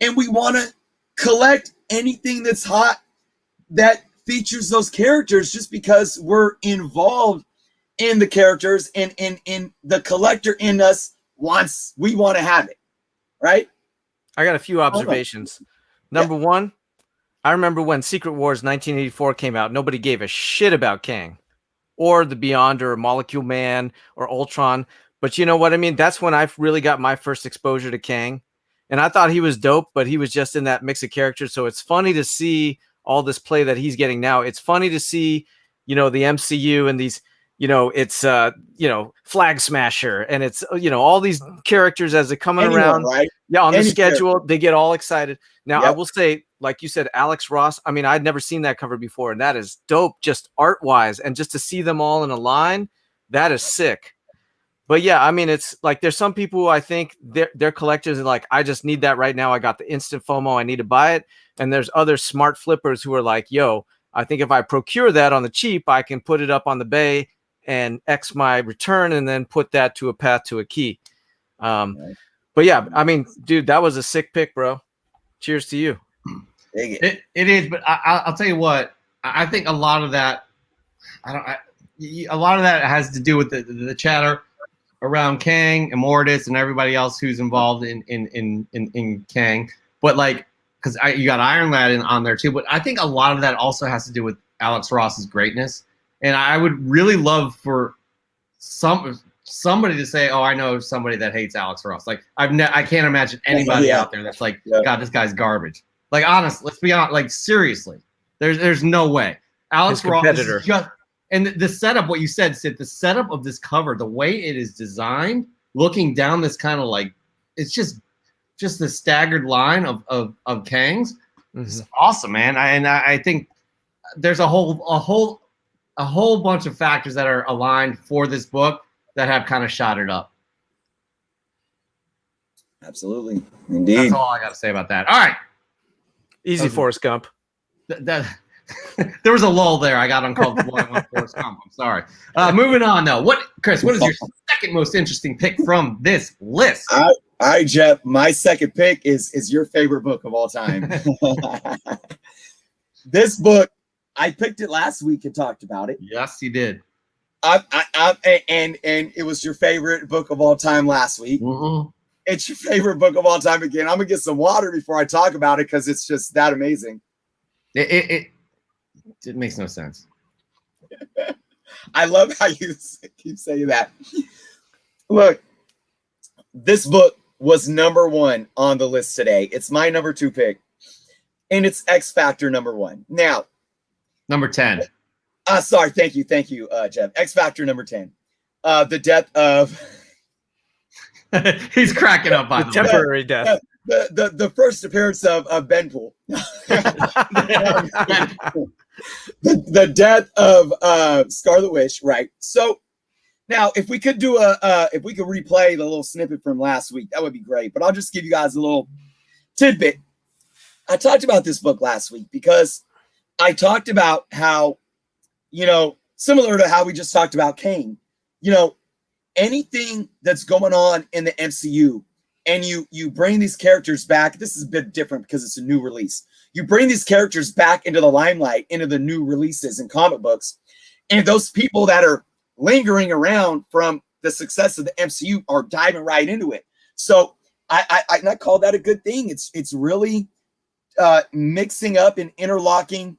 and we want to collect anything that's hot that features those characters just because we're involved in the characters and in the collector in us we want to have it, right? I got a few observations. Number one, I remember when Secret Wars 1984 came out, nobody gave a shit about Kang or the Beyonder or Molecule Man or Ultron. But you know what I mean? That's when I really got my first exposure to Kang. And I thought he was dope, but he was just in that mix of characters. So it's funny to see all this play that he's getting now. It's funny to see, you know, the MCU and these, you know, it's, you know, Flag Smasher and it's, you know, all these characters as they're coming around. Right? Yeah, on Any the schedule, character. they get all excited. Now, I Yep. will say, like you said, Alex Ross, I mean, I'd never seen that cover before, and that is dope, just art-wise. And just to see them all in a line, that is sick. But yeah, I mean, it's like there's some people who I think they're collectors and like, I just need that right now. I got the instant FOMO. I need to buy it. And there's other smart flippers who are like, yo, I think if I procure that on the cheap, I can put it up on the bay and X my return and then put that to a path to a key. But yeah, I mean, dude, that was a sick pick, bro. Cheers to you. It is, but I'll tell you what. I think a lot of that, a lot of that has to do with the chatter around Kang, Immortus, and everybody else who's involved in Kang. But like, because you got Iron Lad on there too. But I think a lot of that also has to do with Alex Ross's greatness. And I would really love for somebody to say, "Oh, I know somebody that hates Alex Ross." Like I can't imagine anybody out there that's like, "God, this guy's garbage." Like, honestly, let's be honest. Like, seriously, there's no way. Alex Ross is just, and the setup, what you said, Sid, the setup of this cover, the way it is designed, looking down this kind of like, it's just the staggered line of Kangs. It's awesome, man. I think there's a whole bunch of factors that are aligned for this book that have kind of shot it up. Absolutely. Indeed. That's all I got to say about that. All right. Easy, Forrest Gump. There was a lull there. I got uncomfortable. I went Forrest Gump. I'm sorry. Moving on, though. Chris, what is your second most interesting pick from this list? All right, Jeff. My second pick is your favorite book of all time. This book, I picked it last week and talked about it. Yes, you did. And it was your favorite book of all time last week. Mm-hmm. It's your favorite book of all time again. I'm gonna get some water before I talk about it because it's just that amazing. It makes no sense. I love how you keep saying that. Look, this book was #1 on the list today. It's my #2 pick, and it's X Factor #1. Now, number 10. Sorry, thank you, Jeff. X Factor #10. The death of. He's cracking up by the temporary death. The first appearance of Benpool. the death of Scarlet Witch, right? So now, if we could do if we could replay the little snippet from last week, that would be great. But I'll just give you guys a little tidbit. I talked about this book last week because I talked about how, similar to how we just talked about Kane, anything that's going on in the MCU, and you bring these characters back. This is a bit different because it's a new release. You bring these characters back into the limelight, into the new releases and comic books, and those people that are lingering around from the success of the MCU are diving right into it. So I call that a good thing. It's really mixing up and interlocking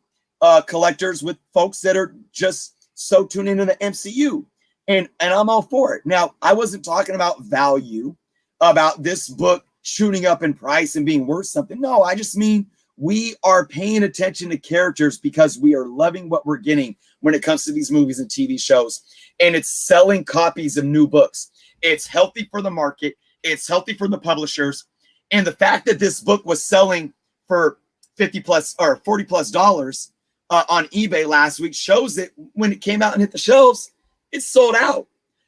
collectors with folks that are just so tuned into the MCU, and I'm all for it. Now, I wasn't talking about value, about this book shooting up in price and being worth something. No, I just mean we are paying attention to characters because we are loving what we're getting when it comes to these movies and TV shows. And it's selling copies of new books. It's healthy for the market. It's healthy for the publishers. And the fact that this book was selling for $50+ or $40+ on eBay last week shows that when it came out and hit the shelves, it sold out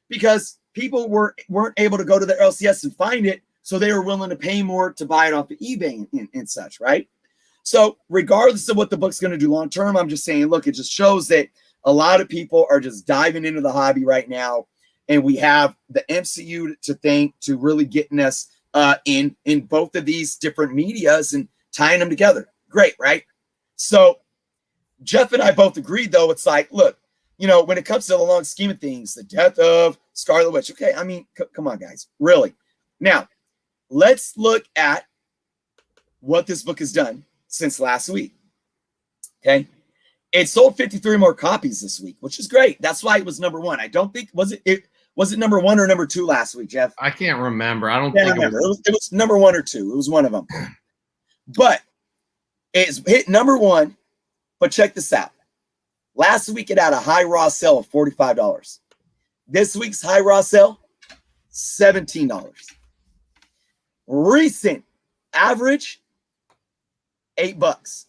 because people weren't able to go to the LCS and find it. So they were willing to pay more to buy it off of eBay and such, right? So regardless of what the book's going to do long term, I'm just saying, look, it just shows that a lot of people are just diving into the hobby right now. And we have the MCU to thank to really getting us in both of these different medias and tying them together. Great, right? So Jeff and I both agreed, though, it's like, look, when it comes to the long scheme of things, the death of Scarlet Witch. Okay, I mean, come on, guys. Really? Now, let's look at what this book has done since last week. Okay? It sold 53 more copies this week, which is great. That's why it was #1. I don't think, was it #1 or #2 last week, Jeff? I can't remember. I don't Can't think remember. It was #1 or 2. It was one of them. But it's hit #1. But check this out. Last week, it had a high raw sale of $45. This week's high raw sale, $17. Recent average, $8.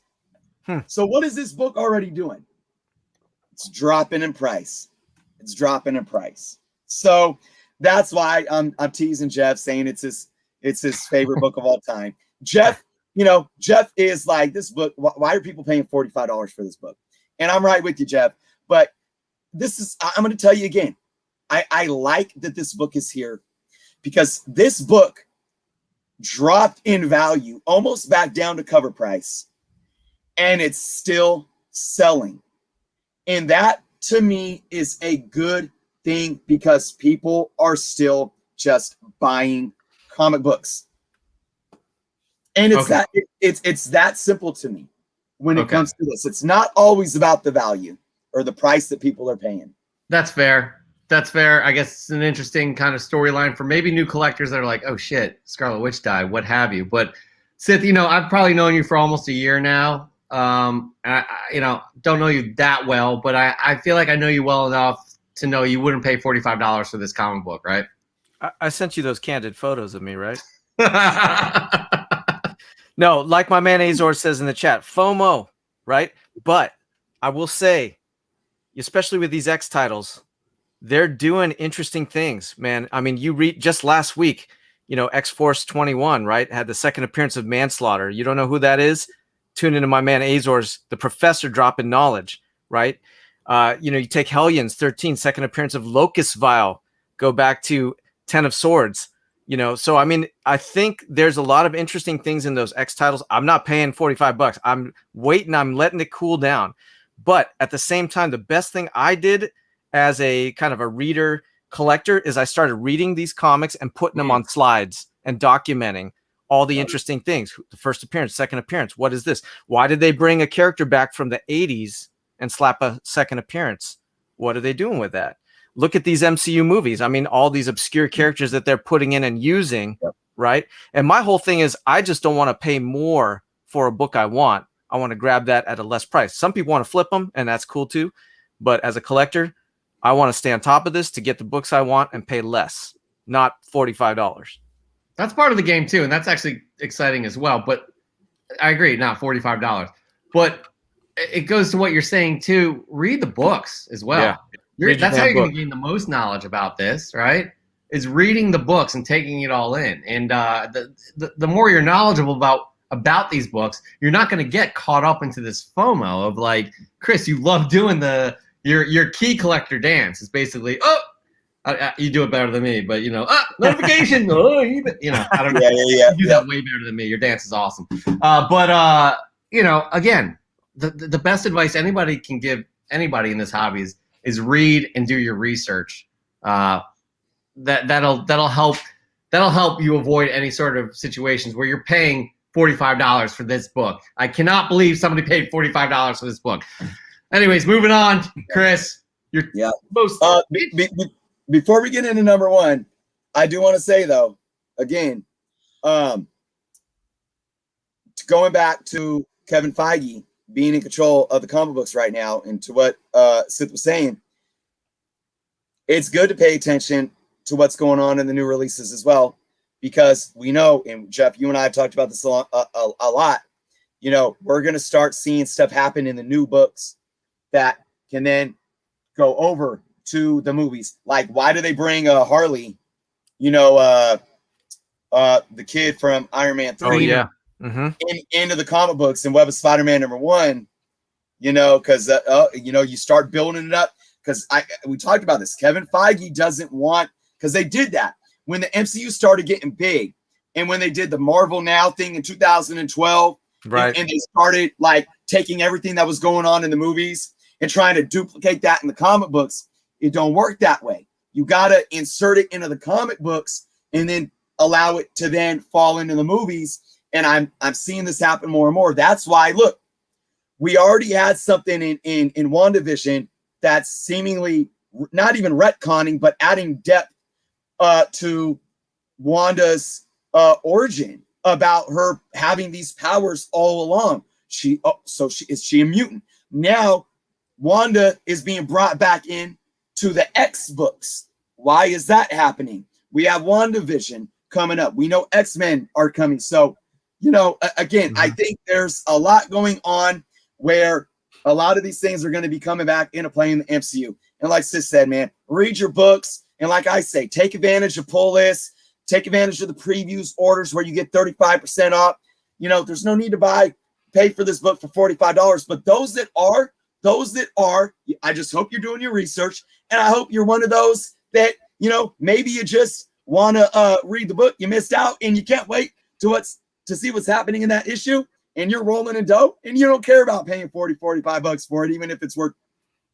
So what is this book already doing? It's dropping in price. It's dropping in price. So that's why I'm teasing Jeff, saying it's his favorite book of all time. Jeff, Jeff is like, this book, why are people paying $45 for this book? And I'm right with you, Jeff. But I'm going to tell you again, I like that this book is here because this book dropped in value almost back down to cover price, and it's still selling. And that, to me, is a good thing because people are still just buying comic books. And it's that simple to me when it comes to this. It's not always about the value or the price that people are paying. That's fair. That's fair. I guess it's an interesting kind of storyline for maybe new collectors that are like, oh shit, Scarlet Witch died, what have you. But Sith, I've probably known you for almost a year now. I don't know you that well, but I feel like I know you well enough to know you wouldn't pay $45 for this comic book, right? I sent you those candid photos of me, right? No, like my man Azor says in the chat, FOMO, right? But I will say, especially with these X titles, they're doing interesting things, man. I mean, you read just last week, X-Force 21, right? Had the second appearance of Manslaughter. You don't know who that is? Tune into my man Azor's The Professor dropping knowledge, right? You take Hellions 13, second appearance of Locust Vial. Go back to 10 of Swords. So I mean, I think there's a lot of interesting things in those X titles. I'm not paying $45. I'm waiting. I'm letting it cool down. But at the same time, the best thing I did as a kind of a reader collector is I started reading these comics and putting them on slides and documenting all the interesting things. The first appearance, second appearance. What is this? Why did they bring a character back from the 80s and slap a second appearance? What are they doing with that? Look at these MCU movies. I mean, all these obscure characters that they're putting in and using, right? And my whole thing is I just don't want to pay more for a book I want. I want to grab that at a less price. Some people want to flip them, and that's cool too. But as a collector, I want to stay on top of this to get the books I want and pay less, not $45. That's part of the game too, and that's actually exciting as well. But I agree, not $45. But it goes to what you're saying too. Read the books as well. Yeah. That's how you're going to gain the most knowledge about this, right? Is reading the books and taking it all in. And the more you're knowledgeable about these books, you're not going to get caught up into this FOMO of like, Chris, you love doing your key collector dance. It's basically, you do it better than me, but notification. I don't know. You do that way better than me. Your dance is awesome. Again, the best advice anybody can give anybody in this hobby is read and do your research. That'll help you avoid any sort of situations where you're paying $45 for this book. I cannot believe somebody paid $45 for this book. Anyways, moving on, Chris. Before we get into number one, I do want to say though, again, going back to Kevin Feige being in control of the comic books right now, and to what Sith was saying, it's good to pay attention to what's going on in the new releases as well, because we know, and Jeff, you and I have talked about this a lot. We're going to start seeing stuff happen in the new books that can then go over to the movies. Like, why do they bring Harley, the kid from Iron Man 3 into the comic books and Web of Spider-Man #1, because you start building it up, because we talked about this. Kevin Feige doesn't want, because they did that when the MCU started getting big, and when they did the Marvel Now thing in 2012, right? And they started like taking everything that was going on in the movies and trying to duplicate that in the comic books. It don't work that way. You gotta insert it into the comic books and then allow it to then fall into the movies. And I'm seeing this happen more and more. That's why, look, we already had something in WandaVision that's seemingly not even retconning, but adding depth to Wanda's origin, about her having these powers all along. Is she a mutant? Now Wanda is being brought back in to the X books. Why is that happening? We have WandaVision coming up. We know X-Men are coming. So, again, I think there's a lot going on where a lot of these things are going to be coming back into play in the MCU. And like Sis said, man, read your books. And like I say, take advantage of pull lists, take advantage of the previews orders where you get 35% off. There's no need to pay for this book for $45. But those that are, I just hope you're doing your research. And I hope you're one of those that, maybe you just want to read the book. You missed out and you can't wait to see what's happening in that issue. And you're rolling in dough and you don't care about paying $45 for it, even if it's worth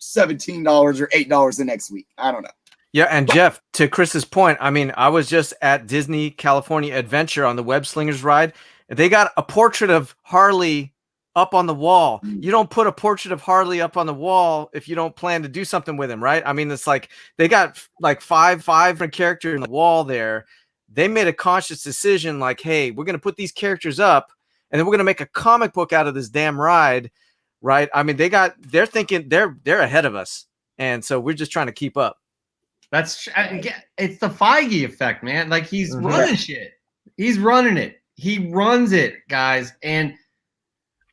$17 or $8 the next week. I don't know. Yeah, and Jeff, to Chris's point, I mean, I was just at Disney California Adventure on the Web Slingers ride. They got a portrait of Harley up on the wall. You don't put a portrait of Harley up on the wall if you don't plan to do something with him, right? I mean, it's like they got like five different characters on the wall there. They made a conscious decision like, hey, we're going to put these characters up and then we're going to make a comic book out of this damn ride, right? I mean, they're thinking they're ahead of us. And so we're just trying to keep up. It's the Feige effect, man. Like he's running shit. He's running it. He runs it, guys. And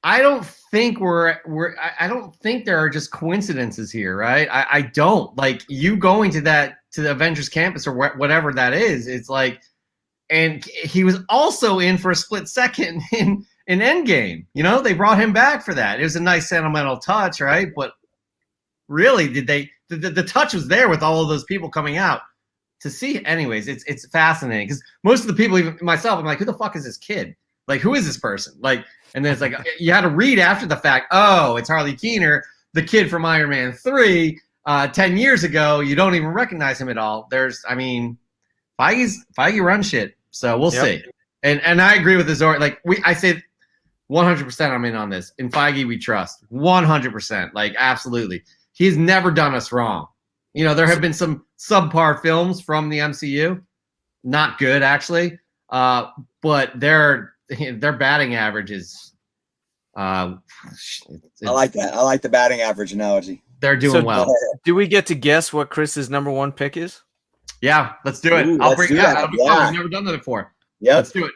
I don't think I don't think there are just coincidences here, right? I don't. Like you going to the Avengers campus or whatever that is. It's like, and he was also in for a split second in Endgame. They brought him back for that. It was a nice sentimental touch, right? But really, did they? The touch was there with all of those people coming out to see. Anyways, it's fascinating because most of the people, even myself, I'm like, who the fuck is this kid? Like, who is this person? Like, and then it's like you had to read after the fact. Oh, it's Harley Keener, the kid from Iron Man 3. 10 years ago, you don't even recognize him at all. Feige runs shit, so we'll see. And I agree with Azor. Like I say, 100%. I'm in on this. In Feige, we trust 100%. Like absolutely, he's never done us wrong. You know, there have been some subpar films from the MCU, not good actually, but their batting average is. I like that. I like the batting average analogy. They're doing well. Do we get to guess what Chris's number one pick is? Yeah, let's do it. Ooh, I'll bring that. That'll be fun. We've never done that before. Yeah, let's do it.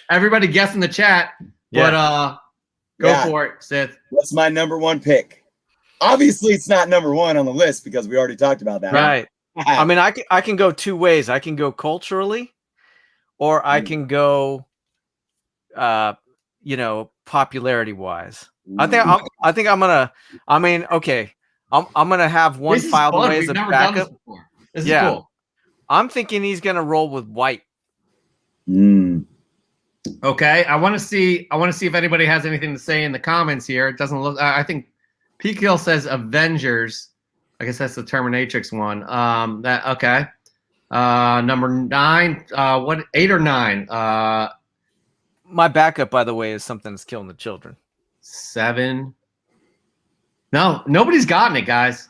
Everybody guess in the chat, but go for it, Sith. What's my number one pick? Obviously, it's not number one on the list because we already talked about that. Right. I mean, I can go two ways. I can go culturally, or I can go, popularity wise. I think I'm gonna. I mean, okay. I'm gonna have one filed away as a backup. This is cool. I'm thinking he's gonna roll with White. Okay, I want to see if anybody has anything to say in the comments here. It doesn't look. I think P-Kill says Avengers. I guess that's the Terminatrix one. Okay. Number 9. What 8 or 9? My backup, by the way, is something that's killing the children. 7. No, nobody's gotten it, guys.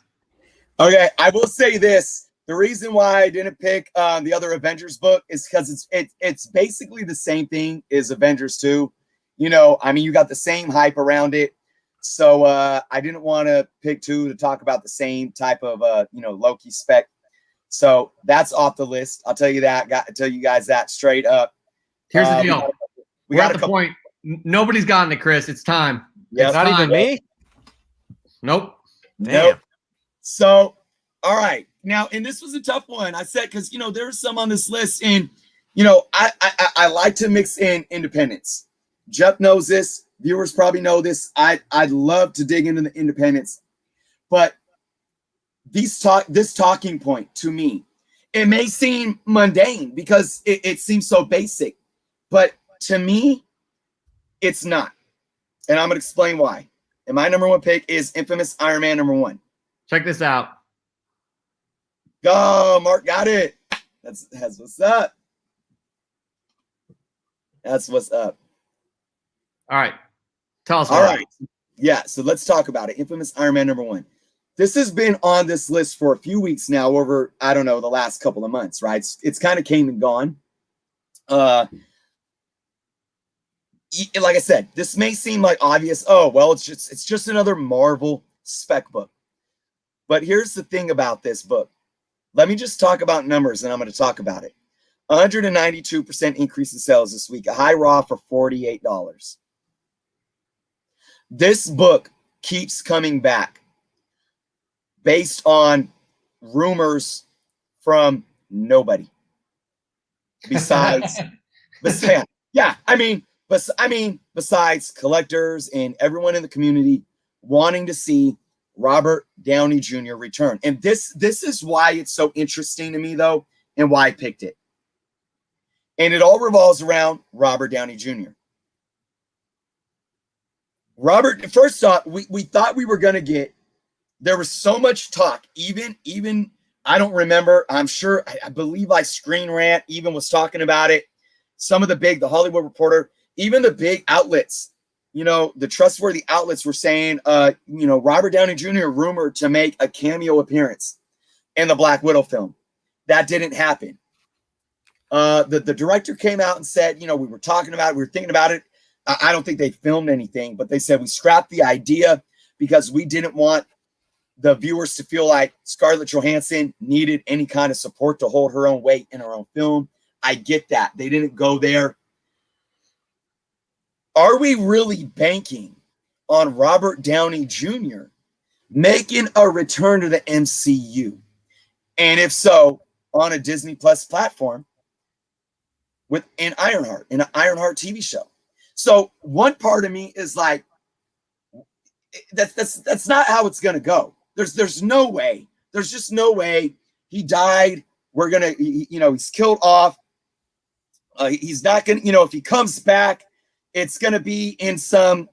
Okay, I will say this. The reason why I didn't pick the other Avengers book is because it's basically the same thing as Avengers 2. You know, I mean, you got the same hype around it. So I didn't want to pick 2 to talk about the same type of, Loki spec. So that's off the list. I'll tell you that. Got to tell you guys that straight up. Here's the deal. We're at the point. Nobody's gotten it, Chris. It's time. Yeah, not even me. Nope. Nope. So, all right. Now, and this was a tough one. I said because there are some on this list, and I like to mix in independents. Jeff knows this. Viewers probably know this. I'd love to dig into the independents, but this talking point to me, it may seem mundane because it seems so basic, but to me, it's not. And I'm going to explain why. And my number one pick is infamous Iron Man number 1. Check this out. Go, Mark got it. That's what's up. That's what's up. All right. Tell us. All right. Yeah, so let's talk about it. Infamous Iron Man number 1. This has been on this list for a few weeks now, over, I don't know, the last couple of months, right? It's kind of came and gone. Like I said, this may seem like obvious. Oh, well, it's just another Marvel spec book. But here's the thing about this book. Let me just talk about numbers, and I'm going to talk about it. 192% increase in sales this week, a high raw for $48. This book keeps coming back based on rumors from nobody. Besides collectors and everyone in the community wanting to see Robert Downey Jr. return. And this is why it's so interesting to me, though, and why I picked it. And it all revolves around Robert Downey Jr. Robert, first off, we thought we were going to get, there was so much talk, even I don't remember, I'm sure, I believe like Screen Rant even was talking about it. Some of the Hollywood Reporter, even the big outlets, the trustworthy outlets were saying, Robert Downey Jr. rumored to make a cameo appearance in the Black Widow film. That didn't happen. The director came out and said, we were talking about it, we were thinking about it. I don't think they filmed anything, but they said we scrapped the idea because we didn't want the viewers to feel like Scarlett Johansson needed any kind of support to hold her own weight in her own film. I get that. They didn't go there. Are we really banking on Robert Downey Jr. making a return to the MCU? And if so, on a Disney Plus platform with an Ironheart TV show. So one part of me is like, that's not how it's gonna go. There's no way. There's just no way. He died. We're gonna, he's killed off. He's not gonna, if he comes back, it's gonna be in some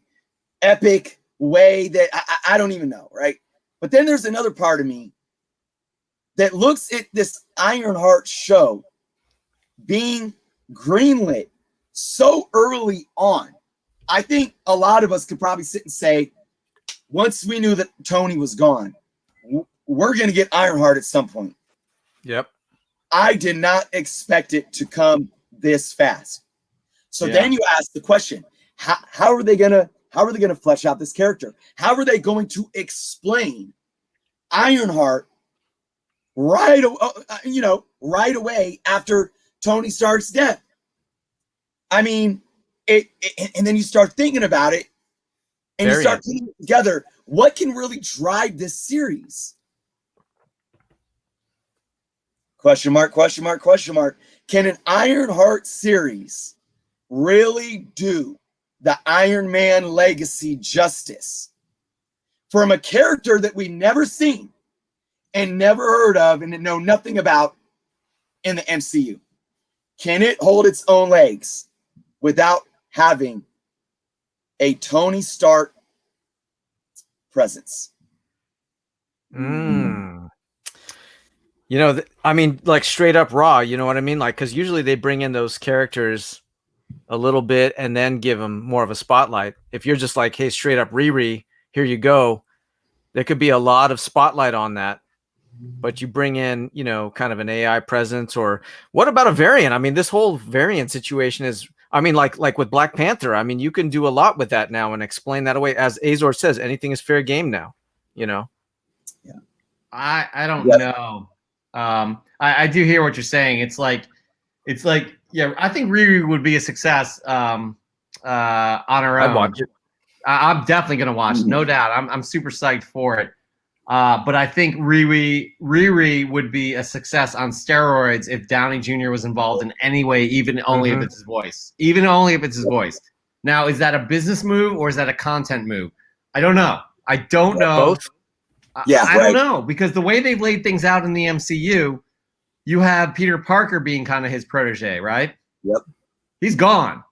epic way that I don't even know, right? But then there's another part of me that looks at this Ironheart show being greenlit so early on. I think a lot of us could probably sit and say, once we knew that Tony was gone, we're going to get Ironheart at some point. Yep. I did not expect it to come this fast. So then you ask the question, how are they going to flesh out this character? How are they going to explain Ironheart right away after Tony Stark's death? I mean, and then you start thinking about it, and you start putting it together. What can really drive this series? Question mark, question mark, question mark. Can an Ironheart series really do the Iron Man legacy justice from a character that we never seen and never heard of and know nothing about in the MCU? Can it hold its own legs without having a Tony Stark presence? You know, I mean, like straight up raw, you know what I mean? Like, because usually they bring in those characters a little bit and then give them more of a spotlight. If you're just like, hey, straight up Riri, here you go, there could be a lot of spotlight on that. But you bring in, you know, kind of an AI presence, or what about a variant? I mean, this whole variant situation is, I mean, like with Black Panther, I mean, you can do a lot with that now and explain that away. As Azor says, anything is fair game now, you know? Yeah. I don't know. I do hear what you're saying. It's like, yeah, I think Riri would be a success on her own. I'd watch it. I'm definitely going to watch it, no doubt. I'm super psyched for it. But I think Riri would be a success on steroids if Downey Jr. was involved in any way, even only if it's his voice. Even only if it's his voice. Now, is that a business move or is that a content move? I don't know. I don't know. Both. I don't know, because the way they've laid things out in the MCU, you have Peter Parker being kind of his protege, right? Yep. He's gone.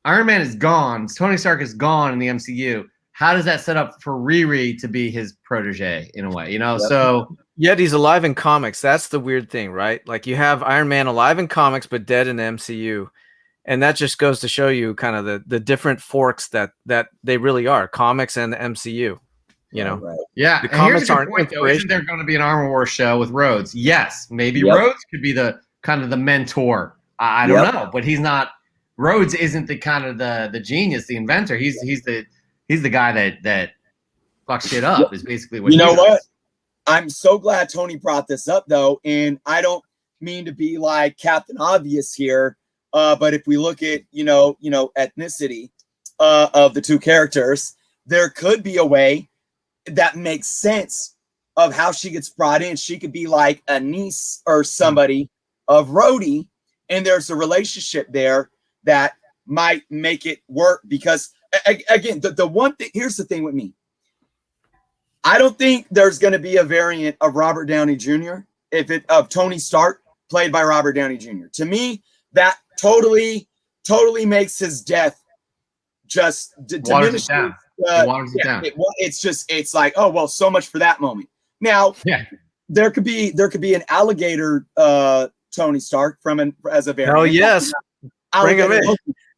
Iron Man is gone. Tony Stark is gone in the MCU. How does that set up for Riri to be his protege in a way? You know, Yep. So Yet he's alive in comics. That's the weird thing, right? Like you have Iron Man alive in comics, but dead in the MCU. And that just goes to show you kind of the different forks that they really are, comics and the MCU. You know, Right. yeah. The and here's comics a good aren't point, though. Isn't inspiration. there going to be an Armor Wars show with Rhodes? Yes, maybe Yep. Rhodes could be the kind of the mentor. I don't Yep. know, but he's not. Rhodes isn't the kind of the genius, the inventor. He's the guy that fucks shit up. Is basically what You know he what? does. I'm so glad Tony brought this up, though, and I don't mean to be like Captain Obvious here, but if we look at ethnicity of the two characters, there could be a way that makes sense of how she gets brought in. She could be like a niece or somebody of Rhodey, and there's a relationship there that might make it work. Because again, the one thing, here's the thing with me. I don't think there's going to be a variant of Robert Downey Jr. of Tony Stark played by Robert Downey Jr. To me, that totally makes his death just Waters diminish. it down. It waters it down. It's like, oh well, so much for that moment. Now, there could be an alligator Tony Stark as a variant. Oh yes, bring him in.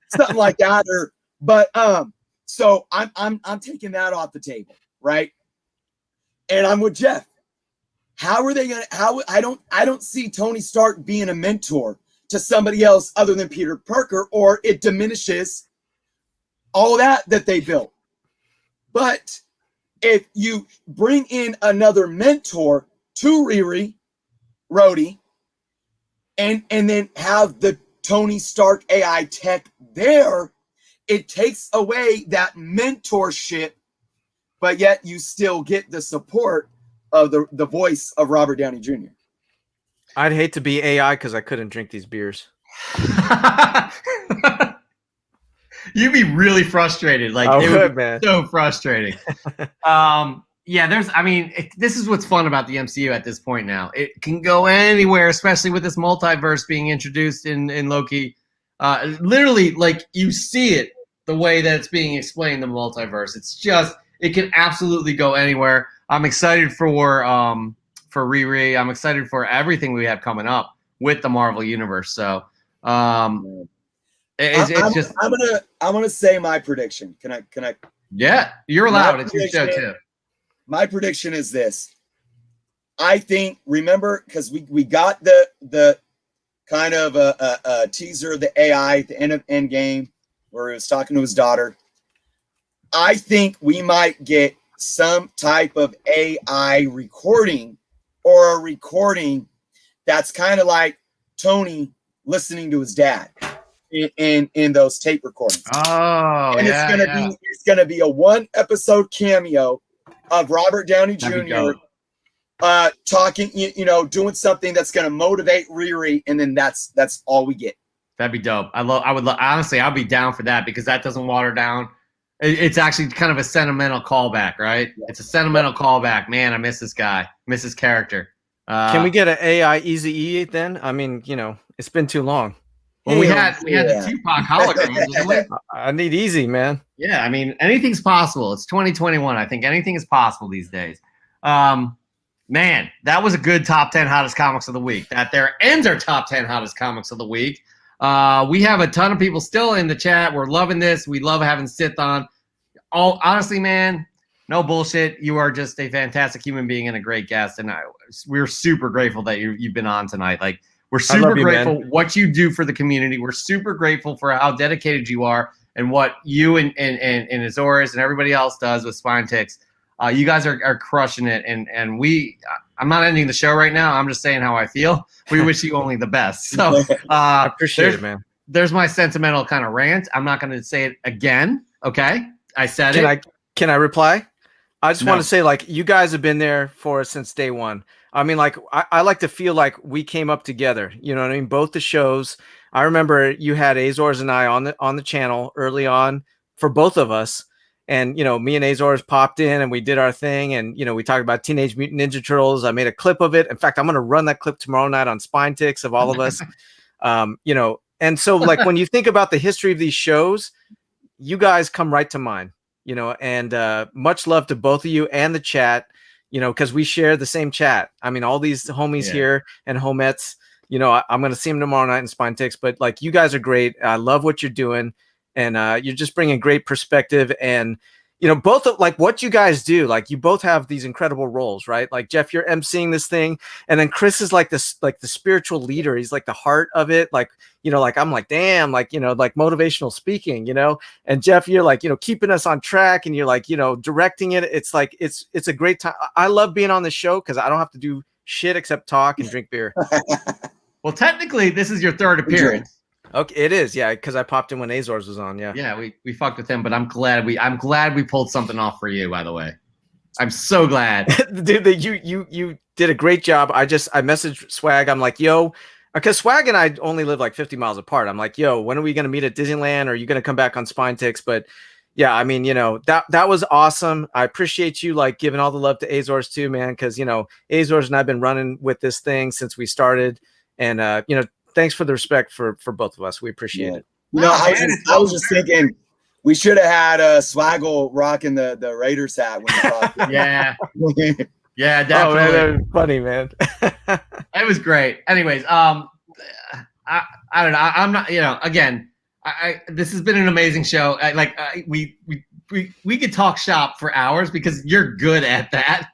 Something like that. So I'm taking that off the table, right? And I'm with Jeff. How are they gonna? I don't see Tony Stark being a mentor to somebody else other than Peter Parker, or it diminishes all that they built. But if you bring in another mentor to Rhodey, and then have the Tony Stark AI tech there, it takes away that mentorship, but yet you still get the support of the voice of Robert Downey Jr. I'd hate to be AI because I couldn't drink these beers. You'd be really frustrated. Like I it would, would be man. so frustrating. This is what's fun about the MCU at this point now. It can go anywhere, especially with this multiverse being introduced in Loki. Literally, like you see it the way that it's being explained, the multiverse. It can absolutely go anywhere. I'm excited for Riri. I'm excited for everything we have coming up with the Marvel Universe. So it's just. I'm gonna say my prediction. Can I? Yeah, you're allowed. It's your show too. My prediction is this. I think, remember, because we got the kind of a teaser of the AI at the end of Endgame where he was talking to his daughter. I think we might get some type of AI recording or a recording that's kind of like Tony listening to his dad in those tape recordings. Oh, and it's gonna be a 1 episode cameo of Robert Downey Jr. Talking, doing something that's gonna motivate Riri, and then that's all we get. That'd be dope. Honestly, I'd be down for that because that doesn't water down. It's actually kind of a sentimental callback, right? Yeah. It's a sentimental callback. Man, I miss this guy. Miss his character. Can we get an AI Eazy-E then? I mean, it's been too long. Well, we had the Tupac hologram, didn't we? I need Easy, man. Yeah, I mean, anything's possible. It's 2021. I think anything is possible these days. Man, that was a good top 10 hottest comics of the week. That there ends our top 10 hottest comics of the week. We have a ton of people still in the chat. We're loving this. We love having Sith on. Honestly, man, no bullshit. You are just a fantastic human being and a great guest. And we're super grateful that you've been on tonight. Like, we're super grateful what you do for the community. We're super grateful for how dedicated you are and what you and Azores and everybody else does with Spine Ticks. You guys are crushing it. And I'm not ending the show right now. I'm just saying how I feel. We wish you only the best. So I appreciate it, man. There's my sentimental kind of rant. I'm not going to say it again. Okay. I said it. Can I reply? I just want to say, like, you guys have been there for us since day one. I mean, like, I like to feel like we came up together. You know what I mean? Both the shows. I remember you had Azores and I on the channel early on for both of us. And, me and Azores popped in and we did our thing. And, we talked about Teenage Mutant Ninja Turtles. I made a clip of it. In fact, I'm going to run that clip tomorrow night on Spine Ticks of all of us. And so, like, when you think about the history of these shows, you guys come right to mind, and much love to both of you and the chat, because we share the same chat. I mean, all these homies here and homettes, I'm going to see them tomorrow night in Spine Ticks, but like, you guys are great. I love what you're doing. And you're just bringing great perspective. And, both of like what you guys do, like you both have these incredible roles, right? Like Jeff, you're emceeing this thing. And then Chris is like this, like the spiritual leader. He's like the heart of it. Like, like, I'm like, damn, like, like motivational speaking, and Jeff, you're like, keeping us on track and you're like, directing it. It's like, it's a great time. I love being on the show because I don't have to do shit except talk and drink beer. Well, technically this is your third appearance. Okay, it is, yeah, because I popped in when Azores was on, yeah. Yeah, we fucked with him, but I'm glad we pulled something off for you, by the way. I'm so glad. Dude, you did a great job. I messaged Swag. I'm like, yo, because Swag and I only live like 50 miles apart. I'm like, yo, when are we gonna meet at Disneyland? Or are you gonna come back on Spine Ticks? But yeah, I mean, that was awesome. I appreciate you like giving all the love to Azores too, man, because Azores and I've been running with this thing since we started. And thanks for the respect for both of us. We appreciate it. I was just thinking we should have had Swaggle rocking the Raiders hat when we talked. Yeah, definitely. Oh, man, that was funny, man. It was great. Anyways, I don't know. I'm not. Again, this has been an amazing show. We could talk shop for hours because you're good at that.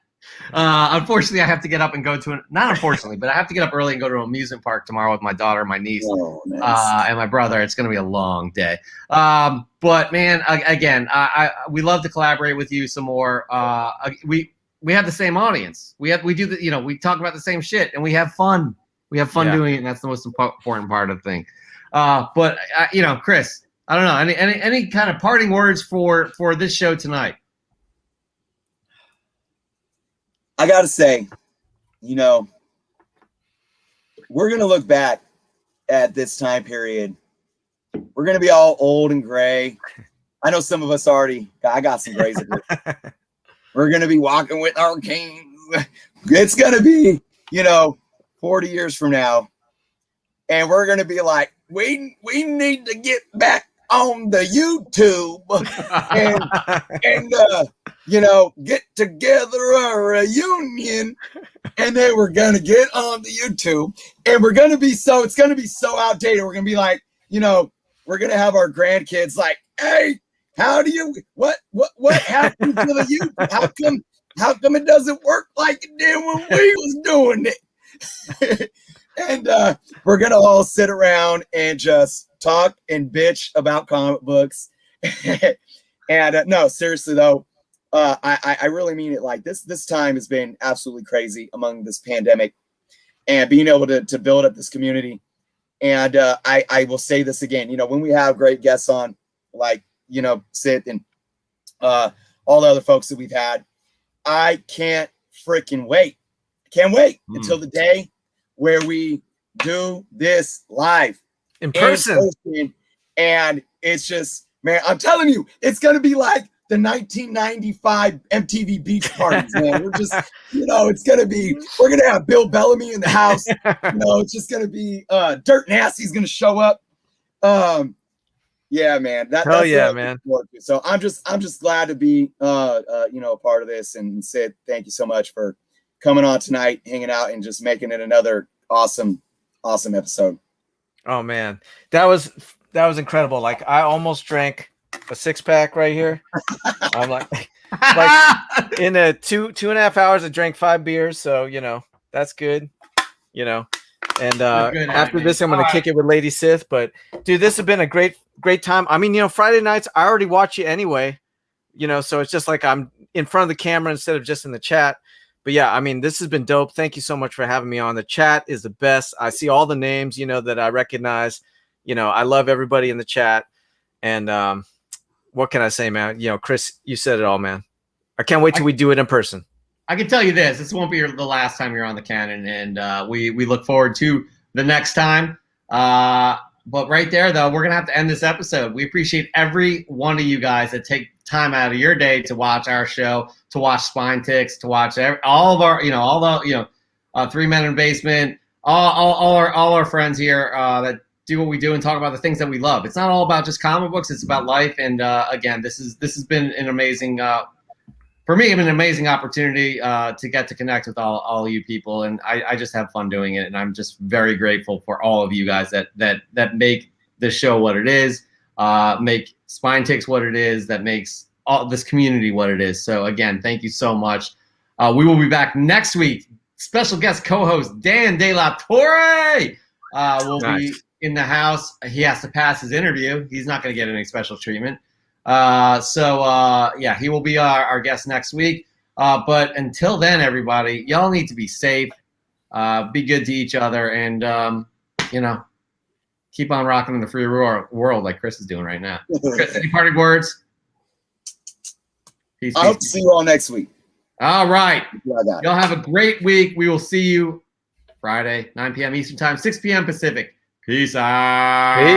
Unfortunately, I have to get up and go to not unfortunately, but I have to get up early and go to an amusement park tomorrow with my daughter, my niece, and my brother. It's going to be a long day. But man, again, we love to collaborate with you some more. We have the same audience. We do the, we talk about the same shit and we have fun. We have fun doing it, and that's the most important part of the thing. But Chris, I don't know, any kind of parting words for this show tonight? I got to say, we're going to look back at this time period. We're going to be all old and gray. I know some of us I got some grays. We're going to be walking with our canes. It's going to be, 40 years from now. And we're going to be like, we need to get back on the YouTube get together a reunion, and then we're gonna get on the YouTube, and it's gonna be so outdated. We're gonna be like, we're gonna have our grandkids like, hey, what happened to the YouTube? How come it doesn't work like it did when we was doing it? And we're gonna all sit around and just talk and bitch about comic books. And no, seriously though, I really mean it. Like this time has been absolutely crazy among this pandemic, and being able to build up this community. And I will say this again, when we have great guests on, like Sith and all the other folks that we've had, I can't freaking wait. Can't wait until the day where we do this live in person. And it's just, man, I'm telling you, it's gonna be like the 1995 MTV beach parties, man. We're just, we're gonna have Bill Bellamy in the house. It's just gonna be Dirt Nasty's gonna show up. Yeah, man. That's yeah, man. So I'm just glad to be a part of this. And Sid, thank you so much for coming on tonight, hanging out, and just making it another awesome episode. Oh man, that was incredible. Like I almost drank a 6-pack right here. I'm like in a 2.5 hours, I drank 5 beers. So that's good. And after this, I'm gonna kick it with Lady Sith. But dude, this has been a great time. I mean, Friday nights I already watch you anyway. So it's just like I'm in front of the camera instead of just in the chat. But yeah, I mean, this has been dope. Thank you so much for having me on. The chat is the best. I see all the names, that I recognize. I love everybody in the chat. And what can I say, man? Chris, you said it all, man. I can't wait till we do it in person. I can tell you this won't be the last time you're on the Canon, and we look forward to the next time. But right there, though, we're going to have to end this episode. We appreciate every one of you guys that take time out of your day to watch our show, to watch Spine Ticks, to watch all of our, Three Men in Basement, all our friends here that do what we do and talk about the things that we love. It's not all about just comic books. It's about life. And again, this has been an amazing, for me, an amazing opportunity to get to connect with all you people. And I just have fun doing it. And I'm just very grateful for all of you guys that make this show what it is, make Spine Ticks what it is, that makes all this community what it is. So again, thank you so much. We will be back next week. Special guest co-host Dan De La Torre will be in the house. He has to pass his interview. He's not going to get any special treatment. Yeah, he will be our guest next week. But until then, everybody, y'all need to be safe, be good to each other, and keep on rocking in the free world like Chris is doing right now. Chris, any parting words? Peace. I hope to see you all next week. All right. Y'all have a great week. We will see you Friday, 9 p.m. Eastern Time, 6 p.m. Pacific. Peace out. Peace.